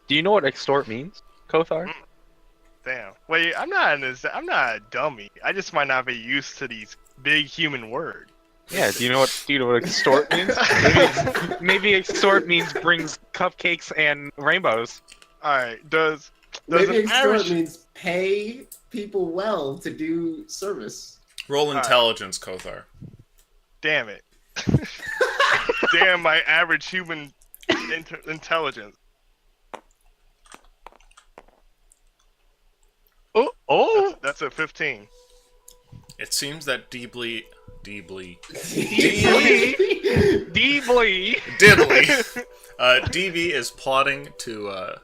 Do you know what extort means, Kothar? Damn. Wait, I'm not a dummy. I just might not be used to these big human words. Yeah. Do you know what extort means? Maybe extort means brings cupcakes and rainbows. All right. Does Maybe an extort average means pay people well to do service. Roll right. intelligence, Kothar. Damn it. Damn my average human intelligence. Oh! That's a 15. It seems that Deebly, Deebly! Diddly, DB is plotting to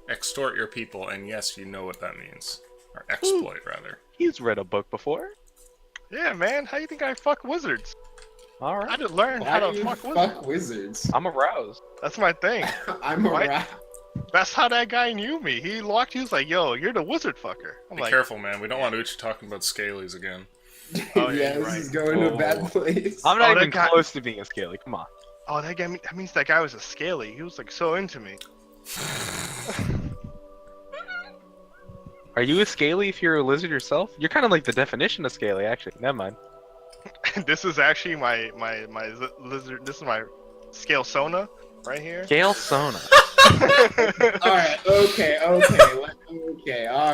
extort your people, and yes, you know what that means. Or exploit, rather. He's read a book before. Yeah, man. How you think I fuck wizards? All I right. had to learn how How to do you fuck wizards. fuck wizards? I'm aroused. That's my thing. I'm a What? rat. That's how that guy knew me. He was like, yo, you're the wizard fucker. I'm Be like, careful, man. We don't want Uchi talking about scalies again. Oh, yeah, yeah, you're this right. is going to a Oh. bad place. I'm not Oh, that even guy- close to being a scaly. Come on. oh, that means that guy was a scaly. He was like so into me. Are you a scaly if you're a lizard yourself? You're kind of like the definition of scaly, actually. Never mind. This is actually my lizard. This is my scale sona right here. Gale Sona. All right, okay, all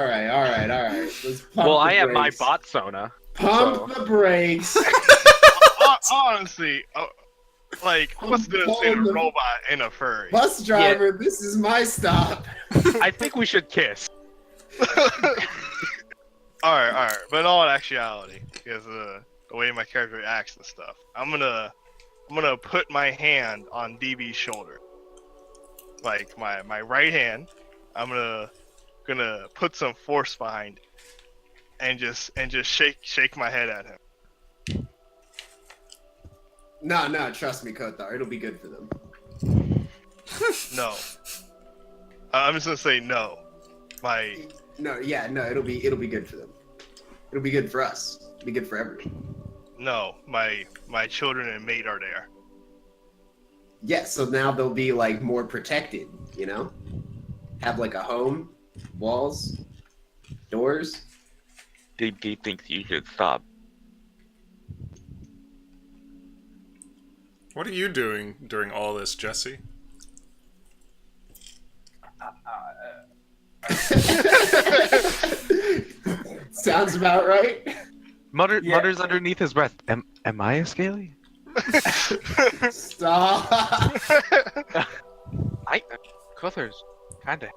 right. Let's pump Well, the I have my brakes. bot Sona. Pump the brakes. Honestly, like, what's the difference between a robot and a furry? Bus driver, this is my stop. I think we should kiss. Alright. But in all actuality, because the way my character acts and stuff, I'm gonna put my hand on DB's shoulder, like my right hand. I'm gonna put some force behind it, and just shake my head at him. No, trust me, Kothar. It'll be good for them. No, I'm just gonna say no. No, it'll be good for them. It'll be good for us. It'll be good for everyone. No, my children and mate are there. Yeah, so now they'll be like more protected, you know? Have like a home, walls, doors. DB thinks you should stop. What are you doing during all this, Jesse? Sounds about right. Mutters underneath his breath. Am I a scaly? Stop. Cuther's kinda.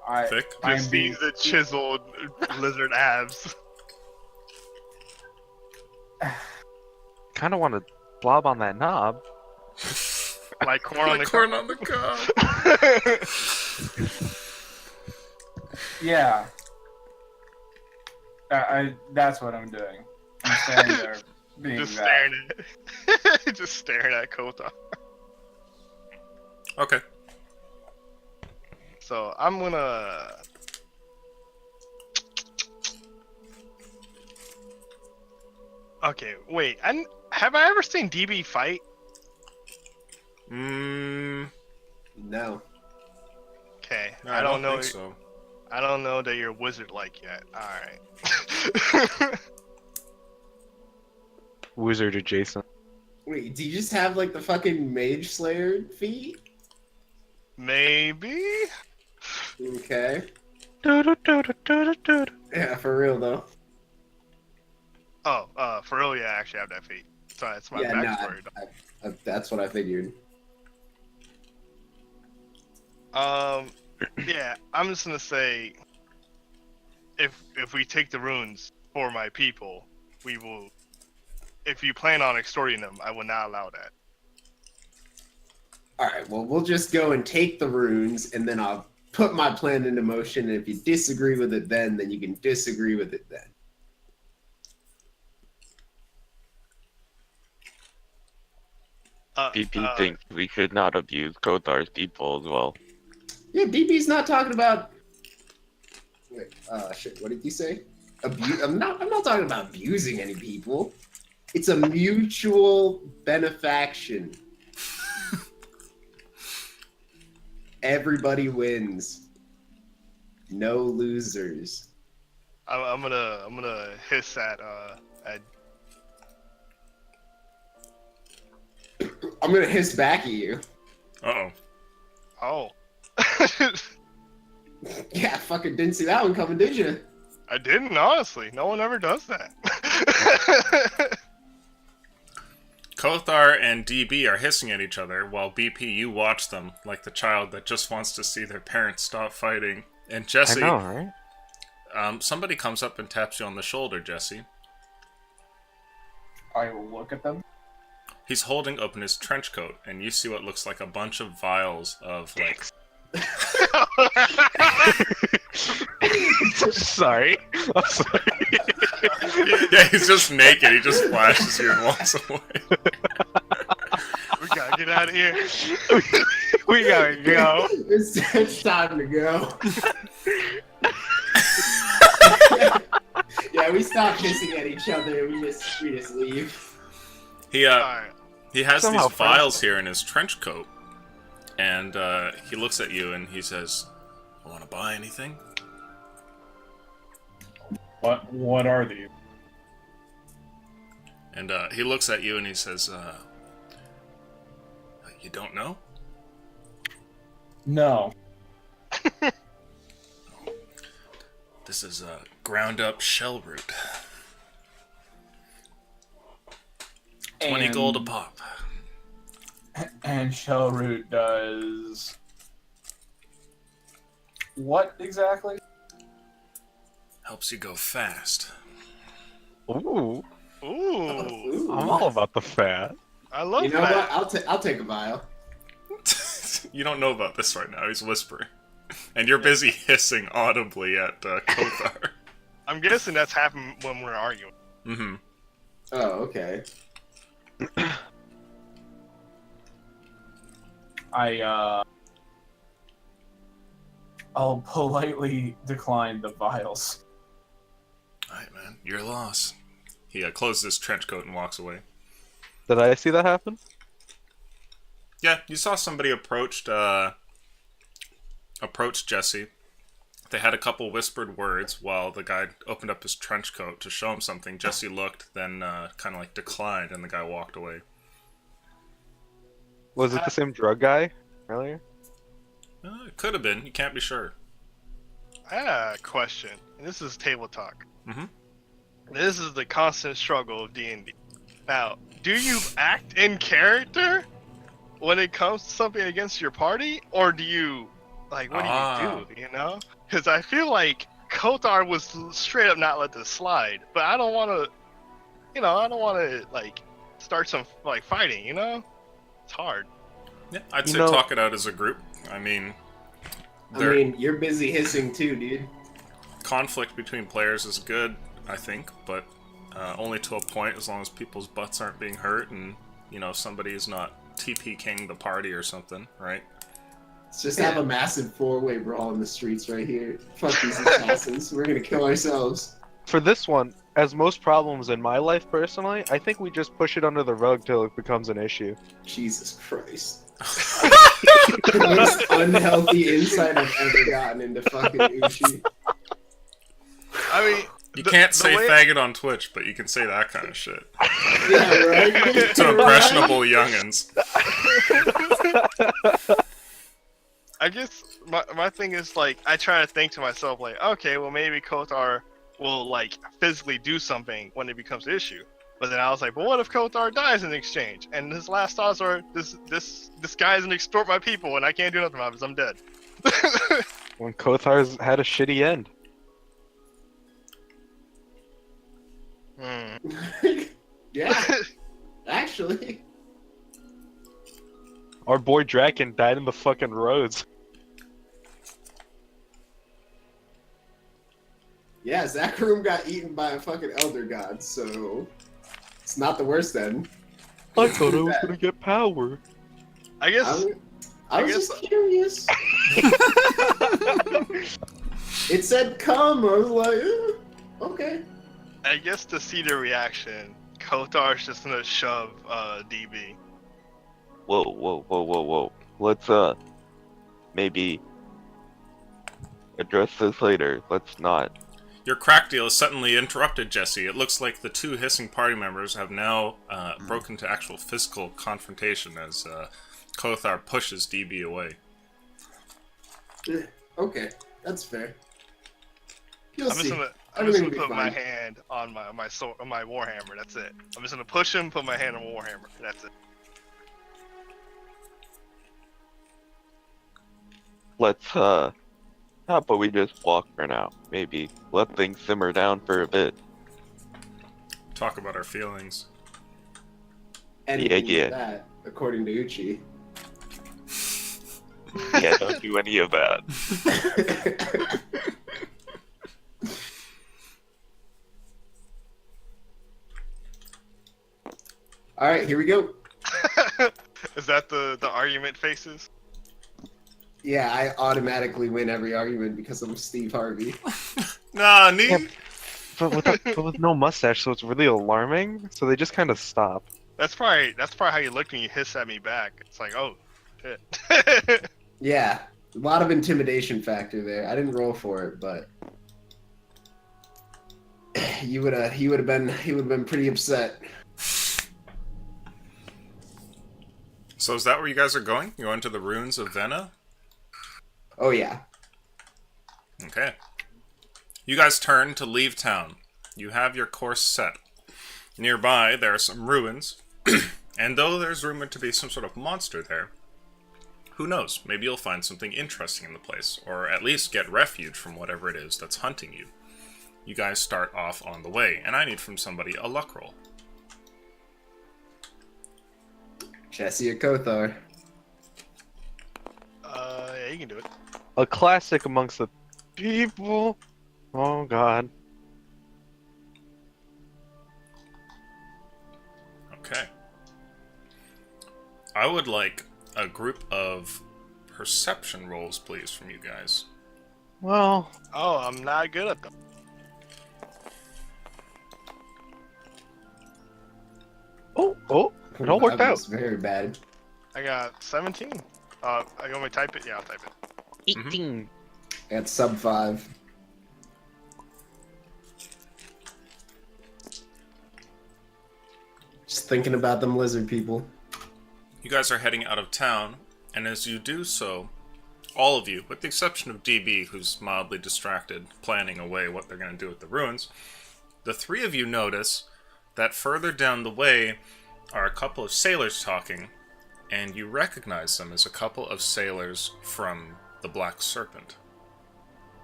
I, Thick? I'm Just being, sees the chiseled lizard abs. Kinda want to blob on that knob. Like corn on the Corn on the cob. yeah. That's what I'm doing. I'm standing there being Just that. staring at just staring at Kota. Okay. So I'm gonna okay, wait. Have I ever seen DB fight? Mm, No. Okay, no, I don't know. think so. I don't know that you're wizard like yet. Alright. Wizard adjacent. Wait, do you just have like the fucking Mage Slayer feat? Maybe? Okay. Do-do-do-do-do-do-do. Yeah, for real though. Oh, for real, yeah, I actually have that feat. So that's my Yeah, nah, backstory. that's what I figured. Yeah, I'm just gonna say, if we take the runes for my people, we will. If you plan on extorting them, I will not allow that. Alright, well, we'll just go and take the runes, and then I'll put my plan into motion, and if you disagree with it then you can disagree with it then. DP thinks we should not abuse Kothar's people as well. Yeah, DB's not talking about... Wait, shit, what did you say? I'm not talking about abusing any people. It's a mutual benefaction. Everybody wins. No losers. I'm gonna hiss at I'm gonna hiss back at you. Uh-oh. oh. Yeah, fucking didn't see that one coming, did you? I didn't, honestly. No one ever does that. Kothar and DB are hissing at each other, while BP, you watch them like the child that just wants to see their parents stop fighting. And Jesse, I know, right? somebody comes up and taps you on the shoulder, Jesse. I will look at them. He's holding open his trench coat, and you see what looks like a bunch of vials of, like... Sorry. I'm sorry. Yeah, he's just naked. He just flashes you and walks away. We gotta get out of here. We gotta go. It's time to go. Yeah, we stop hissing at each other. We just leave. He Alright. he has Somehow these vials here in his trench coat, and he looks at you and he says, "I want to buy anything?" What are these? And he looks at you and he says, "You don't know?" No. This is ground up shell root. 20 gold a pop. And shell root does what exactly? Helps you go fast. Ooh, Ooh. I'm all about the fat. I love You know that. what? I'll take a vial. You don't know about this right now. He's whispering. And you're busy hissing audibly at Kothar. I'm guessing that's happened when we're arguing. Mm-hmm. Oh, okay. I'll politely decline the vials. Alright, man. Your loss. He closes his trench coat and walks away. Did I see that happen? Yeah, you saw somebody approached Jesse. They had a couple whispered words while the guy opened up his trench coat to show him something. Jesse looked, then kind of like declined, and the guy walked away. Was it the same drug guy earlier? It could have been. You can't be sure. I had a question. And this is table talk. Mhm. This is the constant struggle of D&D. Now, do you act in character when it comes to something against your party, or do you, like, what do you do? You know, because I feel like Kothar was straight up not let this slide, but I don't want to, I don't want to like start some like fighting. You know, it's hard. Yeah, I'd You say know- talk it out as a group. I mean, You're busy hissing too, dude. conflict between players is good, I think, but only to a point, as long as people's butts aren't being hurt and, somebody is not TP-king the party or something, right? Let's just have a massive four-way brawl in the streets right here. Fuck these assassins. We're gonna kill ourselves. For this one, as most problems in my life personally, I think we just push it under the rug till it becomes an issue. Jesus Christ. The most unhealthy insight I've ever gotten into fucking Uchi. I mean, You can't the say way- faggot on Twitch, but you can say that kind of shit Yeah, right? to impressionable youngins. I guess my thing is like I try to think to myself like, okay, well maybe Kothar will like physically do something when it becomes an issue. But then I was like, but what if Kothar dies in exchange? And his last thoughts are, this guy is gonna extort my people, and I can't do nothing about it. 'Cause I'm dead. When Kothar's had a shitty end. Yeah, actually. Our boy Draken died in the fucking roads. Yeah, Zacharium got eaten by a fucking elder god, so it's not the worst then. I thought I was gonna get power. I guess I was guess- just curious. It said come, I was like, okay. I guess to see the reaction, Kothar's just gonna shove DB. Whoa. Let's maybe address this later. Let's not. Your crack deal is suddenly interrupted, Jesse. It looks like the two hissing party members have now broken to actual physical confrontation as Kothar pushes DB away. Okay, that's fair. You'll I'm see. just gonna Everything will be put my fine. hand on my sword, on my warhammer. That's it. I'm just gonna push him, put my hand on warhammer. That's it. Let's how about we just walk for now? Maybe let things simmer down for a bit. Talk about our feelings. Anything Yeah. like that, according to Uchi. Yeah, don't do any of that. All right, here we go. Is that the argument faces? Yeah, I automatically win every argument because I'm Steve Harvey. Nah, nee. Yeah. But with no mustache, so it's really alarming. So they just kind of stop. That's probably how you looked when you hiss at me back. It's like, oh, shit. Yeah, a lot of intimidation factor there. I didn't roll for it, but he would have been pretty upset. So is that where you guys are going? You're going to the ruins of Vena? Oh yeah. Okay. You guys turn to leave town. You have your course set. Nearby, there are some ruins, and though there's rumored to be some sort of monster there, who knows? Maybe you'll find something interesting in the place, or at least get refuge from whatever it is that's hunting you. You guys start off on the way, and I need from somebody a luck roll. Jesse or Kothar. Yeah, you can do it. A classic amongst the people. Oh god. Okay. I would like a group of perception rolls, please, from you guys. Well, Oh, I'm not good at them. it all worked That out. was very bad. I got 17. I want me to type it? Yeah, I'll type it. 18. I got sub 5. Just thinking about them lizard people. You guys are heading out of town, and as you do so, all of you, with the exception of DB, who's mildly distracted, planning away what they're going to do with the ruins, the three of you notice that further down the way are a couple of sailors talking, and you recognize them as a couple of sailors from the Black Serpent.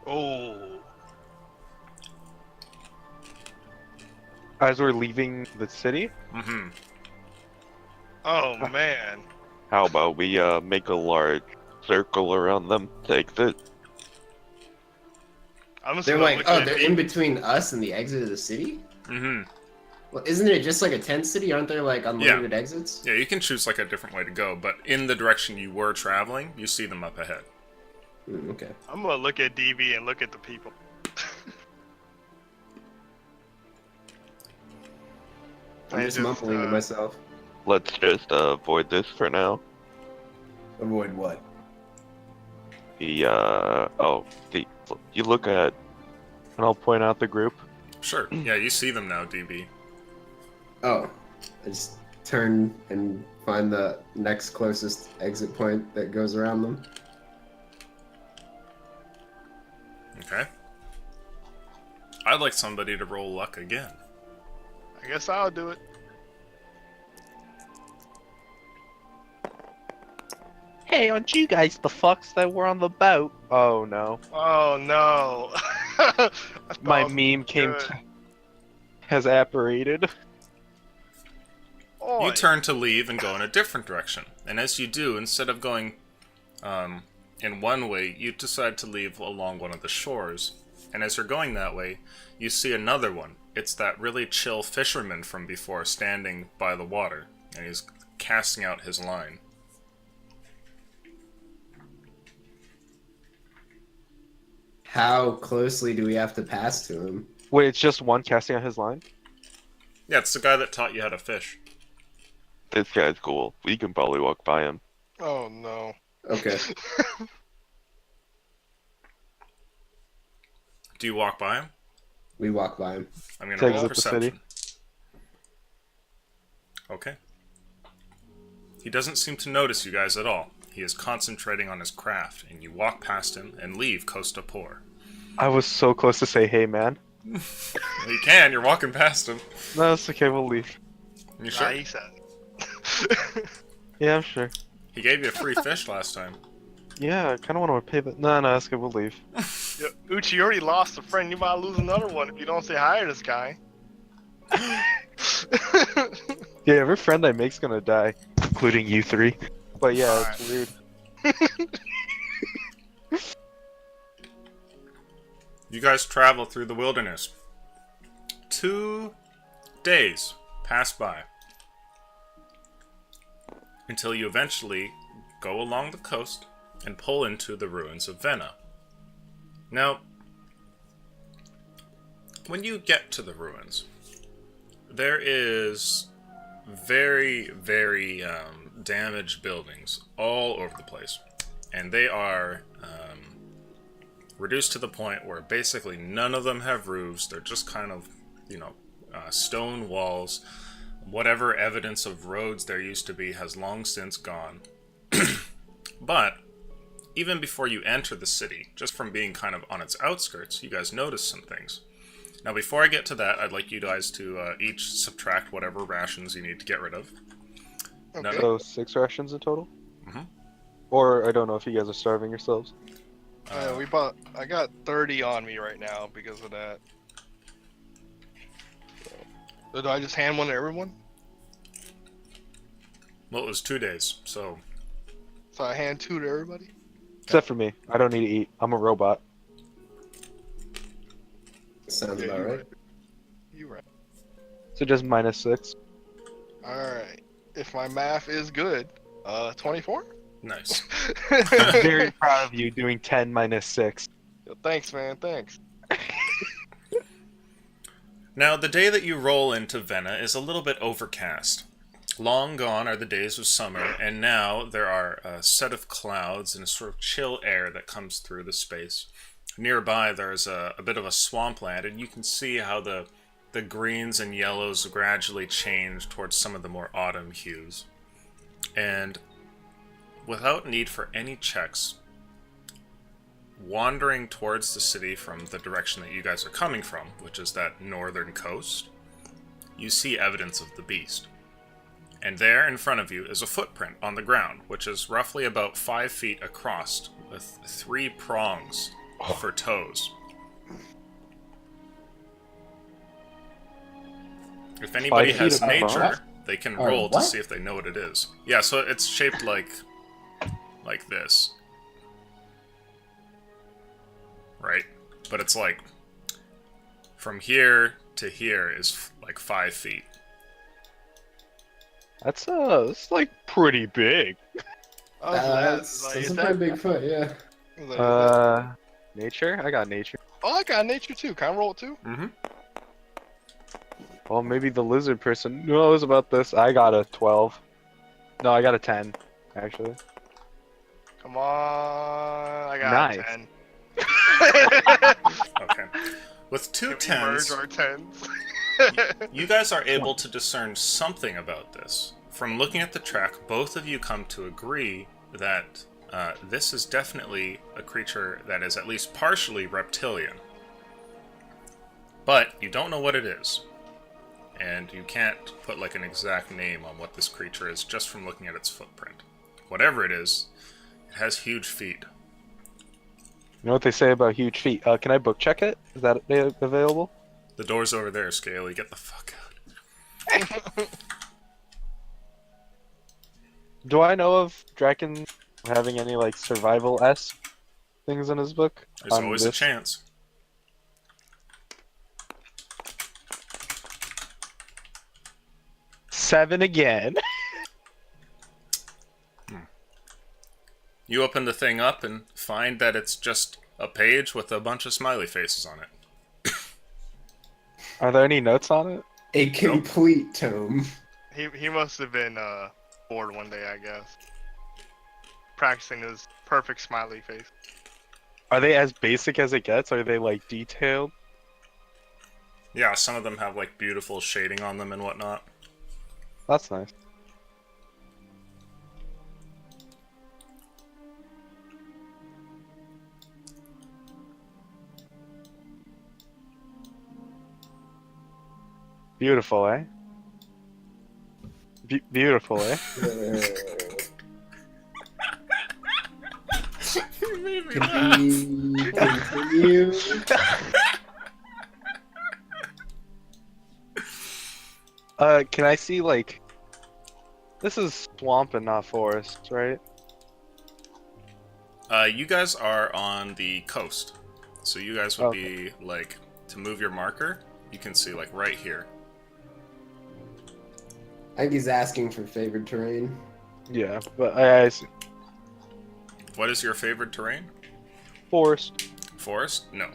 Oh. As we're leaving the city, Mm-hmm. Oh man. How about we make a large circle around them to exit? I'm just They're gonna like, look oh, at they're in between us and the exit of the city? Mm-hmm. Well, isn't it just like a tent city? Aren't there like unlimited exits? Yeah, you can choose like a different way to go, but in the direction you were traveling, you see them up ahead. Okay. I'm gonna look at DB and look at the people. I'm just mumbling to myself. Let's just avoid this for now. Avoid what? The you look at. And I'll point out the group. Sure. Yeah, you see them now, DB. Oh, I just turn and find the next closest exit point that goes around them. Okay. I'd like somebody to roll luck again. I guess I'll do it. Hey, aren't you guys the fucks that were on the boat? Oh no. Oh no. I My thought it was meme came good. has apparated. Oi. You turn to leave and go in a different direction. And as you do, instead of going in one way, you decide to leave along one of the shores. And as you're going that way, you see another one. It's that really chill fisherman from before standing by the water. And he's casting out his line. How closely do we have to pass to him? Wait, it's just one casting out his line? Yeah, it's the guy that taught you how to fish. This guy's cool. We can probably walk by him. Oh no. Okay. Do you walk by him? We walk by him. I'm going To to roll exit the city. perception. Okay. He doesn't seem to notice you guys at all. He is concentrating on his craft, and you walk past him and leave Costa Por. I was so close to say, hey man. You can, you're walking past him. No, it's okay, we'll leave. You sure? Nah, he said it. Yeah, I'm sure. He gave you a free fish last time. Yeah, I kinda wanna pay the no, that's good, we'll leave. Yo, Uchi, you already lost a friend. You might lose another one if you don't say hi to this guy. Yeah, every friend I make's gonna die, including you three. But yeah, it's weird. You guys travel through the wilderness. 2 days pass by. Until you eventually go along the coast and pull into the ruins of Vena. Now, when you get to the ruins, there is very, very damaged buildings all over the place. And they are reduced to the point where basically none of them have roofs. They're just kind of, stone walls. Whatever evidence of roads there used to be has long since gone. But even before you enter the city, just from being kind of on its outskirts, you guys notice some things. Now, before I get to that, I'd like you guys to each subtract whatever rations you need to get rid of. Okay. So 6 rations in total? Mhm. Or I don't know if you guys are starving yourselves. I got 30 on me right now because of that. So, do I just hand one to everyone? Well, it was 2 days, so So I hand 2 to everybody? Except for me. I don't need to eat. I'm a robot. Sounds Yeah, about you right. You right. So just -6. Alright. If my math is good, 24? nice. Very proud of you doing 10 -6. Yo, thanks, man. Thanks. Now, the day that you roll into Vena is a little bit overcast. Long gone are the days of summer, and now there are a set of clouds and a sort of chill air that comes through the space. Nearby, there's a bit of a swampland, and you can see how the greens and yellows gradually change towards some of the more autumn hues. And without need for any checks, wandering towards the city from the direction that you guys are coming from, which is that northern coast, you see evidence of the beast. And there in front of you is a footprint on the ground, which is roughly about 5 feet across, with 3 prongs for toes. If anybody 5 has feet nature, across? they can Or roll to what? see if they know what it is. Yeah, so it's shaped like this. Right? But it's like from here to here is like 5 feet. That's like pretty big. Oh, so That's a pretty big foot, yeah. Nature? I got nature. Oh, I got nature too. Can I roll it too? Mm-hmm. Well, maybe the lizard person knows about this. I got a 12. No, I got a 10, actually. Come on. I got Nice. 10. Okay. With two Can we merge tens, our 10s? you guys are able to discern something about this. From looking at the track, both of you come to agree that this is definitely a creature that is at least partially reptilian. But you don't know what it is. And you can't put like an exact name on what this creature is just from looking at its footprint. Whatever it is, it has huge feet. You know what they say about huge feet? Can I book check it? Is that available? The door's over there, Scaly. Get the fuck out. Do I know of Draken having any like survival-esque things in his book? There's on always a this? chance. Seven again. You open the thing up and find that it's just a page with a bunch of smiley faces on it. Are there any notes on it? A complete tome. He must have been bored one day, I guess. Practicing his perfect smiley face. Are they as basic as it gets? Are they like detailed? Yeah, some of them have like beautiful shading on them and whatnot. That's nice. Beautiful, eh? Beautiful, eh? You made me laugh. Continue. Can I see like... This is swamp and not forest, right? You guys are on the coast. So you guys would Okay. be like, to move your marker, you can see like right here. I think he's asking for favored terrain. Yeah, but I see. What is your favorite terrain? Forest. Forest? No.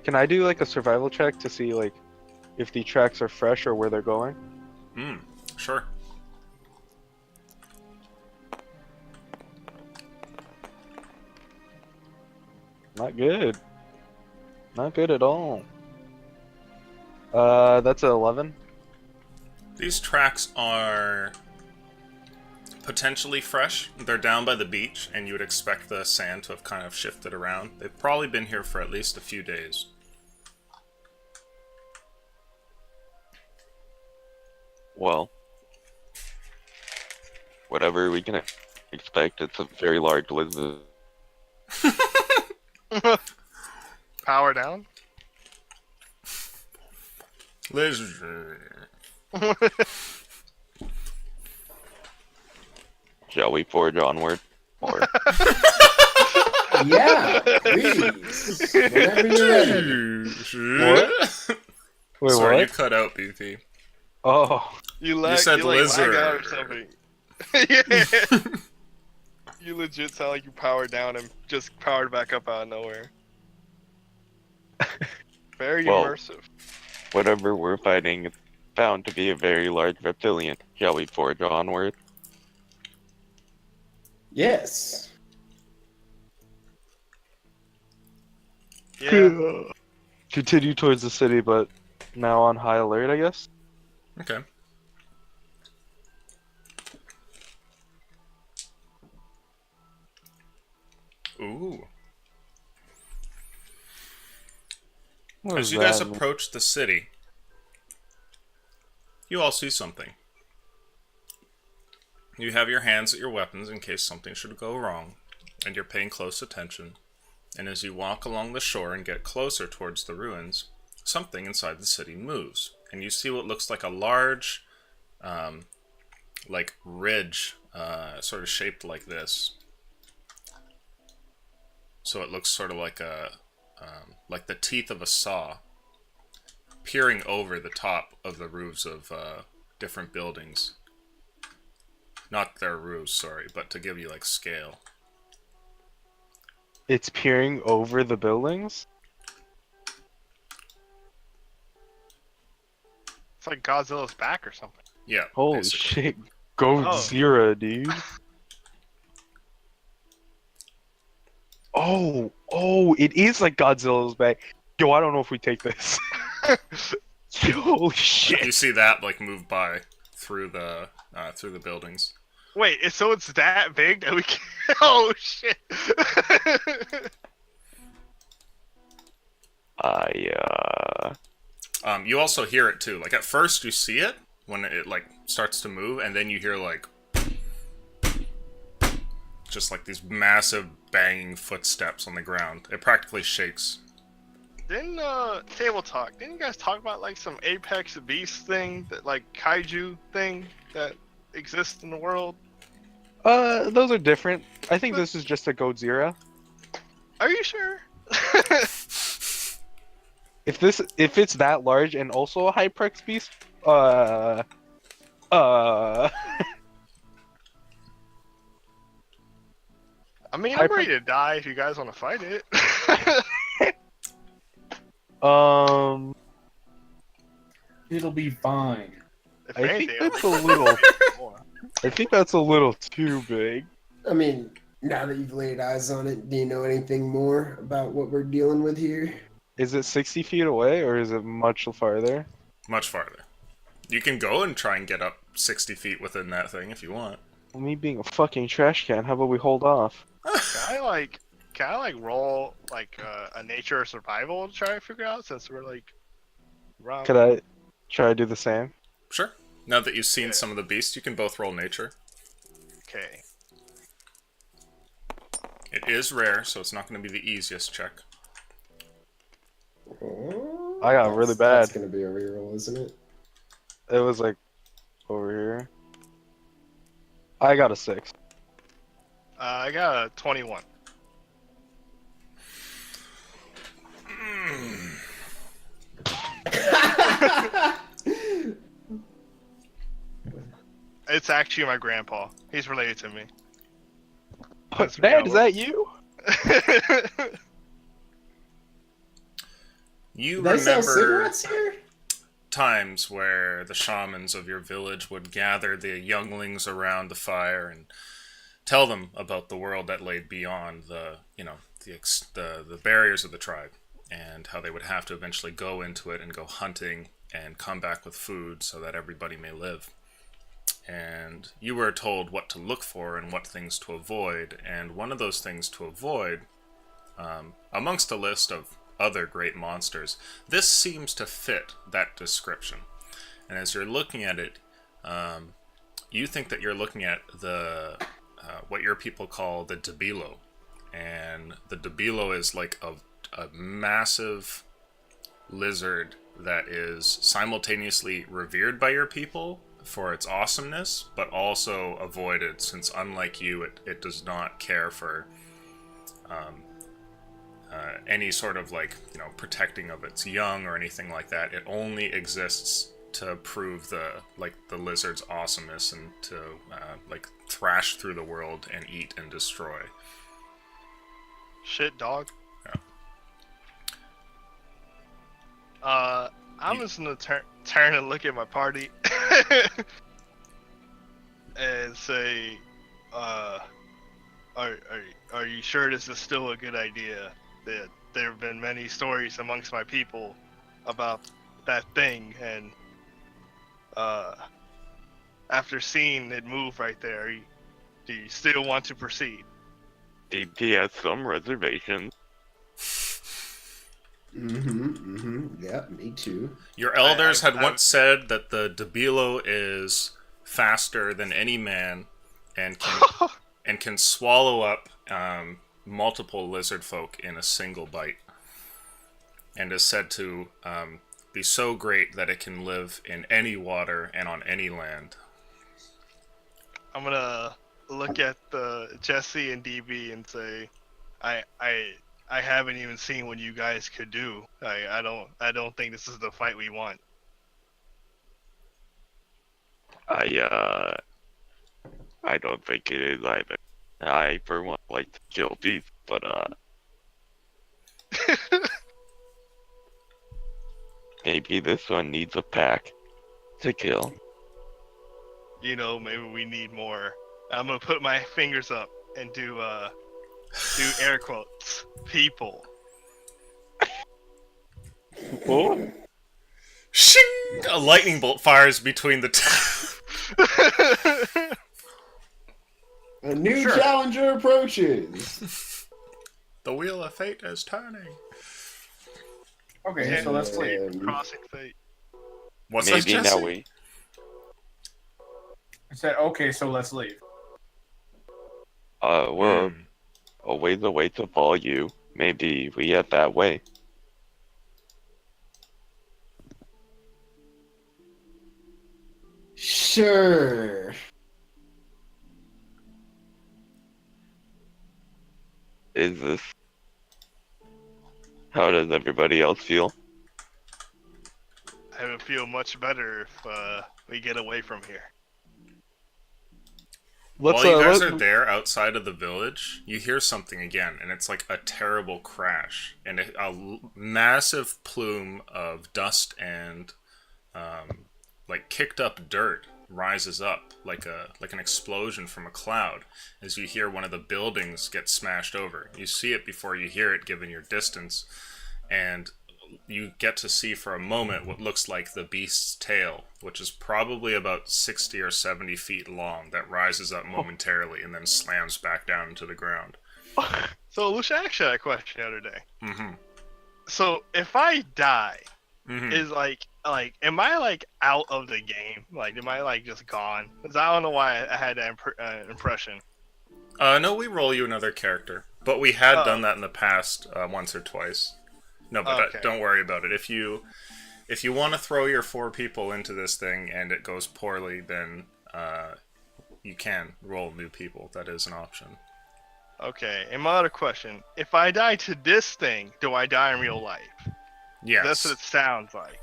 Can I do like a survival check to see like if the tracks are fresh or where they're going? Sure. Not good. Not good at all. That's an 11. These tracks are potentially fresh. They're down by the beach, and you would expect the sand to have kind of shifted around. They've probably been here for at least a few days. Well, whatever we can expect, it's a very large lizard. Power down? Lizard. Shall we forge onward? Or Yeah, please. Whenever you're ready. What? Wait, Sorry, you what? cut out, BP. Oh, You said like lag out or lizard. something. Yeah. You legit sound like you powered down and just powered back up out of nowhere. Very Well- immersive. whatever we're fighting is found to be a very large reptilian. Shall we forge onward? Yes. Yeah. continue towards the city, but now on high alert, I guess. Okay. Ooh. What As is you guys that? approach the city, you all see something. You have your hands at your weapons in case something should go wrong, and you're paying close attention. And as you walk along the shore and get closer towards the ruins, something inside the city moves, and you see what looks like a large, like ridge, sort of shaped like this. So it looks sort of like like the teeth of a saw, peering over the top of the roofs of different buildings. Not their roofs, sorry, but to give you like scale. It's peering over the buildings. It's like Godzilla's back or something. Yeah. Holy basically. shit! Godzilla, dude. Oh, it is like Godzilla's back. Yo, I don't know if we take this. Yo, holy Like, shit. you see that like move by through the buildings. Wait, so it's that big that we can. Oh shit! You also hear it too. Like at first you see it when it like starts to move, and then you hear like just like these massive banging footsteps on the ground. It practically shakes. Didn't Table Talk? Didn't you guys talk about like some Apex Beast thing, that like kaiju thing that exists in the world? Those are different. I think this is just a Godzilla. Are you sure? If it's that large and also a Hyprex beast, I mean, I'm ready to die if you guys want to fight it. It'll be fine. If I think anything, it'll that's be a little. more. I think that's a little too big. I mean, now that you've laid eyes on it, do you know anything more about what we're dealing with here? Is it 60 feet away or is it much farther? Much farther. You can go and try and get up 60 feet within that thing if you want. Me being a fucking trash can, how about we hold off? Can I like roll like a nature or survival to try to figure out, since we're like around? Could I try to do the same? Sure. Now that you've seen some of the beasts, you can both roll nature. Okay. It is rare, so it's not going to be the easiest check. Oh, I got really bad. That's gonna be a reroll, isn't it? It was like over here. I got a 6. I got a 21. It's actually my grandpa. He's related to me. Dad, is that you? You Do they sell remember cigarettes here? times where the shamans of your village would gather the younglings around the fire and tell them about the world that lay beyond the barriers of the tribe, and how they would have to eventually go into it and go hunting and come back with food so that everybody may live. And you were told what to look for and what things to avoid, and one of those things to avoid, amongst a list of other great monsters, this seems to fit that description. And as you're looking at it, you think that you're looking at the what your people call the Debilo. And the Debilo is like a massive lizard that is simultaneously revered by your people for its awesomeness, but also avoided, since unlike you, it does not care for any sort of protecting of its young or anything like that. It only exists to prove the lizard's awesomeness and to thrash through the world and eat and destroy. Shit, dog. Yeah. I'm just gonna turn and look at my party and say, are you sure this is still a good idea? That there have been many stories amongst my people about that thing, and after seeing it move right there, do you still want to proceed? DP has some reservations. Yeah, me too. Your elders had once said that the Debilo is faster than any man and can swallow up multiple lizard folk in a single bite, and is said to be so great that it can live in any water and on any land. I'm gonna look at the Jesse and DB and say, I haven't even seen what you guys could do. I don't think this is the fight we want. I don't think it is either. I, for one, like to kill beasts, but maybe this one needs a pack to kill. maybe we need more. I'm gonna put my fingers up and do air quotes. People. Oh, Shing! A lightning bolt fires between the two. A new Sure. challenger approaches. The wheel of fate is turning. Okay, so let's leave. Crossing fate. What's that, Maybe Jesse? now we. I said, okay, so let's leave. We're Hmm. a ways away to follow you. Maybe we head that way. Sure. Is this? How does everybody else feel? I would feel much better if we get away from here. let's While you guys let- are there outside of the village, you hear something again, and it's like a terrible crash, and a massive plume of dust and like kicked up dirt rises up like an explosion from a cloud as you hear one of the buildings get smashed over. You see it before you hear it, given your distance, and you get to see for a moment what looks like the beast's tail, which is probably about 60 or 70 feet long, that rises up momentarily and then slams back down into the ground. So, Lucia, I actually had a question the other day. Mm-hmm. So, if I die, Mm-hmm. is am I like out of the game? Like, am I like just gone? Because I don't know why I had that impression. No, we roll you another character, but we had Oh. done that in the past once or twice. No, but Okay. don't worry about it. If you want to throw your 4 people into this thing and it goes poorly, then you can roll new people. That is an option. Okay, and my other question: if I die to this thing, do I die in real life? Yes. That's what it sounds like.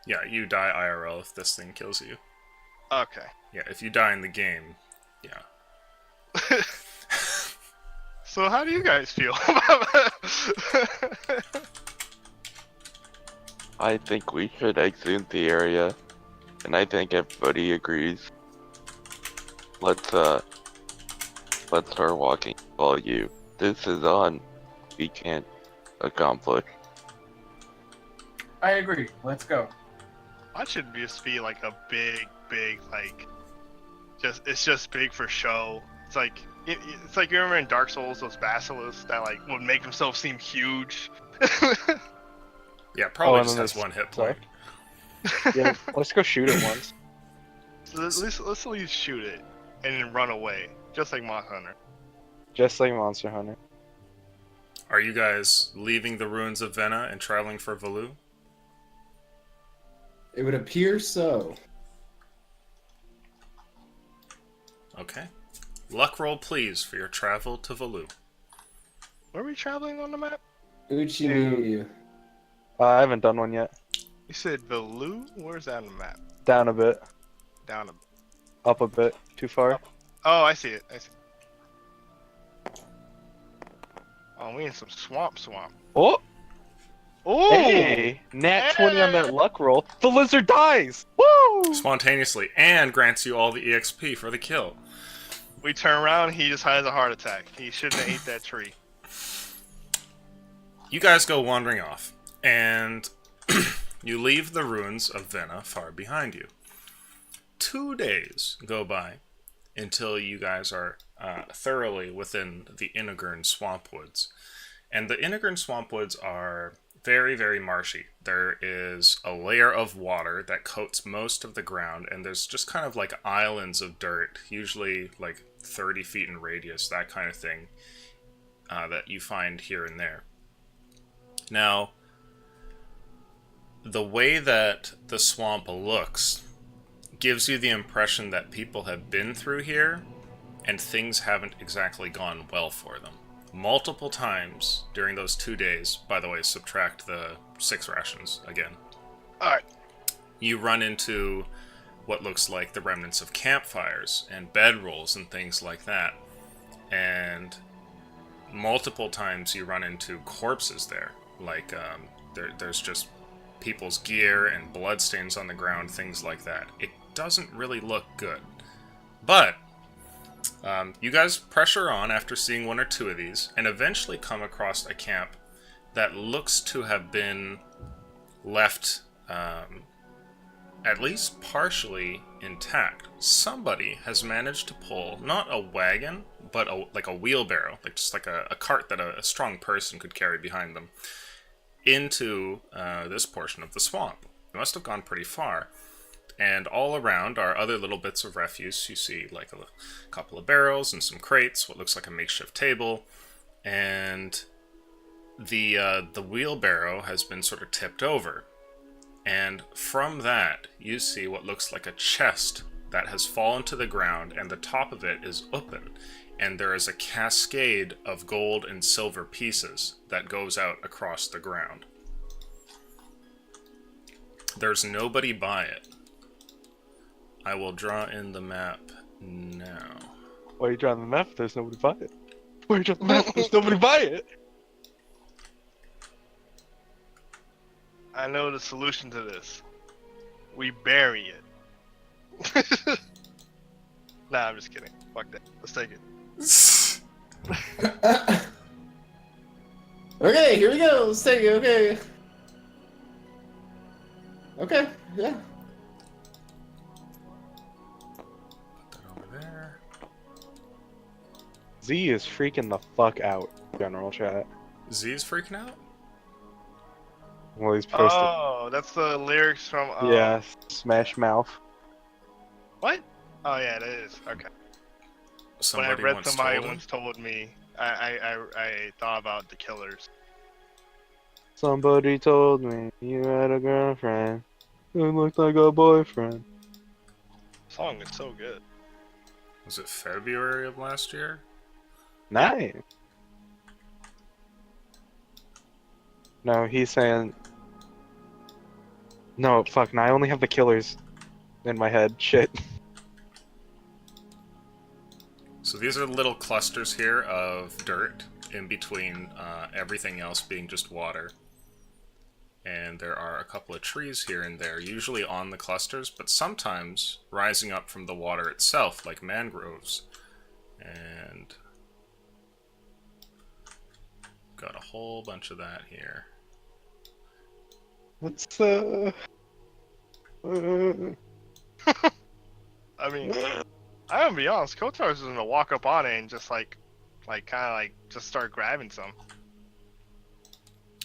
Yeah, you die IRL if this thing kills you. Okay. Yeah, if you die in the game, yeah. So, how do you guys feel? I think we should exit the area, and I think everybody agrees. Let's start walking. Follow you. This is on. We can't accomplish. I agree. Let's go. I should just be like a big, it's just big for show. It's like it's like you remember in Dark Souls those basilisks that like would make themselves seem huge. Yeah, probably and just then has there's- 1 hit sorry. point. Yeah, let's go shoot it once. So let's at least shoot it and then run away, just like Monster Hunter. Just like Monster Hunter. Are you guys leaving the ruins of Vena and traveling for Valu? It would appear so. Okay. Luck roll, please, for your travel to Valu. Where are we traveling on the map? Uchi. I haven't done one yet. You said Valu? Where's that on the map? Down a bit. Down. Up a bit. Too far. Oh, I see it. Oh, we in some swamp. Oh! Oh! Hey! Nat 20 on that luck roll. The lizard dies! Woo! Spontaneously, and grants you all the EXP for the kill. We turn around, he just has a heart attack. He shouldn't have ate that tree. You guys go wandering off, and you leave the ruins of Vena far behind you. 2 days go by until you guys are thoroughly within the Inagurn Swamp Woods. And the Inagurn Swamp Woods are very, very marshy. There is a layer of water that coats most of the ground, and there's just kind of like islands of dirt, usually like 30 feet in radius, that kind of thing, that you find here and there. Now, the way that the swamp looks gives you the impression that people have been through here and things haven't exactly gone well for them. Multiple times during those 2 days, by the way, subtract the 6 rations again. Alright. You run into what looks like the remnants of campfires and bedrolls and things like that. And multiple times you run into corpses there. Like, there's just people's gear and bloodstains on the ground, things like that. It doesn't really look good. But you guys pressure on after seeing one or two of these, and eventually come across a camp that looks to have been left at least partially intact. Somebody has managed to pull not a wagon, but like a wheelbarrow, like just like a cart that a strong person could carry behind them, into this portion of the swamp. They must have gone pretty far. And all around are other little bits of refuse. You see like a couple of barrels and some crates, what looks like a makeshift table, and the wheelbarrow has been sort of tipped over. And from that, you see what looks like a chest that has fallen to the ground, and the top of it is open. And there is a cascade of gold and silver pieces that goes out across the ground. There's nobody by it. I will draw in the map now. Why are you drawing the map? There's nobody by it. Why are you drawing the map? There's nobody by it. I know the solution to this. We bury it. Nah, I'm just kidding. Fuck that. Let's take it. Okay, here we go. Let's take it. Okay. Okay. Yeah. Put that over there. Z is freaking the fuck out, general chat. Z's freaking out? Well, he's posted. Oh, that's the lyrics from. Yeah, Smash Mouth. What? Oh yeah, it is. Okay. Somebody when I read once somebody told him. once told me, I thought about the Killers. Somebody told me you had a girlfriend who looked like a boyfriend. The song is so good. Was it February of last year? Nice. No, he's saying. No, fuck. No, I only have the Killers in my head. Shit. So these are little clusters here of dirt in between everything else being just water. And there are a couple of trees here and there, usually on the clusters, but sometimes rising up from the water itself, like mangroves. And got a whole bunch of that here. What's I mean, I'm gonna be honest. Kotar's is gonna walk up on it and just kind of like just start grabbing some.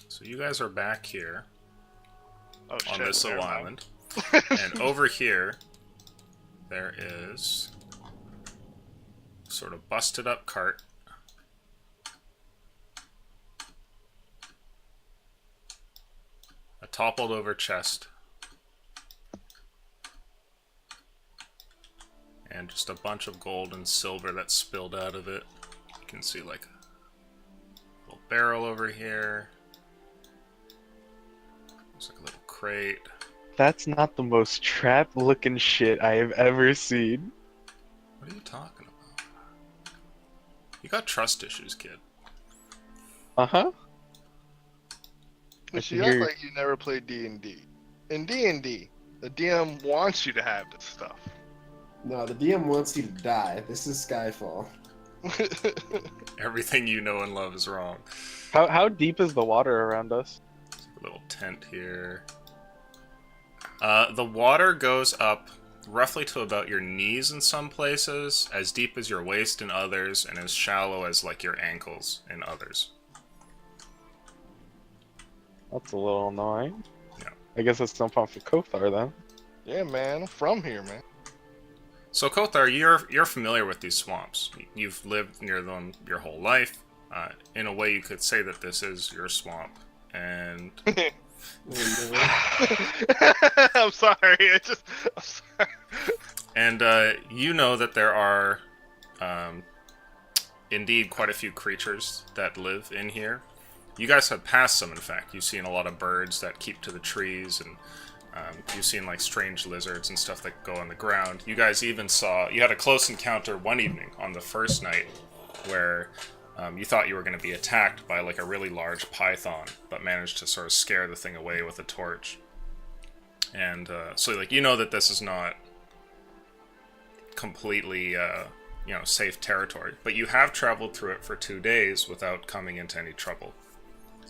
So you guys are back here Oh on shit! this never little mind. island. And over here, there is sort of busted up cart. A toppled over chest. And just a bunch of gold and silver that's spilled out of it. You can see like a little barrel over here. Looks like a little crate. That's not the most trap-looking shit I have ever seen. What are you talking about? You got trust issues, kid. Uh-huh. But can you act hear- like you never played D&D. In D&D, the DM wants you to have this stuff. No, the DM wants you to die. This is Skyfall. Everything you know and love is wrong. How deep is the water around us? A little tent here. The water goes up roughly to about your knees in some places, as deep as your waist in others, and as shallow as like your ankles in others. That's a little annoying. Yeah. I guess it's no problem for Kothar then. Yeah, man, I'm from here, man. So Kothar, you're familiar with these swamps. You've lived near them your whole life. In a way, you could say that this is your swamp. And I'm sorry. I'm sorry. And you know that there are indeed quite a few creatures that live in here. You guys have passed some, in fact. You've seen a lot of birds that keep to the trees, and you've seen like strange lizards and stuff that go on the ground. You guys even you had a close encounter one evening on the first night where you thought you were going to be attacked by like a really large python, but managed to sort of scare the thing away with a torch. And so like you know that this is not completely, safe territory. But you have traveled through it for 2 days without coming into any trouble.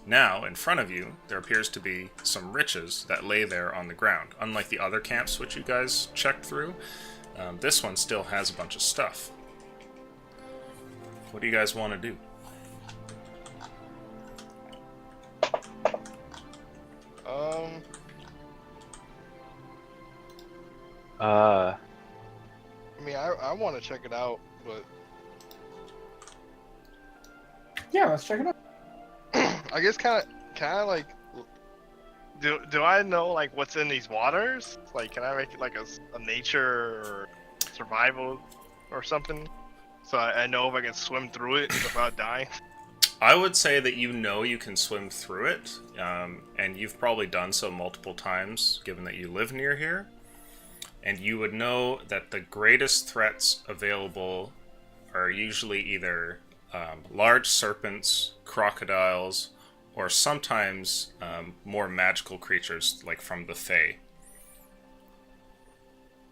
Now, in front of you, there appears to be some riches that lay there on the ground. Unlike the other camps which you guys checked through, this one still has a bunch of stuff. What do you guys want to do? I mean, I want to check it out, but Yeah, let's check it out. I guess can I like, do I know like what's in these waters? Like, can I make it like a nature or survival or something? So I know if I can swim through it without dying. I would say that you know you can swim through it, and you've probably done so multiple times, given that you live near here. And you would know that the greatest threats available are usually either large serpents, crocodiles, or sometimes more magical creatures like from the Fae.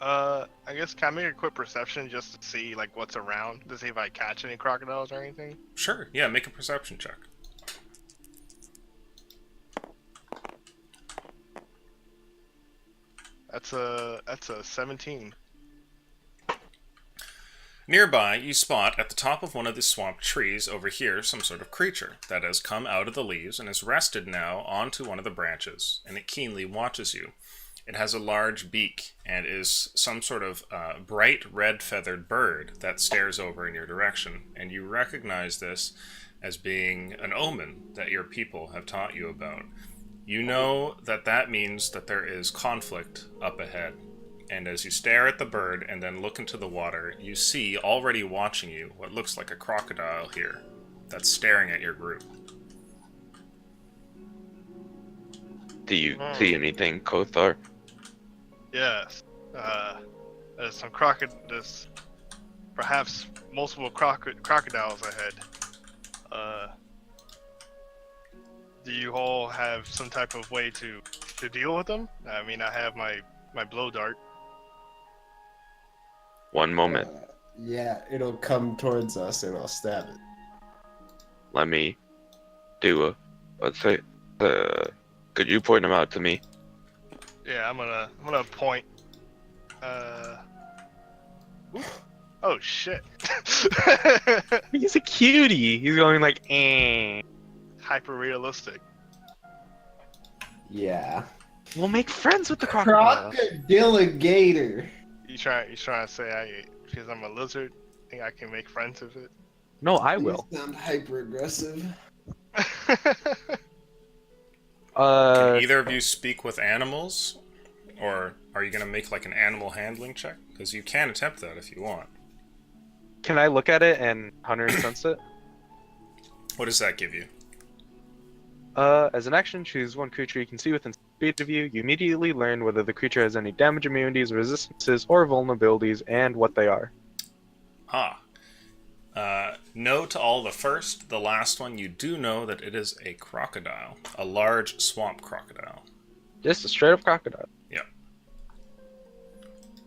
I guess can I make a quick perception just to see like what's around to see if I catch any crocodiles or anything? Sure, yeah, make a perception check. That's a 17. Nearby, you spot at the top of one of the swamp trees over here some sort of creature that has come out of the leaves and is rested now onto one of the branches, and it keenly watches you. It has a large beak and is some sort of bright red feathered bird that stares over in your direction, and you recognize this as being an omen that your people have taught you about. You know that that means that there is conflict up ahead. And as you stare at the bird and then look into the water, you see, already watching you, what looks like a crocodile here that's staring at your group. Do you see anything, Kothar? Yes. There's some there's perhaps multiple crocodiles ahead. Do you all have some type of way to deal with them? I mean, I have my blow dart. One moment. Yeah, it'll come towards us and I'll stab it. Let me do could you point them out to me? Yeah, I'm gonna point. Oh shit! He's a cutie. He's going like, eh. Hyper realistic. Yeah. We'll make friends with the crocodile. Crocodiligator. You trying to say because I'm a lizard, think I can make friends with it? No, I will. You sound hyper aggressive. Can either of you speak with animals? Or are you going to make like an animal handling check? Because you can attempt that if you want. Can I look at it and Hunter sense it? What does that give you? As an action, choose one creature you can see within speed of you. You immediately learn whether the creature has any damage immunities, resistances, or vulnerabilities, and what they are. No to all the first. The last one, you do know that it is a crocodile. A large swamp crocodile. Just a straight up crocodile. Yep.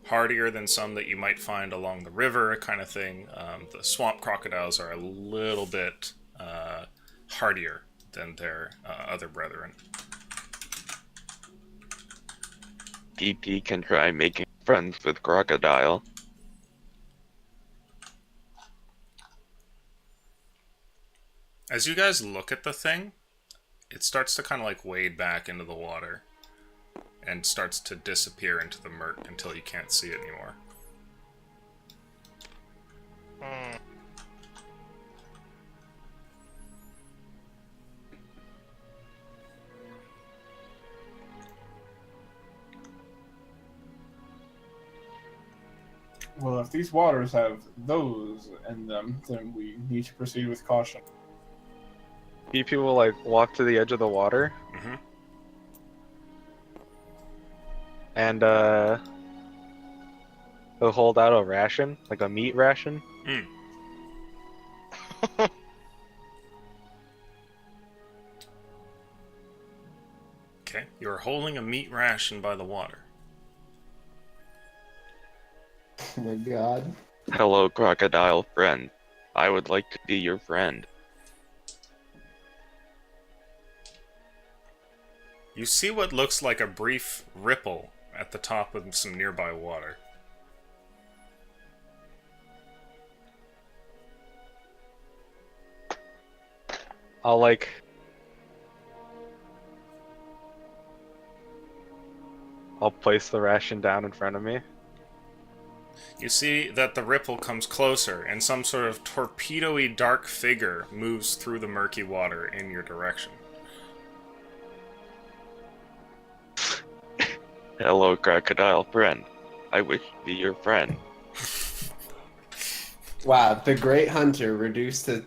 Hardier than some that you might find along the river, kind of thing. The swamp crocodiles are a little bit hardier than their other brethren. PP can try making friends with Crocodile. As you guys look at the thing, it starts to kind of like wade back into the water and starts to disappear into the murk until you can't see it anymore. Well, if these waters have those in them, then we need to proceed with caution. BP will like walk to the edge of the water. Mm-hmm. And he'll hold out a ration, like a meat ration. Mm. Okay, you're holding a meat ration by the water. Oh my god. Hello, crocodile friend. I would like to be your friend. You see what looks like a brief ripple at the top of some nearby water. I'll like. I'll place the ration down in front of me. You see that the ripple comes closer, and some sort of torpedo-y dark figure moves through the murky water in your direction. Hello, crocodile friend. I wish to be your friend. Wow, the Great Hunter reduced to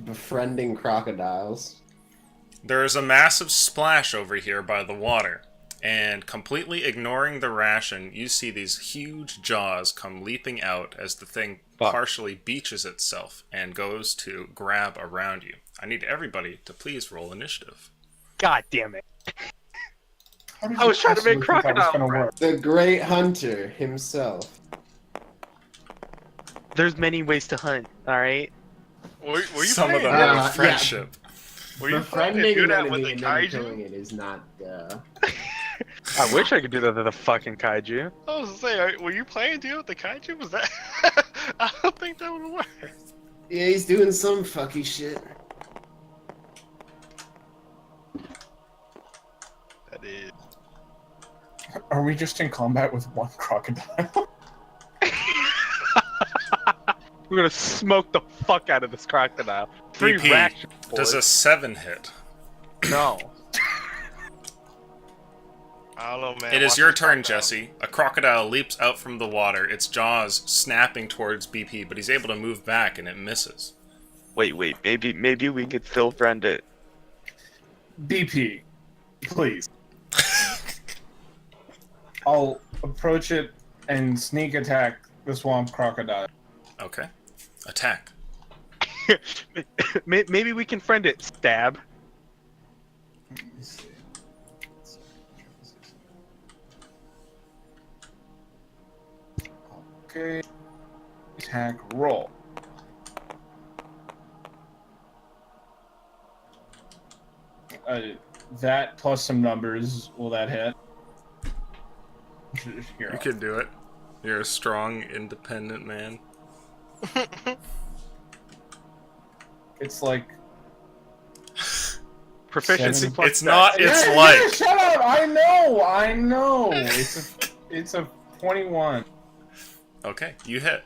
befriending crocodiles. There is a massive splash over here by the water, and completely ignoring the ration, you see these huge jaws come leaping out as the thing Fuck. partially beaches itself and goes to grab around you. I need everybody to please roll initiative. God damn it! How did I you was trying to make possibly think that was crocodile gonna work? The Great Hunter himself. There's many ways to hunt. All right. Were you Some of playing? them yeah. are friendship. Were you trying to Befriending do an that with enemy the and then killing kaiju? it is not, I wish I could do that to the fucking kaiju. I was saying, were you playing deal with the kaiju? Was that? I don't think that would work. Yeah, he's doing some fucky shit. That is. Are we just in combat with one crocodile? We're gonna smoke the fuck out of this crocodile. 3 BP, rations. Does a 7 hit? No. I don't know, man. It is Watch your this turn, crocodile. Jesse. A crocodile leaps out from the water, its jaws snapping towards BP, but he's able to move back and it misses. Wait, maybe we could still friend it. BP, please. I'll approach it and sneak attack the swamp crocodile. Okay. Attack. Maybe we can friend it. Stab. Okay. Attack roll. That plus some numbers, will that hit? Here, You can do it. You're a strong, independent man. it's like Proficiency Seven. plus It's not. stats. It's yeah, like. yeah, shut up! I know. It's a 21. Okay, you hit.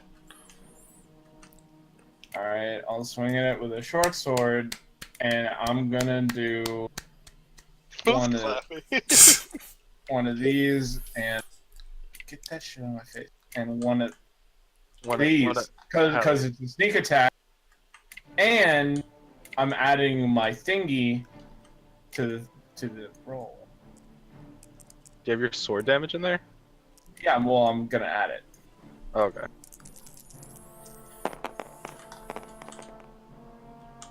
All right, I'll swing at it with a short sword, and I'm gonna do one Who's of, clapping? one of these and get that shit on my face, and one of these because it's a sneak attack, and I'm adding my thingy to the roll. Do you have your sword damage in there? Yeah, well, I'm gonna add it. Okay.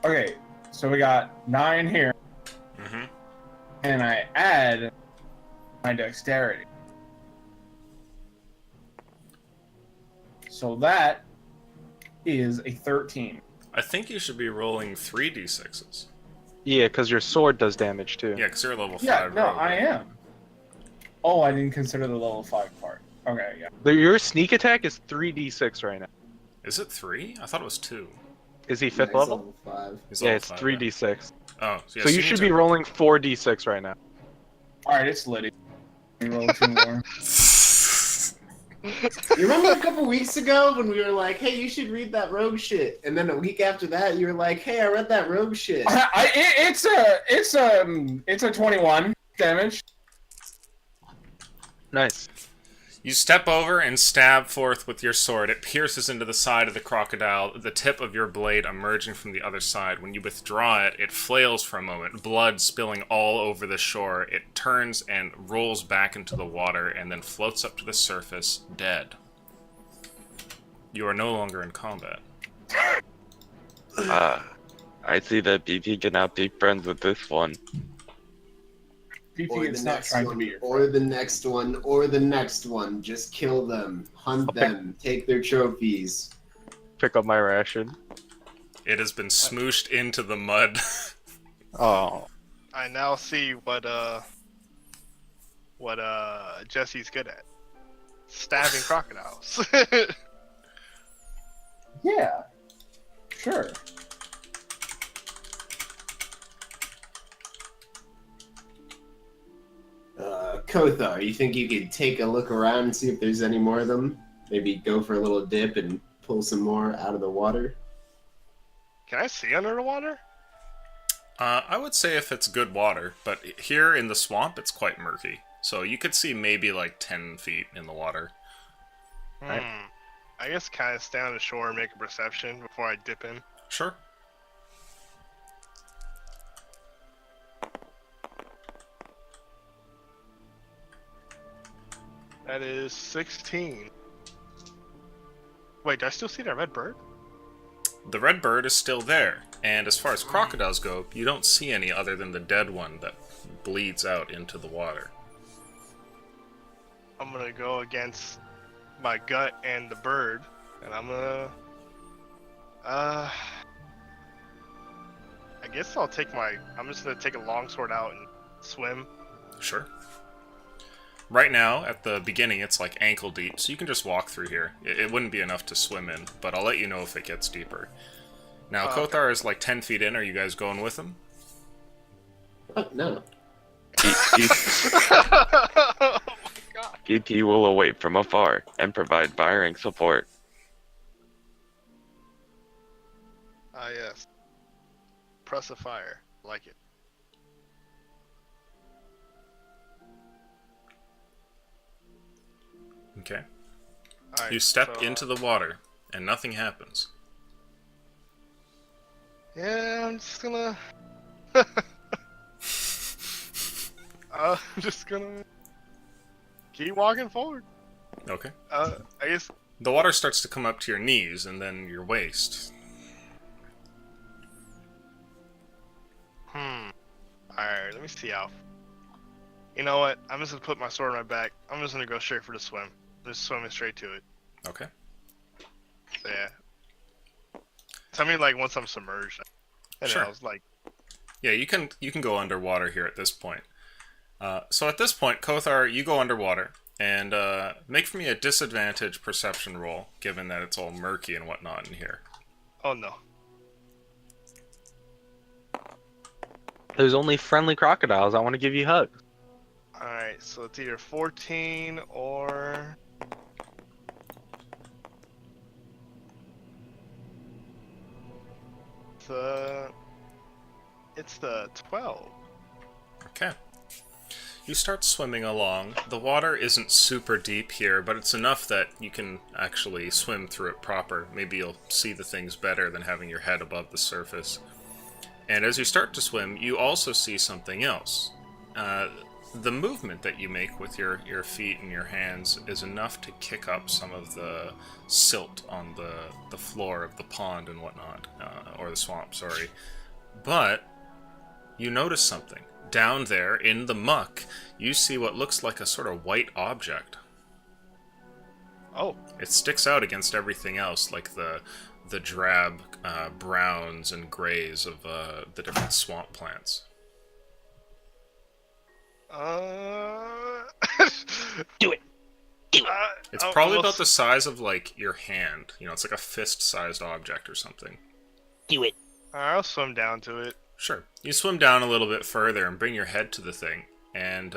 Okay, so we got 9 here, Mm-hmm. and I add my dexterity. So that is a 13. I think you should be rolling 3d6s. Yeah, because your sword does damage too. Yeah, because you're a level 5. Yeah, no, rogue. I am. Oh, I didn't consider the level 5 part. Okay, yeah. Your sneak attack is 3d6 right now. Is it 3? I thought it was 2. Is he 5th Nice level? 5. He's Yeah, level it's 5, 3d6. Oh, so, So you should be rolling 4d6 right now. Alright, it's Liddy. Roll 2 more. You remember a couple weeks ago when we were like, hey, you should read that rogue shit? And then a week after that, you were like, hey, I read that rogue shit. It's a 21 damage. Nice. You step over and stab forth with your sword. It pierces into the side of the crocodile, the tip of your blade emerging from the other side. When you withdraw it, it flails for a moment, blood spilling all over the shore. It turns and rolls back into the water and then floats up to the surface, dead. You are no longer in combat. I see that BP cannot be friends with this one. PP, it's not trying to be your or friend. the next one, or the next one. Just kill them, hunt them, take their trophies. Pick up my ration. It has been smooshed into the mud. Oh. I now see what Jesse's good at. Stabbing crocodiles. Yeah. Sure. Kothar, you think you could take a look around and see if there's any more of them? Maybe go for a little dip and pull some more out of the water? Can I see under the water? I would say if it's good water, but here in the swamp, it's quite murky. So you could see maybe like 10 feet in the water. I guess kind of stand on the shore and make a perception before I dip in. Sure. That is 16. Wait, do I still see that red bird? The red bird is still there, and as far as crocodiles go, you don't see any other than the dead one that bleeds out into the water. I'm gonna go against my gut and the bird, and I'm gonna... I guess I'm just gonna take a longsword out and swim. Sure. Right now, at the beginning, it's like ankle deep, so you can just walk through here. It wouldn't be enough to swim in, but I'll let you know if it gets deeper. Now, Kothar is like 10 feet in. Are you guys going with him? No. PP will await from afar and provide firing support. Ah, yes. Press a fire. Like it. Okay. Alright, You step so, into the water, and nothing happens. Yeah, I'm just gonna... I'm just gonna... keep walking forward. Okay. I guess... The water starts to come up to your knees, and then your waist. Alright, let me see how... You know what? I'm just gonna put my sword on my back. I'm just gonna go straight for the swim. Just swimming straight to it. Okay. So, yeah. Tell me, like, once I'm submerged. And Sure. I was like... Yeah, you can go underwater here at this point. So at this point, Kothar, you go underwater, and make for me a disadvantage perception roll, given that it's all murky and whatnot in here. Oh, no. There's only friendly crocodiles. I want to give you hugs. Alright, so it's either 14 or... It's the 12. Okay. You start swimming along. The water isn't super deep here, but it's enough that you can actually swim through it proper. Maybe you'll see the things better than having your head above the surface. And as you start to swim, you also see something else. The movement that you make with your feet and your hands is enough to kick up some of the silt on the floor of the pond and whatnot, or the swamp, sorry. But you notice something. Down there, in the muck, you see what looks like a sort of white object. Oh. It sticks out against everything else, like the drab browns and grays of the different swamp plants. Do it. It's probably about the size of, like, your hand. You know, it's like a fist-sized object or something. Do it. I'll swim down to it. Sure. You swim down a little bit further and bring your head to the thing. And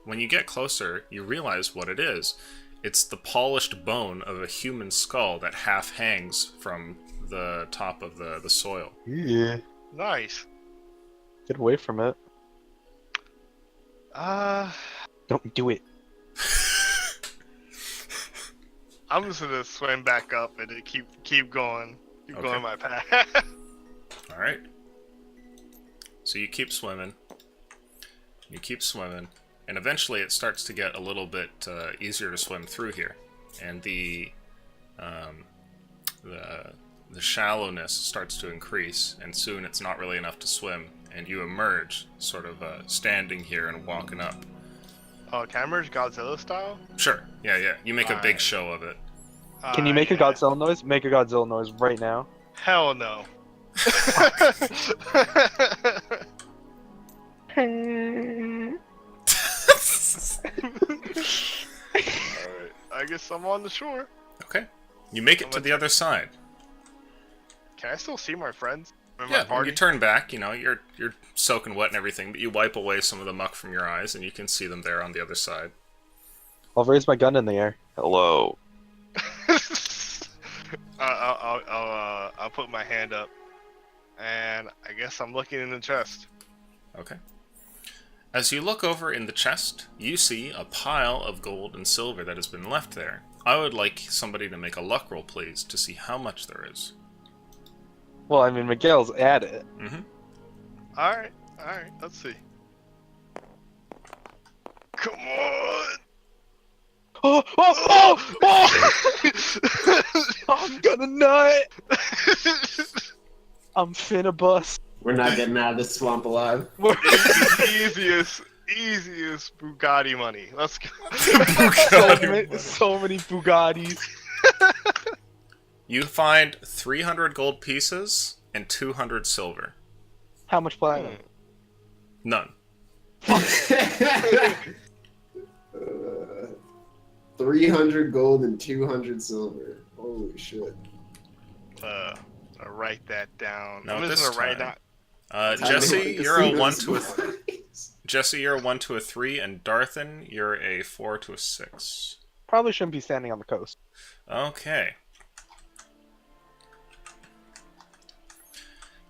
when you get closer, you realize what it is. It's the polished bone of a human skull that half hangs from the top of the soil. Yeah. Nice. Get away from it. Don't do it. I'm just gonna swim back up and then keep going. Keep Okay. going my path. Alright. So you keep swimming. You keep swimming. And eventually it starts to get a little bit easier to swim through here. And the shallowness starts to increase. And soon it's not really enough to swim. and you emerge, sort of standing here and walking up. Can I merge Godzilla style? Sure, yeah. You make a big Alright. show of it. Can you make a Yeah. Godzilla noise? Make a Godzilla noise right now. Hell no. Alright, I guess I'm on the shore. Okay. You make it to the other side. Can I still see my friends? In my Yeah, when party? you turn back, you're soaking wet and everything, but you wipe away some of the muck from your eyes, and you can see them there on the other side. I'll raise my gun in the air. Hello. I'll put my hand up, and I guess I'm looking in the chest. Okay. As you look over in the chest, you see a pile of gold and silver that has been left there. I would like somebody to make a luck roll, please, to see how much there is. Well, I mean, Miguel's at it. Mm-hmm. All right, let's see. Come on! Oh, oh, oh, oh! I'm gonna nut! I'm finna bust. We're not getting out of this swamp alive. easiest Bugatti money. Let's go. So many Bugattis. You find 300 gold pieces and 200 silver. How much platinum? None. 300 gold and 200 silver. Holy shit. I'll write that down. No, I'm this just gonna write time. down. Time to Jesse, hit the you're a casinos. 1 to a Jesse, you're a 1 to a 3, and Darthan, you're a 4 to a 6. Probably shouldn't be standing on the coast. Okay.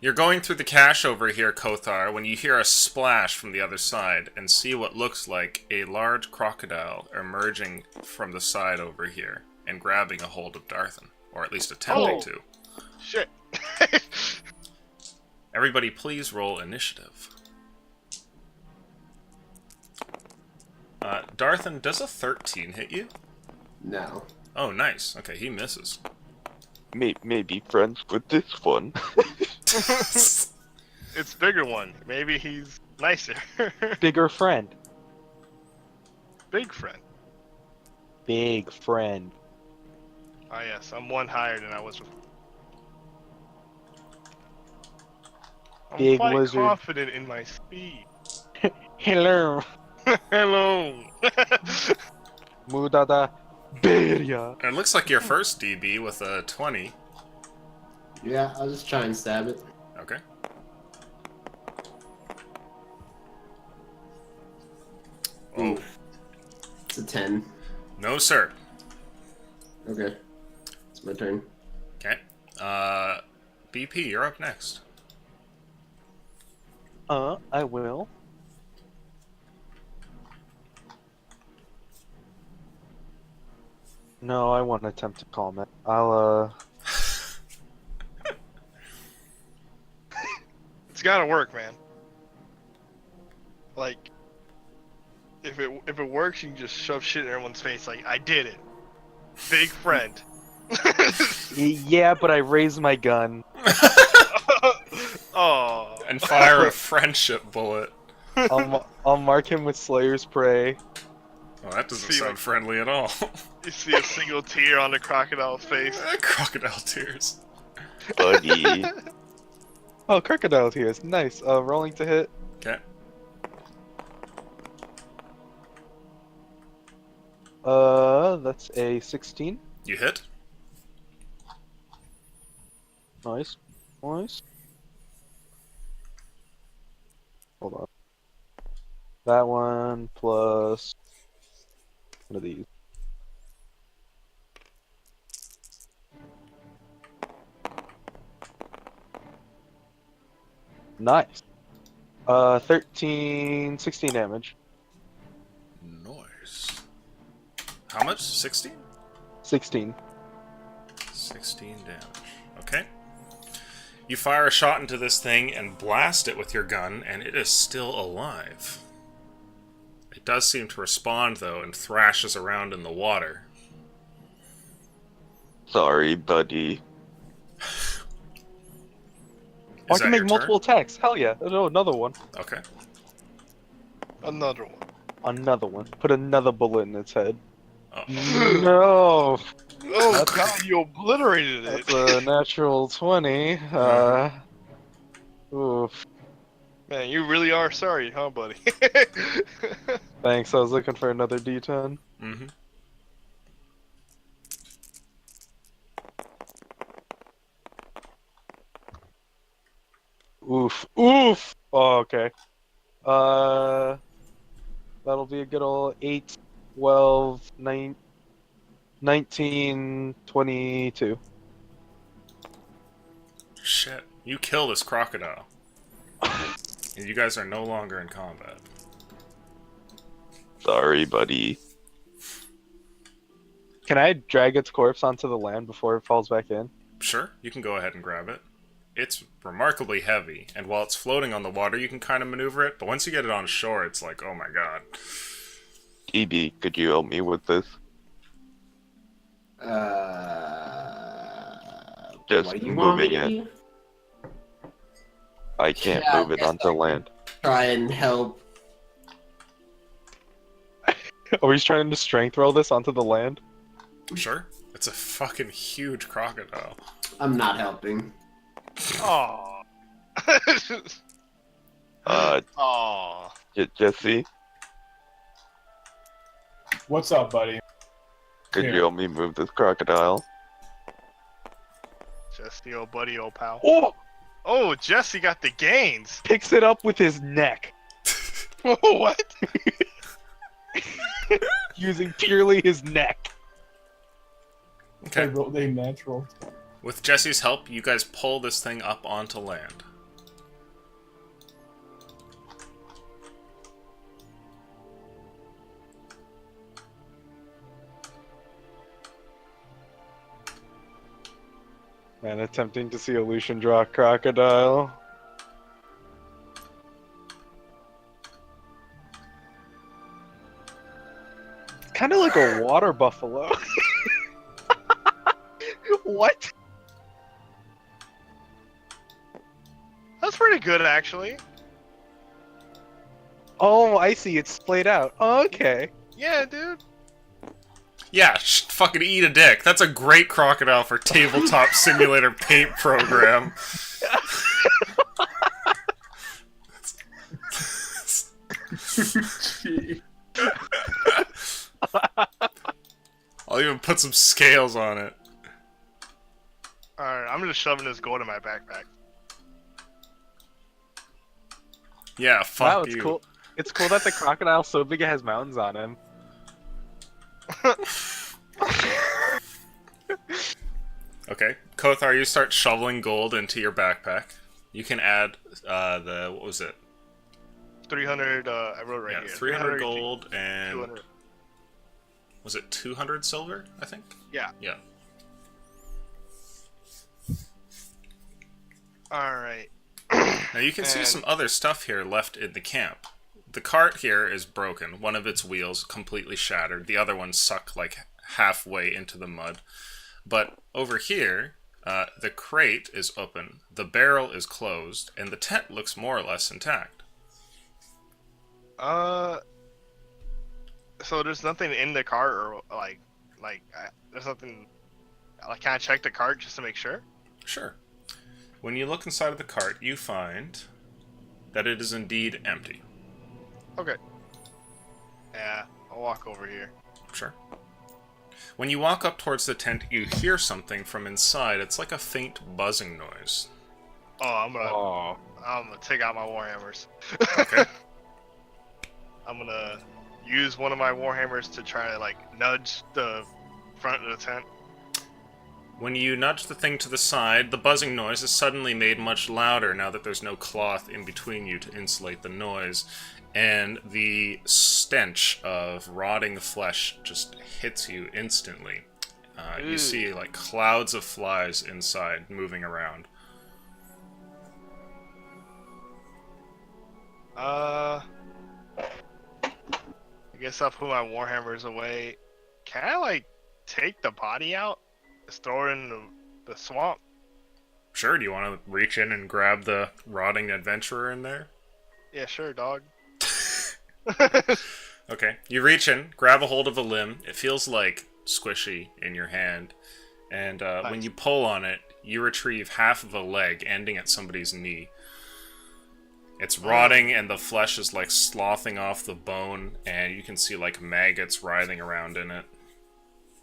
You're going through the cache over here, Kothar, when you hear a splash from the other side and see what looks like a large crocodile emerging from the side over here and grabbing a hold of Darthan, or at least attempting Oh. to. Shit. Everybody please roll initiative. Darthan, does a 13 hit you? No. Oh, nice. Okay, he misses. Maybe friends with this one. It's bigger one. Maybe he's nicer. Bigger friend. Big friend. Big friend. Oh yes, I'm one higher than I was before. I'm Big quite lizard. confident in my speed. Hello. Hello. Mudada. Beria. It looks like your first DB with a 20. Yeah, I'll just try and stab it. Okay. Oh, It's a 10. no, sir. Okay. It's my turn. Okay. BP, you're up next. I will. No, I won't attempt to calm it. It's gotta work, man. Like, if it works, you can just shove shit in everyone's face. Like, I did it. Big friend. Yeah, but I raised my gun. Oh. And fire a friendship bullet. I'll mark him with Slayer's Prey. Well, that doesn't See, sound like- friendly at all. You see a single tear on the crocodile's face. Crocodile tears. Buddy. Oh, crocodile tears. Nice. Rolling to hit. Okay. That's a 16. You hit. Nice. Nice. Hold on. That one plus one of these. Nice. 16 damage. Nice. How much? 16? 16. 16 damage. Okay. You fire a shot into this thing and blast it with your gun, and it is still alive. It does seem to respond, though, and thrashes around in the water. Sorry, buddy. I Is can that make your multiple attacks. Hell yeah. Oh, another one. turn? Okay. Another one. Another one. Put another bullet in its head. Oh. No. Oh That's- god, you obliterated it. That's a natural 20. Oof. Man, you really are sorry, huh, buddy? Thanks. I was looking for another D10. Mm-hmm. Oof. Oof. Oh, okay. That'll be a good old 8, 12, 9, 19, 22. Shit. You kill this crocodile. And you guys are no longer in combat. Sorry, buddy. Can I drag its corpse onto the land before it falls back in? Sure, you can go ahead and grab it. It's remarkably heavy, and while it's floating on the water, you can kind of maneuver it, but once you get it on shore, it's like, oh my god. DB, could you help me with this? Just what do you want me moving to it. do? I can't Yeah, move it I guess onto land. Try and help. Are we trying to strength roll this onto the land? Sure. It's a fucking huge crocodile. I'm not helping. Aww. Aww. Jesse, What's up, buddy? could Here. you help me move this crocodile? Jesse, old buddy, old pal. Oh! Oh, Jesse got the gains. Picks it up with his neck. What? Using purely his neck. I Okay. rolled a natural. With Jesse's help, you guys pull this thing up onto land. Man, attempting to see a Lucian draw a crocodile. Kind of like a water buffalo. What? That's pretty good, actually. Oh, I see. It's splayed out. Okay. Yeah, dude. Yeah, fucking eat a dick. That's a great crocodile for tabletop simulator paint program. I'll even put some scales on it. Alright, I'm just shoving this gold in my backpack. Yeah, fuck Wow, it's you. cool. It's cool that the crocodile's so big it has mountains on him. Okay, Kothar, you start shoveling gold into your backpack. You can add what was it? 300, I wrote right Yeah, here. 300 gold and 200. was it 200 silver? I think. Yeah. Yeah. Alright. Now you can see And- some other stuff here left in the camp. The cart here is broken. One of its wheels completely shattered. The other one sucked like halfway into the mud. But over here, the crate is open, the barrel is closed, and the tent looks more or less intact. So there's nothing in the cart, or there's nothing. Like, can I check the cart just to make sure? Sure. When you look inside of the cart, you find that it is indeed empty. Okay. Yeah, I'll walk over here. Sure. When you walk up towards the tent, you hear something from inside. It's like a faint buzzing noise. Oh, I'm gonna take out my warhammers. Okay. I'm gonna use one of my warhammers to try to nudge the front of the tent. When you nudge the thing to the side, the buzzing noise is suddenly made much louder now that there's no cloth in between you to insulate the noise, and the stench of rotting flesh just hits you instantly. You see clouds of flies inside moving around. I guess I'll put my warhammers away. Can I take the body out? Just throw it in the swamp? Sure, do you want to reach in and grab the rotting adventurer in there? Yeah, sure, dog. Okay, you reach in, grab a hold of a limb. It feels like squishy in your hand. And when Nice. you pull on it, you retrieve half of a leg ending at somebody's knee. It's rotting and the flesh is like sloughing off the bone, and you can see like maggots writhing around in it.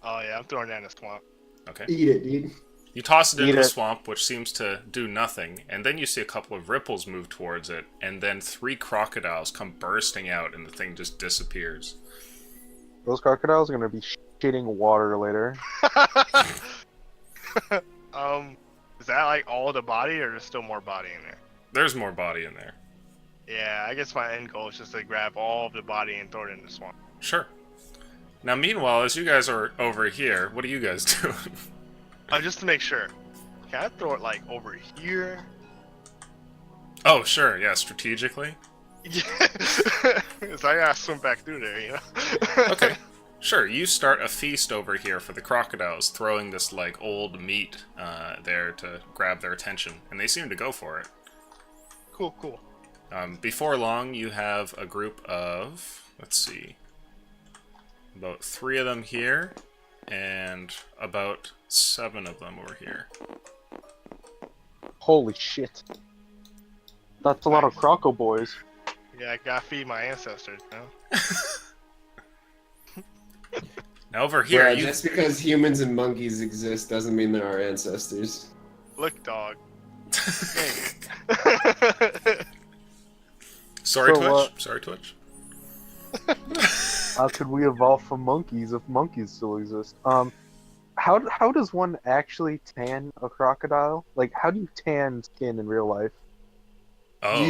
Oh yeah, I'm throwing that in the swamp. Okay. Eat it, dude. You toss it into Eat the it. swamp, which seems to do nothing, and then you see a couple of ripples move towards it, and then 3 crocodiles come bursting out, and the thing just disappears. Those crocodiles are gonna be shitting water later. Is that like all the body, or there's still more body in there? There's more body in there. Yeah, I guess my end goal is just to grab all of the body and throw it in the swamp. Sure. Now, meanwhile, as you guys are over here, what are you guys doing? Just to make sure. Can I throw it like over here? Oh, sure, yeah, strategically. Yeah. So I gotta swim back through there, you know? Okay. Sure, you start a feast over here for the crocodiles, throwing this, like, old meat there to grab their attention, and they seem to go for it. Cool, cool. Before long, you have a group of, let's see, about 3 of them here, and about 7 of them over here. Holy shit. That's a lot of croco boys. Yeah, I gotta feed my ancestors, you know? Now over here, Yeah, you... just because humans and monkeys exist doesn't mean they're our ancestors. Look, dog. Sorry, So, Twitch. Sorry, Twitch. How could we evolve from monkeys if monkeys still exist? How does one actually tan a crocodile? Like, how do you tan skin in real life? Oh,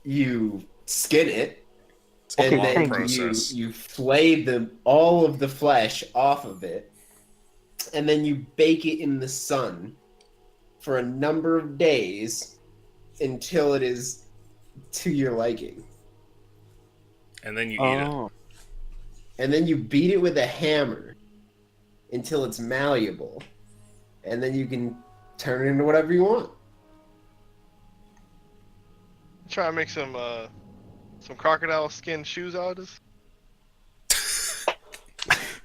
You skin it, it's a Okay, and long then process. you flay all of the flesh off of it, and then you bake it in the sun for a number of days until it is to your liking. And then you eat it. Oh, And then you beat it with a hammer until it's malleable, and then you can turn it into whatever you want. Try to make some crocodile skin shoes out of this.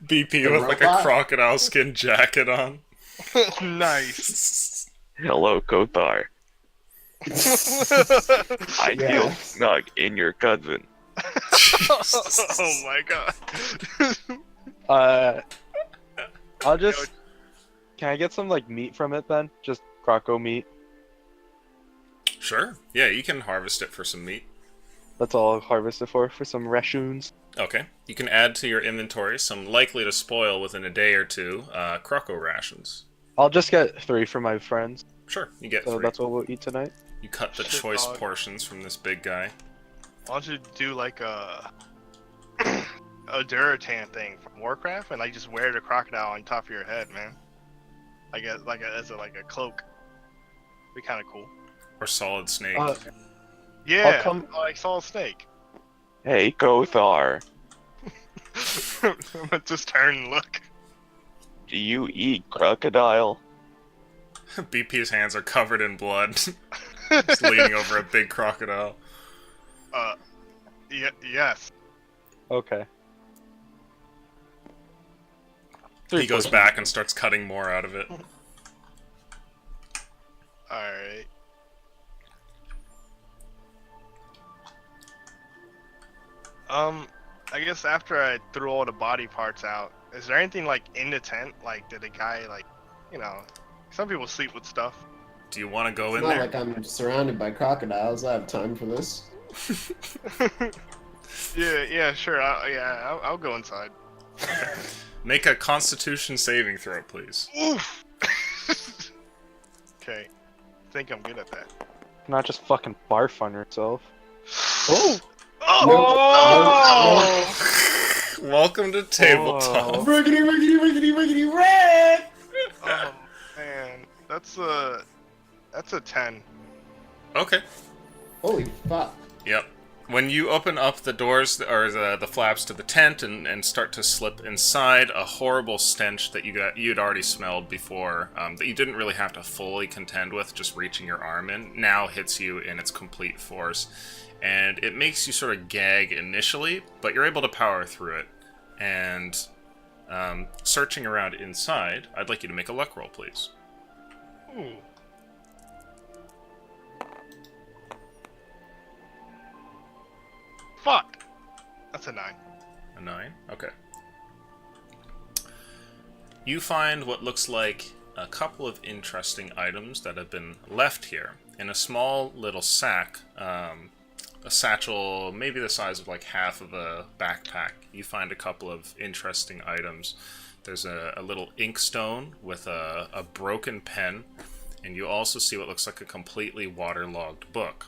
BP The with like a robot? crocodile skin jacket on. Nice. Hello, Kothar. I Yeah. feel snug in your cousin. Oh my god. I'll just. Can I get some like meat from it then? Just croco meat. Sure. Yeah, you can harvest it for some meat. That's all I'll harvest it for some rations. Okay. You can add to your inventory some likely to spoil within a day or two croco rations. I'll just get 3 for my friends. Sure, you get So 3. that's what we'll eat tonight. You cut the Shit, choice dog. portions from this big guy. Why don't you do like a Duratan thing from Warcraft and like just wear the crocodile on top of your head, man? As a cloak. Be kind of cool. Or solid snake. Yeah, come- like Solid Snake. Hey, Kothar. Just turn and look. Do you eat crocodile? BP's hands are covered in blood. He's leaning over a big crocodile. Yes. Okay. He goes back and starts cutting more out of it. Alright. I guess after I threw all the body parts out, is there anything like in the tent? Like, did the guy like, you know, some people sleep with stuff. Do you want to go in It's not there? like I'm surrounded by crocodiles. I have time for this. Yeah, sure. I'll go inside. Make a Constitution saving throw, please. Oof. Okay. I think I'm good at that. Not just fucking barf on yourself. Oh! Welcome to tabletop. Oh. Riggedy, riggedy, riggedy, riggedy, red! Oh man, that's a 10. Okay. Holy fuck. Yep. When you open up the doors or the flaps to the tent and start to slip inside, a horrible stench that you'd already smelled before, that you didn't really have to fully contend with, just reaching your arm in, now hits you in its complete force, and it makes you sort of gag initially, but you're able to power through it. And searching around inside, I'd like you to make a luck roll, please. Ooh. Fuck. That's a 9. A 9? Okay. You find what looks like a couple of interesting items that have been left here. In a small little sack, a satchel maybe the size of like half of a backpack, you find a couple of interesting items. There's a little inkstone with a broken pen, and you also see what looks like a completely waterlogged book.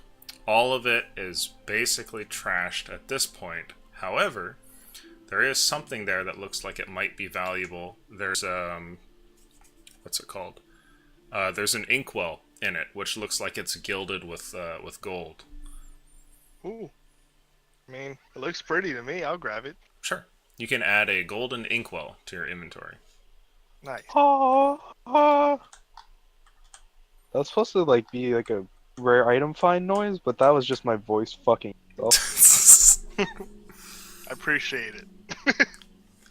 All of it is basically trashed at this point. However, there is something there that looks like it might be valuable. There's what's it called? There's an inkwell in it, which looks like it's gilded with gold. Ooh. I mean, it looks pretty to me. I'll grab it. Sure. You can add a golden inkwell to your inventory. Nice. That's supposed to like be like a rare item find noise, but that was just my voice fucking itself. I appreciate it.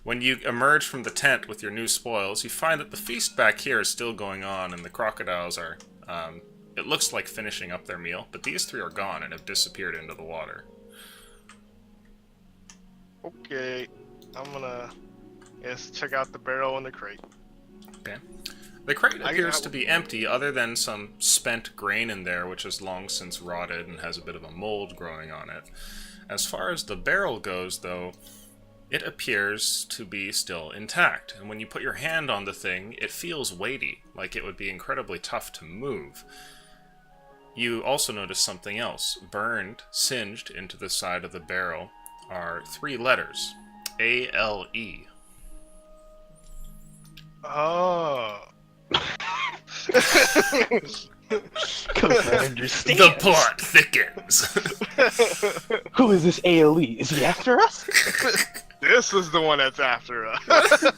When you emerge from the tent with your new spoils, you find that the feast back here is still going on, and the crocodiles are, it looks like finishing up their meal, but these three are gone and have disappeared into the water. Okay. I'm gonna, check out the barrel and the crate. Okay. The crate appears to be empty, other than some spent grain in there, which has long since rotted and has a bit of a mold growing on it. As far as the barrel goes, though, it appears to be still intact, and when you put your hand on the thing, it feels weighty, like it would be incredibly tough to move. You also notice something else. Burned, singed into the side of the barrel are 3 letters. A-L-E. Oh. The plot thickens. Who is this ALE? Is he after us? This is the one that's after us.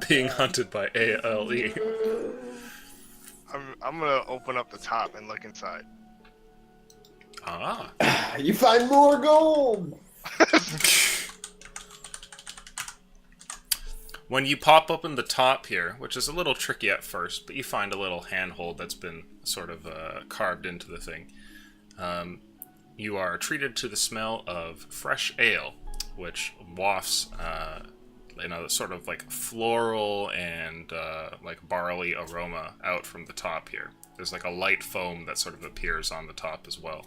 Being hunted by ALE. I'm gonna open up the top and look inside. Ah. You find more gold! When you pop open the top here, which is a little tricky at first, but you find a little handhold that's been sort of carved into the thing, you are treated to the smell of fresh ale, which wafts in a sort of like floral and like barley aroma out from the top here. There's like a light foam that sort of appears on the top as well.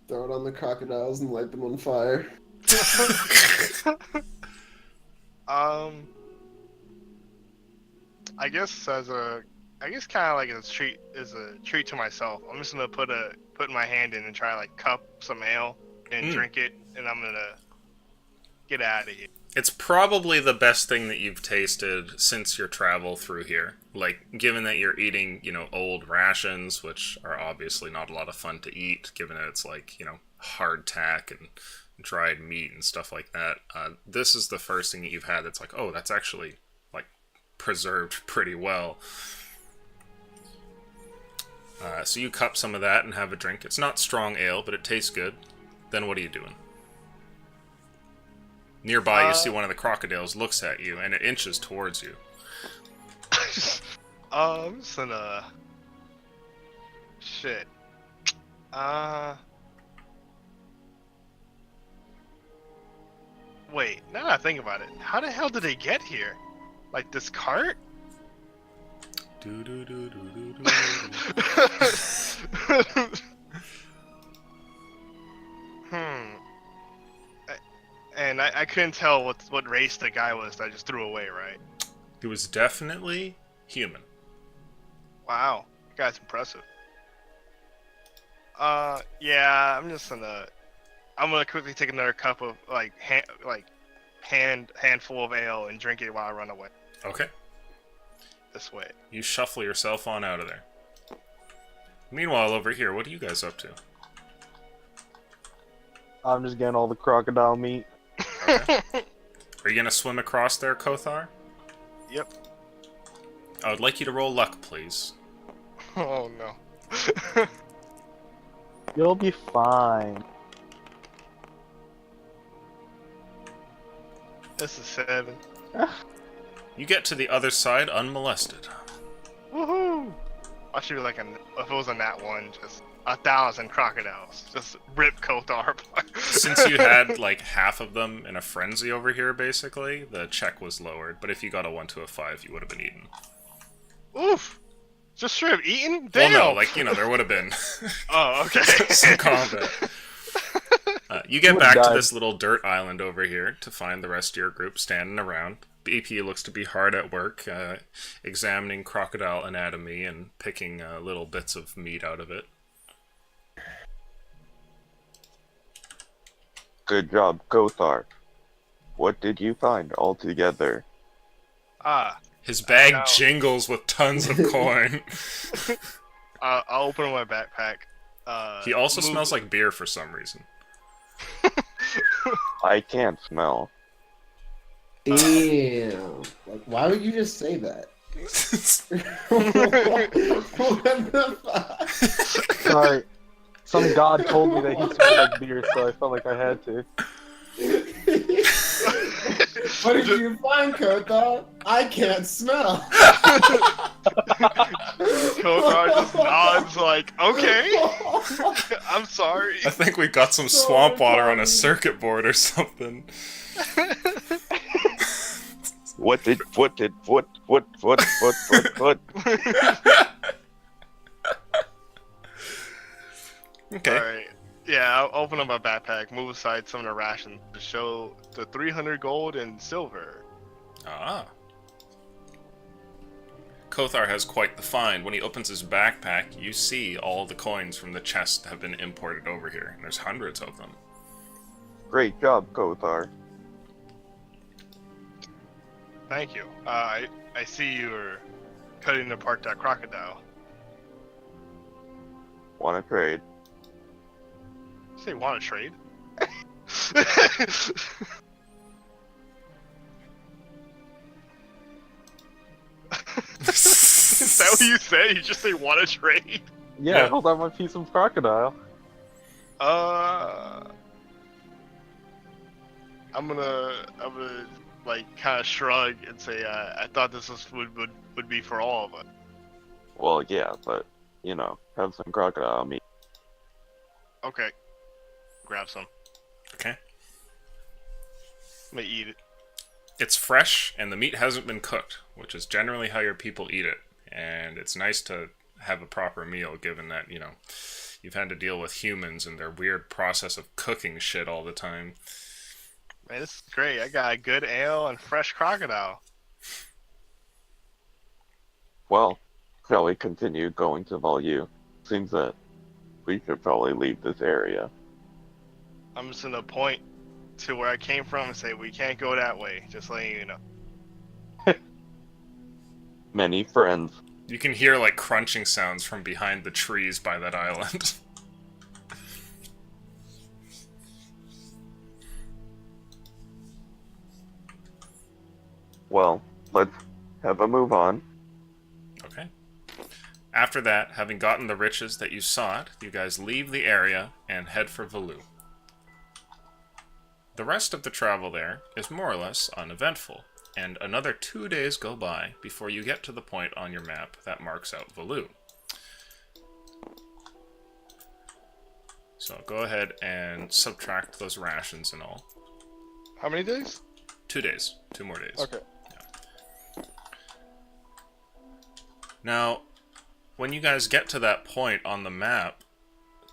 Throw it on the crocodiles and light them on fire. I guess kind of like a treat to myself. I'm just gonna put my hand in and try to like cup some ale and drink it, and I'm gonna get out of here. It's probably the best thing that you've tasted since your travel through here. Like, given that you're eating, old rations, which are obviously not a lot of fun to eat, given that it's like, hardtack and dried meat and stuff like that. This is the first thing that you've had that's like, oh, that's actually, like, preserved pretty well. So you cup some of that and have a drink. It's not strong ale, but it tastes good. Then what are you doing? Nearby, you see one of the crocodiles looks at you, and it inches towards you. I'm just gonna... Shit. Wait, now that I think about it, how the hell did they get here? Like, this cart? And I couldn't tell what race the guy was that I just threw away, right? He was definitely human. Wow, that guy's impressive. Yeah, I'm gonna quickly take another cup of handful of ale and drink it while I run away. Okay. This way. You shuffle yourself on out of there. Meanwhile, over here, what are you guys up to? I'm just getting all the crocodile meat. Okay. Are you gonna swim across there, Kothar? Yep. I would like you to roll luck, please. Oh no. You'll be fine. This is 7. You get to the other side unmolested. Woohoo! I should be like if it was a nat 1, just 1,000 crocodiles. Just rip Kothar apart. Since you had like half of them in a frenzy over here, basically, the check was lowered. But if you got a 1 to a 5, you would have been eaten. Oof! Just straight up eaten? Damn! Well, no, like, you know, there would have been Oh, okay. some combat. You get Would've back to died. this little dirt island over here to find the rest of your group standing around. BP looks to be hard at work, examining crocodile anatomy and picking little bits of meat out of it. Good job, Kothar. What did you find altogether? His bag No. jingles with tons of coin. I'll open my backpack. He also move- smells like beer for some reason. I can't smell. Damn. Like, why would you just say that? What the fuck? Sorry. Some god told me that he smelled like beer, so I felt like I had to. What did you find, Kothar? I can't smell. Kothar just nods like, okay. I'm sorry. I think we got some swamp water on a circuit board or something. What? Okay. Alright. Yeah, I'll open up my backpack, move aside some of the rations to show the 300 gold and silver. Ah. Kothar has quite the find. When he opens his backpack, you see all the coins from the chest have been imported over here. And there's hundreds of them. Great job, Kothar. Thank you. I see you're cutting apart that crocodile. Wanna trade? Say, want to trade? Is that what you said? You just say want to trade? Yeah, Yeah. hold on my piece of crocodile. I'm gonna like kind of shrug and say I thought this would be for all of us. Well, yeah, but, you know, have some crocodile meat. Okay, grab some. Okay. I'm gonna eat it. It's fresh, and the meat hasn't been cooked, which is generally how your people eat it. And it's nice to have a proper meal, given that, you know, you've had to deal with humans and their weird process of cooking shit all the time. Man, this is great. I got a good ale and fresh crocodile. Well, shall we continue going to Volue? Seems that we should probably leave this area. I'm just gonna point to where I came from and say we can't go that way. Just letting you know. Many friends. You can hear, like, crunching sounds from behind the trees by that island. Well, let's have a move on. Okay. After that, having gotten the riches that you sought, you guys leave the area and head for Volue. The rest of the travel there is more or less uneventful, and another 2 days go by before you get to the point on your map that marks out Volue. So go ahead and subtract those rations and all. How many days? 2 days. 2 more days. Okay. Now, when you guys get to that point on the map,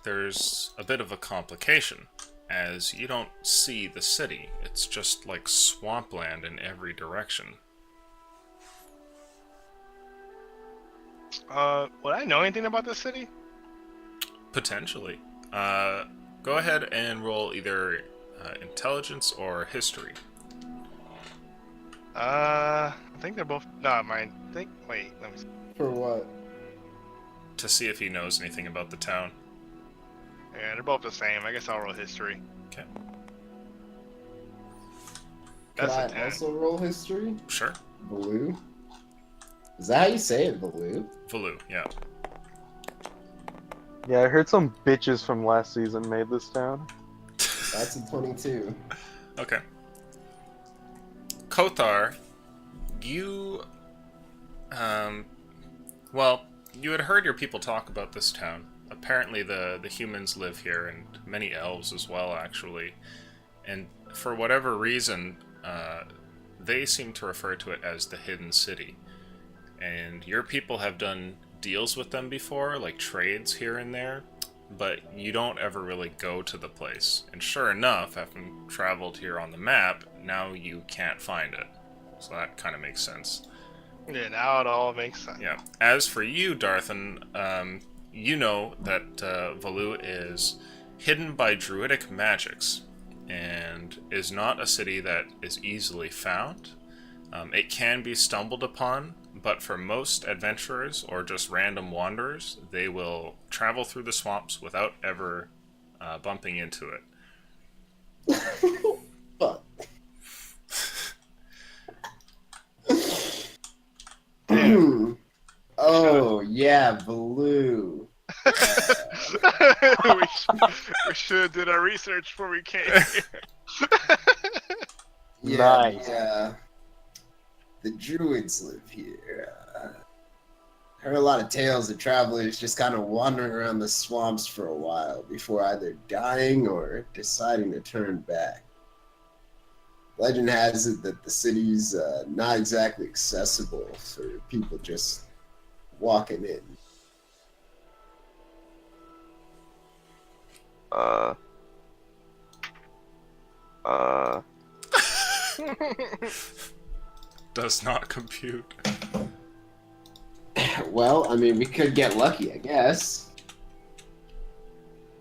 there's a bit of a complication, as you don't see the city. It's just like swampland in every direction. Would I know anything about this city? Potentially. Go ahead and roll either intelligence or history. I think they're both. No, mine. Wait, let me see. For what? To see if he knows anything about the town. Yeah, they're both the same. I guess I'll roll history. Okay, Could That's a I 10. also roll history? sure. Valoo? Is that how you say it, Valoo? Valoo, yeah. Yeah, I heard some bitches from last season made this town. That's a 22. Okay. Kothar, you, well, you had heard your people talk about this town. Apparently the humans live here, and many elves as well, actually. And for whatever reason, they seem to refer to it as the Hidden City. And your people have done deals with them before, like trades here and there, but you don't ever really go to the place. And sure enough, having traveled here on the map, now you can't find it. So that kind of makes sense. Yeah, now it all makes sense. Yeah. As for you, Darthan, you know that Valoo is hidden by druidic magics and is not a city that is easily found. It can be stumbled upon, but for most adventurers or just random wanderers, they will travel through the swamps without ever bumping into it. Fuck. Oh, yeah, Valoo. we should have did our research before we came here. Yeah, Nice. Yeah. The druids live here. Heard a lot of tales of travelers just kind of wandering around the swamps for a while before either dying or deciding to turn back. Legend has it that the city's not exactly accessible for people just walking in. Does not compute. Well, I mean, we could get lucky, I guess.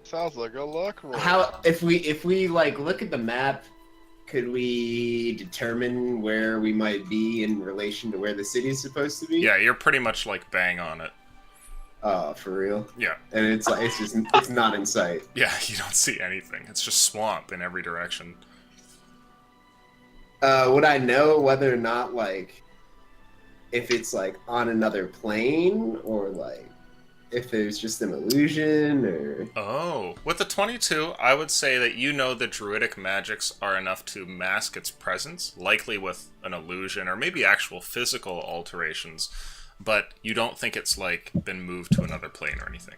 Sounds like a luck roll. How if we like look at the map, could we determine where we might be in relation to where the city is supposed to be? Yeah, you're pretty much like bang on it. Oh, for real? Yeah. And it's like it's not in sight. Yeah, you don't see anything. It's just swamp in every direction. Would I know whether or not like if it's like on another plane or like if there's just an illusion or Oh, with the 22, I would say that you know the druidic magics are enough to mask its presence, likely with an illusion or maybe actual physical alterations, but you don't think it's like been moved to another plane or anything.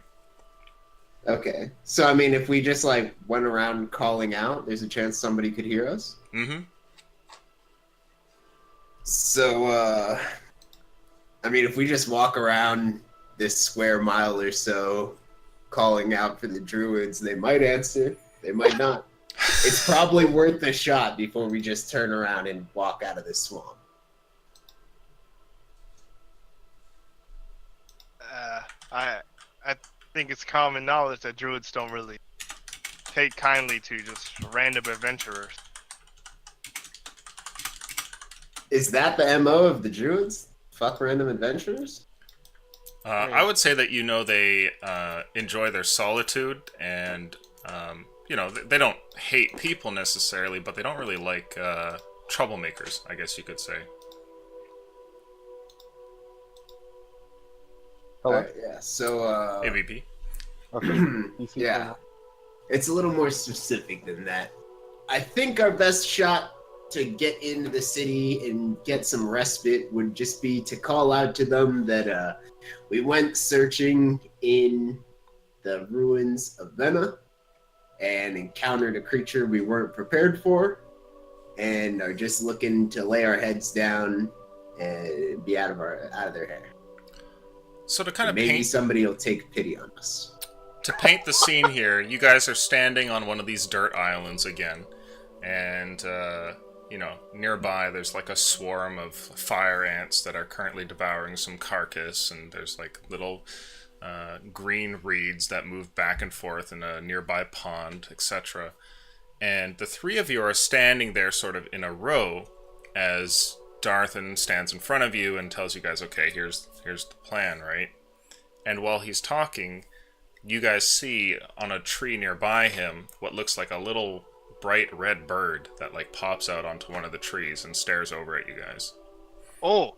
Okay. So I mean if we just like went around calling out, there's a chance somebody could hear us? Mm-hmm. So I mean if we just walk around this square mile or so calling out for the druids, they might answer, they might not. It's probably worth a shot before we just turn around and walk out of this swamp. I think it's common knowledge that druids don't really take kindly to just random adventurers. Is that the MO of the druids? Fuck random adventurers? I would say that you know they enjoy their solitude and, you know, they don't hate people necessarily, but they don't really like troublemakers, I guess you could say. Hello? Alright, yeah. So AVP. Okay. You see yeah. It's a little more specific than that. I think our best shot to get into the city and get some respite would just be to call out to them that we went searching in the ruins of Vena and encountered a creature we weren't prepared for and are just looking to lay our heads down and be out of their hair. So to kind of Maybe paint somebody will take pity on us. to paint the scene here, you guys are standing on one of these dirt islands again, and you know, nearby there's like a swarm of fire ants that are currently devouring some carcass, and there's like little green reeds that move back and forth in a nearby pond, etc. And the three of you are standing there sort of in a row as Darthan stands in front of you and tells you guys, okay, here's the plan, right? And while he's talking, you guys see on a tree nearby him what looks like a little bright red bird that like pops out onto one of the trees and stares over at you guys. Oh,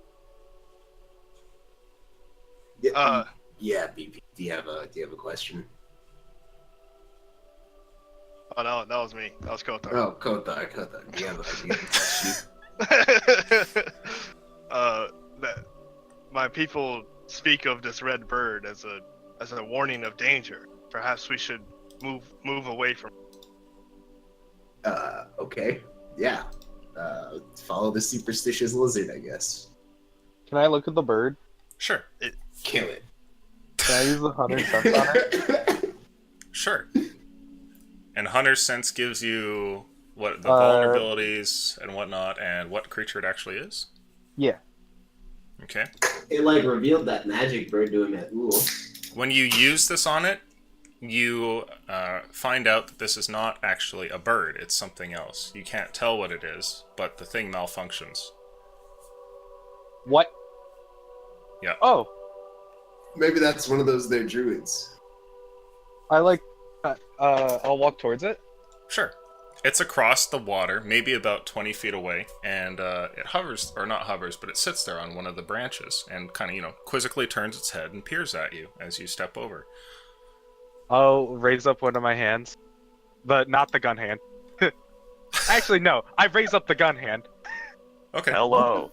Yeah, yeah, BP. Do you have a question? oh no, that was me. That was Kotar. Oh, Kothar. Do you have a question? That my people speak of this red bird as a warning of danger. Perhaps we should move away from. Okay. Yeah. Follow the superstitious lizard, I guess. Can I look at the bird? Sure. Kill it. Can I use the hunter sense on it? Sure. And Hunter's Sense gives you what the Uh, vulnerabilities and whatnot, and what creature it actually is. Yeah. Okay. It like revealed that magic bird to him at Uul. When you use this on it, you find out that this is not actually a bird. It's something else. You can't tell what it is, but the thing malfunctions. What? Yeah. Oh, Maybe that's one of those there druids. I like. I'll walk towards it. Sure. It's across the water, maybe about 20 feet away, and it hovers, or not hovers, but it sits there on one of the branches and kind of, quizzically turns its head and peers at you as you step over. I'll raise up one of my hands, not the gun hand. Actually, no. I raise up the gun hand. Okay. Hello.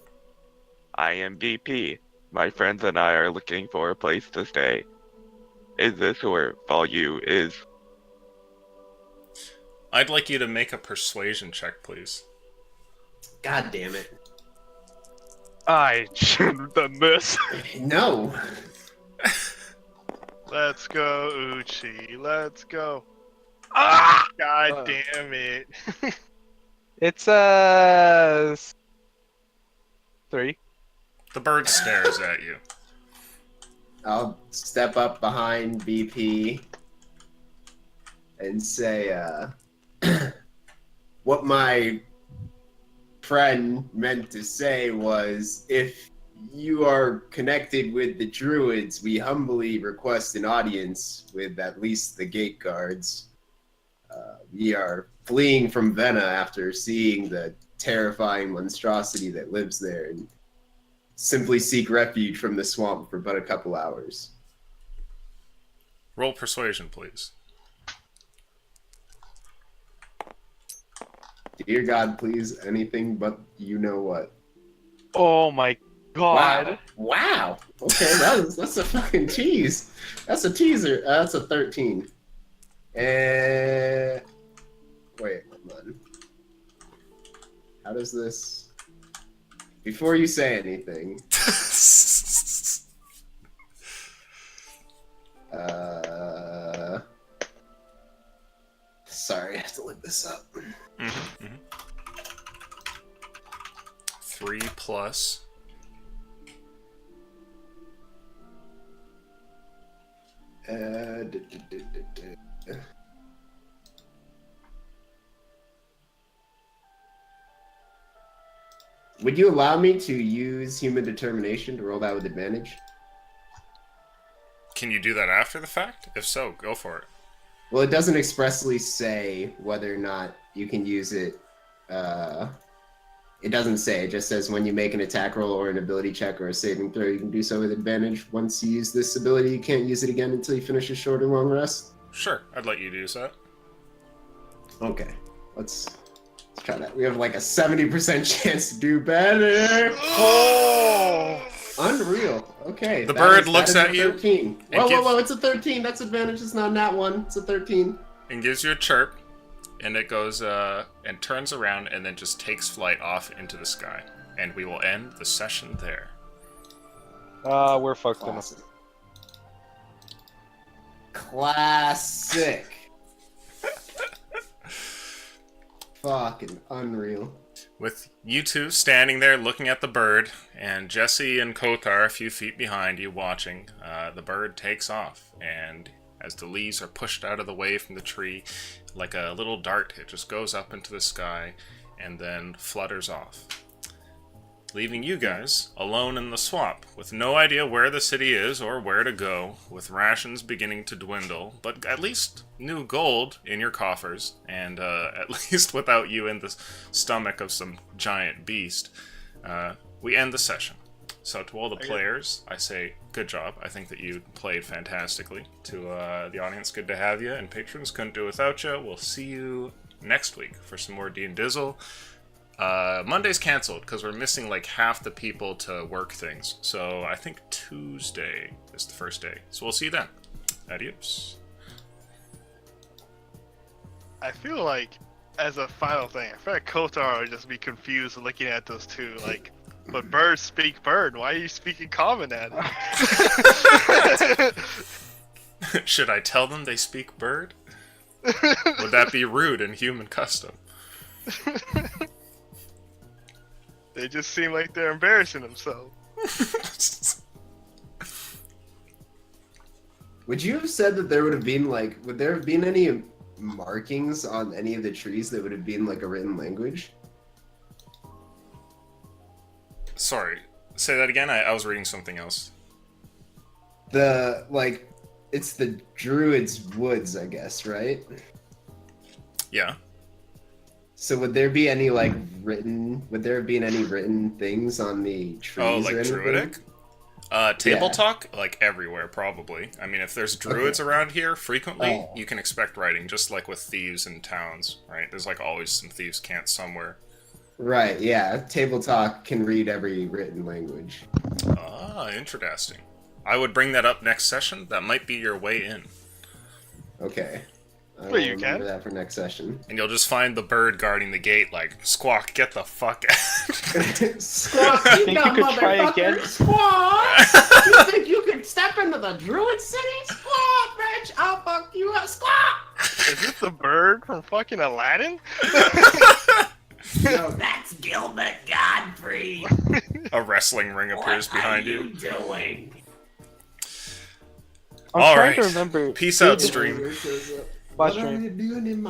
I am BP. My friends and I are looking for a place to stay. Is this where Value is? I'd like you to make a persuasion check, please. God damn it. I shouldn't have done this. No. Let's go, Uchi. Let's go. Ah! God damn it. It's 3. The bird stares at you. I'll step up behind BP and say, what my friend meant to say was, if you are connected with the druids, we humbly request an audience with at least the gate guards. We are fleeing from Vena after seeing the terrifying monstrosity that lives there, and simply seek refuge from the swamp for but a couple hours. Roll persuasion, please. Dear God, please, anything but you know what. Oh my god. Wow. Okay, that's a fucking tease. That's a teaser. That's a 13. And wait, hold on. How does this? Before you say anything, sorry, I have to look this up. 3 plus. Would you allow me to use human determination to roll that with advantage? Can you do that after the fact? If so, go for it. Well, it doesn't expressly say whether or not you can use it. It doesn't say. It just says when you make an attack roll or an ability check or a saving throw, you can do so with advantage. Once you use this ability, you can't use it again until you finish a short or long rest. Sure, I'd let you use that. Okay, let's try that. We have like a 70% chance to do better. Oh! Unreal. Okay. The that bird that looks a at you 13. and Whoa, gives- whoa, it's a 13. That's advantage. It's not nat 1. It's a 13. And gives you a chirp, and it goes, and turns around and then just takes flight off into the sky. And we will end the session there. We're fucked in Classic. Classic. Fucking unreal. With you two standing there looking at the bird, and Jesse and Kothar a few feet behind you watching, the bird takes off, and as the leaves are pushed out of the way from the tree, like a little dart, it just goes up into the sky and then flutters off, leaving you guys alone in the swamp, with no idea where the city is or where to go, with rations beginning to dwindle, but at least new gold in your coffers, and at least without you in the stomach of some giant beast. We end the session. So to all the players, I say good job. I think that you played fantastically. To the audience, good to have you, and patrons, couldn't do without you. We'll see you next week for some more D&Dizzle. Monday's canceled because we're missing like half the people to work things. So I think Tuesday is the first day. So we'll see you then. Adios. I feel like, as a final thing, I feel like Kotar would just be confused looking at those two, like, but birds speak bird. Why are you speaking common at it? Should I tell them they speak bird? Would that be rude in human custom? They just seem like they're embarrassing themselves. Would you have said that there would have been like, would there have been any markings on any of the trees that would have been like a written language? Sorry, say that again? I was reading something else. It's the Druid's Woods, I guess, right? Yeah. So would there be any would there have been any written things on the trees? Oh, like or anything? Druidic? Table Yeah. talk? Like everywhere, probably. I mean, if there's druids around here frequently, you can expect writing, just like with thieves in towns, right? There's like always some thieves' cants somewhere. Right, yeah. Table talk can read every written language. Ah, interesting. I would bring that up next session. That might be your way in. Okay. I will Wait, you remember can? that for next session. And you'll just find the bird guarding the gate like, Squawk, get the fuck out. Squawk, I think you could try again. Squawk! You think you can step into the Druid City? Squawk, bitch! I'll fuck you up, Squawk! Is this the bird from fucking Aladdin? No, that's Gilbert Godfrey. A wrestling ring appears behind you. doing? I'm All trying to right. remember. Peace out, David- stream. Watch What are stream. you doing in my